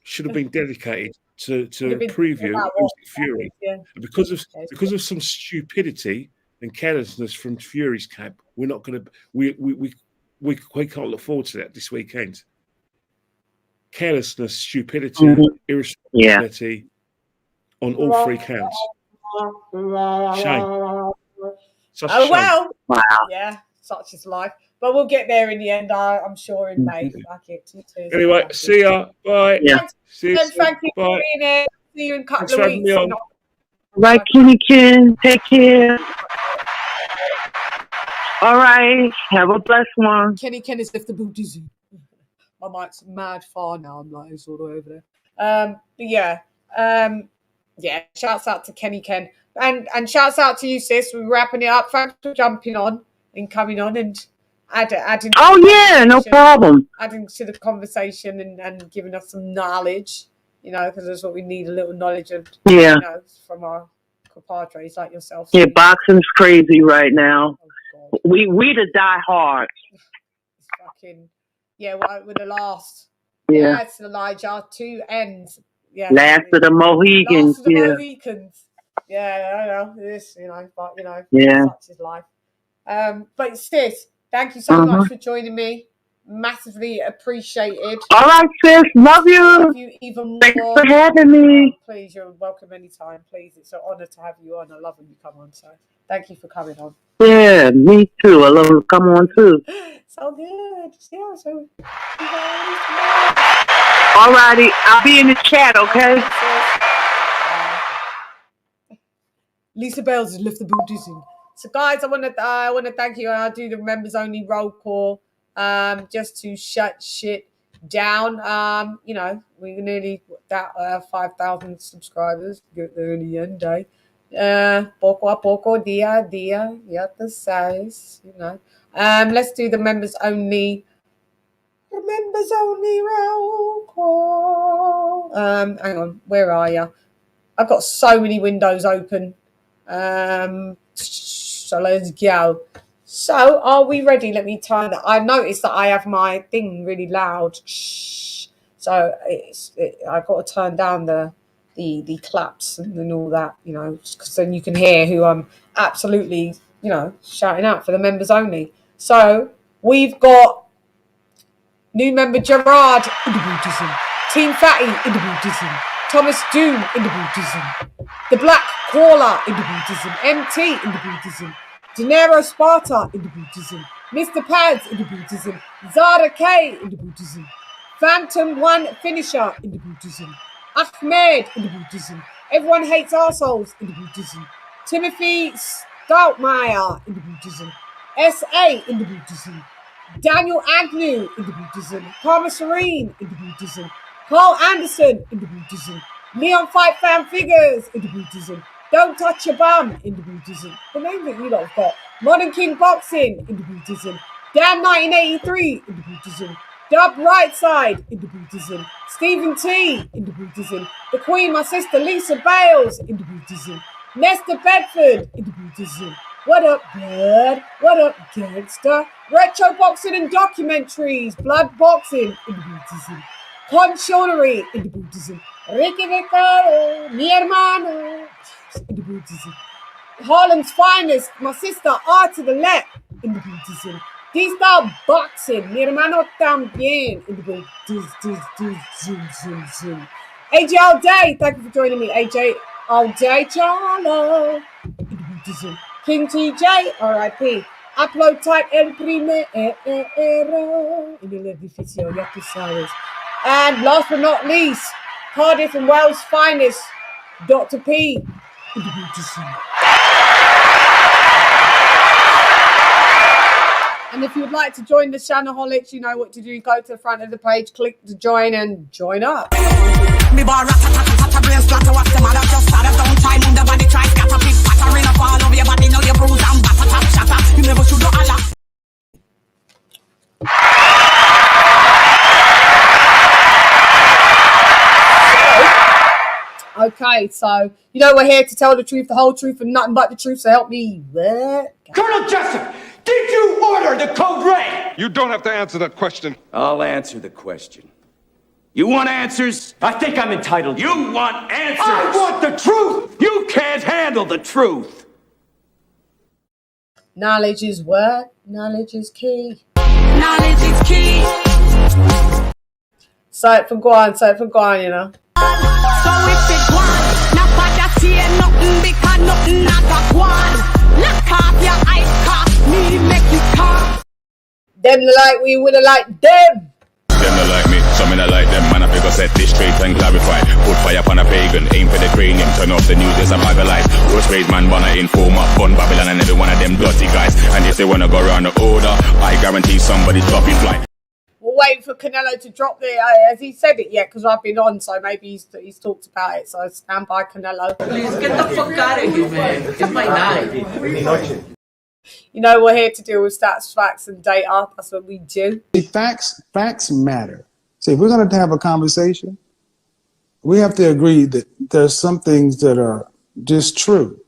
should have been dedicated to preview Usyk Fury. Because of some stupidity and carelessness from Fury's camp, we're not going to we can't look forward to that this weekend. Carelessness, stupidity, irresponsibility on all 3 counts. Shame. Wow. Yeah, such is life. But we'll get there in the end, I'm sure, in May. Anyway, see ya. Bye. Yeah. See you. Thank you Bye. for being here. See you in a couple of weeks. Right, Kenny Ken. Take care. All right. Have a blessed one. Kenny Ken has left the booties. My mic's mad far now. I'm like, it's all the way over there. But yeah. Shouts out to Kenny Ken. And shouts out to you, sis. We're wrapping it up. Thanks for jumping on and coming on and adding. Oh, yeah. No problem. Adding to the conversation and giving us some knowledge, you know, because that's what we need, a little knowledge of, you know, from our compadres like yourself. Yeah, boxing's crazy right now. Oh, we the diehards. It's fucking, with the last. Yeah. It's Elijah. 2 ends. Yeah. Last of the Mohicans. Mohicans. Yeah, I know this, you know, but you know, such is life. But sis, thank you so much for joining me. Massively appreciated. All right, sis. Love you. Love you even more. Thanks for having me. Please, you're welcome anytime. Please, it's an honor to have you on. I love when you come on. So, thank you for coming on. Yeah, me too. I love to come on too. So good. Yeah, so. All righty, I'll be in the chat. Okay. Lisa Bells has left the booties in. So, guys, I want to thank you. I'll do the members only roll call, just to shut shit down. You know, we're nearly that 5,000 subscribers. Get there in the end, poco a poco, dia a dia, ya te sabes, you know. Let's do the members only members only roll call. Hang on, where are you? I've got so many windows open. So let's go. So are we ready? Let me turn that. I noticed that I have my thing really loud. So I've got to turn down the claps and all that, you know, because then you can hear who I'm absolutely, you know, shouting out for the members only. So we've got new member Gerard in the bootism, Team Fatty in the bootism, Thomas Doom in the bootism, the Black Crawler in the bootism, MT in the bootism, Dinero Sparta in the bootism, Mr. Pads in the bootism, Zara K in the bootism, Phantom One Finisher in the bootism, Ahmed in the bootism, Everyone Hates Arseholes in the bootism, Timothy Stoutmeyer in the bootism, SA in the bootism, Daniel Agnew in the bootism, Karma Serene in the bootism, Carl Anderson in the bootism, Leon Fight Fan Figures in the bootism, Don't Touch Your Bum in the bootism, the name that you lot have got, Modern King Boxing in the bootism, Dan 1983 in the bootism, Dub Right Side in the bootism, Stephen T in the bootism, the Queen, my sister Lisa Bales in the bootism, Nesta Bedford in the bootism. What up, bud? What up, gangster? Retro Boxing and Documentaries, Blood Boxing in the bootism, Conchonery in the bootism, Ricky Ricardo, mi hermano in the bootism, Harlem's Finest, my sister R to the left in the bootism, D-Style Boxing, mi hermano también in the bootism. AJ All Day, thank you for joining me, AJ All Day, Charlo in the bootism, King TJ, R.I.P. Upload type el primero en el edificio, ya tú sabes. And last but not least, Cardiff and Wales' finest, Dr. P. in the bootism. And if you would like to join the Shannaholics, you know what to do. Go to the front of the page, click to join, and join up. Me bar rat-a-tat-a-tat-a, brain splatter, what's the matter? Just start up, don't time, the body try, scatter, pick, pattering up all over your body, now you bruise and batter, tap, shatter, you never should do a lot. Okay, so, you know we're here to tell the truth, the whole truth, and nothing but the truth, so help me. What? Colonel Jessup, did you order the code red? You don't have to answer that question. I'll answer the question. You want answers? I think I'm entitled. You want answers? I want the truth! You can't handle the truth! Knowledge is what? Knowledge is key. Knowledge is key. Say it for Guan, you know. So if it one, not for that say nothing because nothing not a one. Lock off your eyes, cock, me make you cock. Them like we woulda liked them. Them not like me, some me not like them. Man, I figure set this straight and clarify. Put fire upon a pagan, aim for the cranium. Turn off the news, there's a bag of lies. Worst raised man, wanna informer, fun Babylon and every one of them dirty guys. And if they wanna go around the order, I guarantee somebody's floppy flight. We're waiting for Canelo to drop the. Has he said it yet? Because I've been on, so maybe he's talked about it. So stand by, Canelo. Please get the fuck out of here, man. It's my night. You know we're here to deal with stats, facts, and data. That's what we do. Facts matter. So if we're going to have a conversation, we have to agree that there's some things that are just true.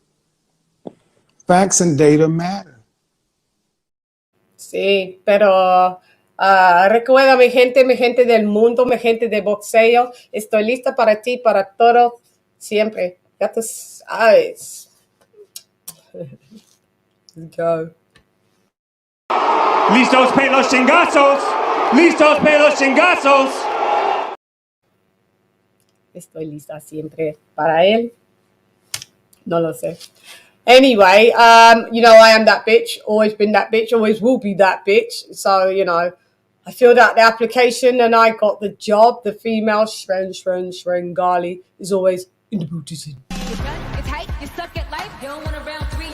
Facts and data matter. Sí, pero recuerda, mi gente del mundo, mi gente de boxeo, estoy lista para ti, para todos, siempre. Ya tú sabes. Let's go. Listos para los chingazos. Listos para los chingazos. Estoy lista siempre para él. No lo sé. Anyway, you know, I am that bitch. Always been that bitch. Always will be that bitch. So, you know, I filled out the application and I got the job. The female Shrengali is always in the booty scene. It's tight, you suck at life, you don't want a round three.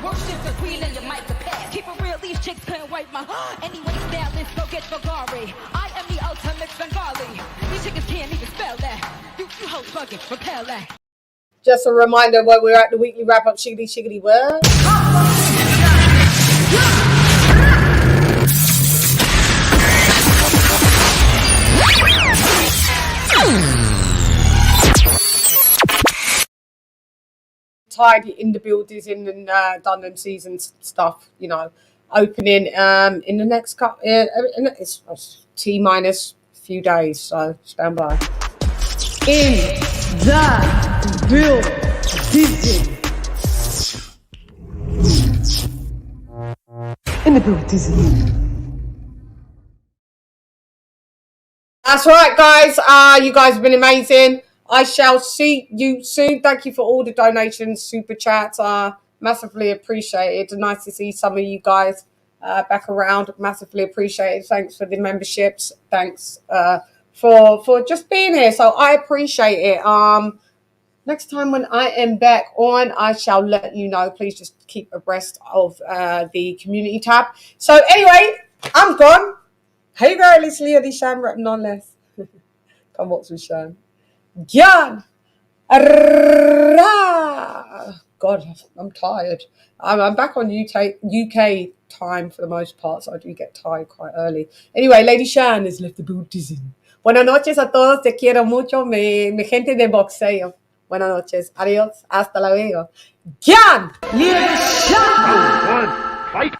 Worship the queen and your mic to pass. Keep it real, these chicks couldn't wipe my anyway, now let's go get Ferrari. I am the ultimate Bengali. These chickens can't even spell that. You hoes fucking repel that. Just a reminder when we're at the weekly wrap up, shiggity word. tidy in the buildings in Dundon season stuff, you know, opening in the next couple, it's T-minus a few days, so stand by. In the building. In the building. That's right, guys. You guys have been amazing. I shall see you soon. Thank you for all the donations, super chats. Massively appreciated. Nice to see some of you guys back around. Massively appreciated. Thanks for the memberships. Thanks for just being here. So I appreciate it. Next time when I am back on, I shall let you know. Please just keep abreast of the community tab. So anyway, I'm gone. Hey girl, it's LadyChann, rep none less. Come watch with Shan. Gyan. God, I'm tired. I'm back on UK time for the most part, so I do get tired quite early. Anyway, LadyChann has left the Buddhism. Buenas noches a todos, te quiero mucho, mi gente de boxeo. Buenas noches, adiós, hasta luego. Gyan. LadyChann.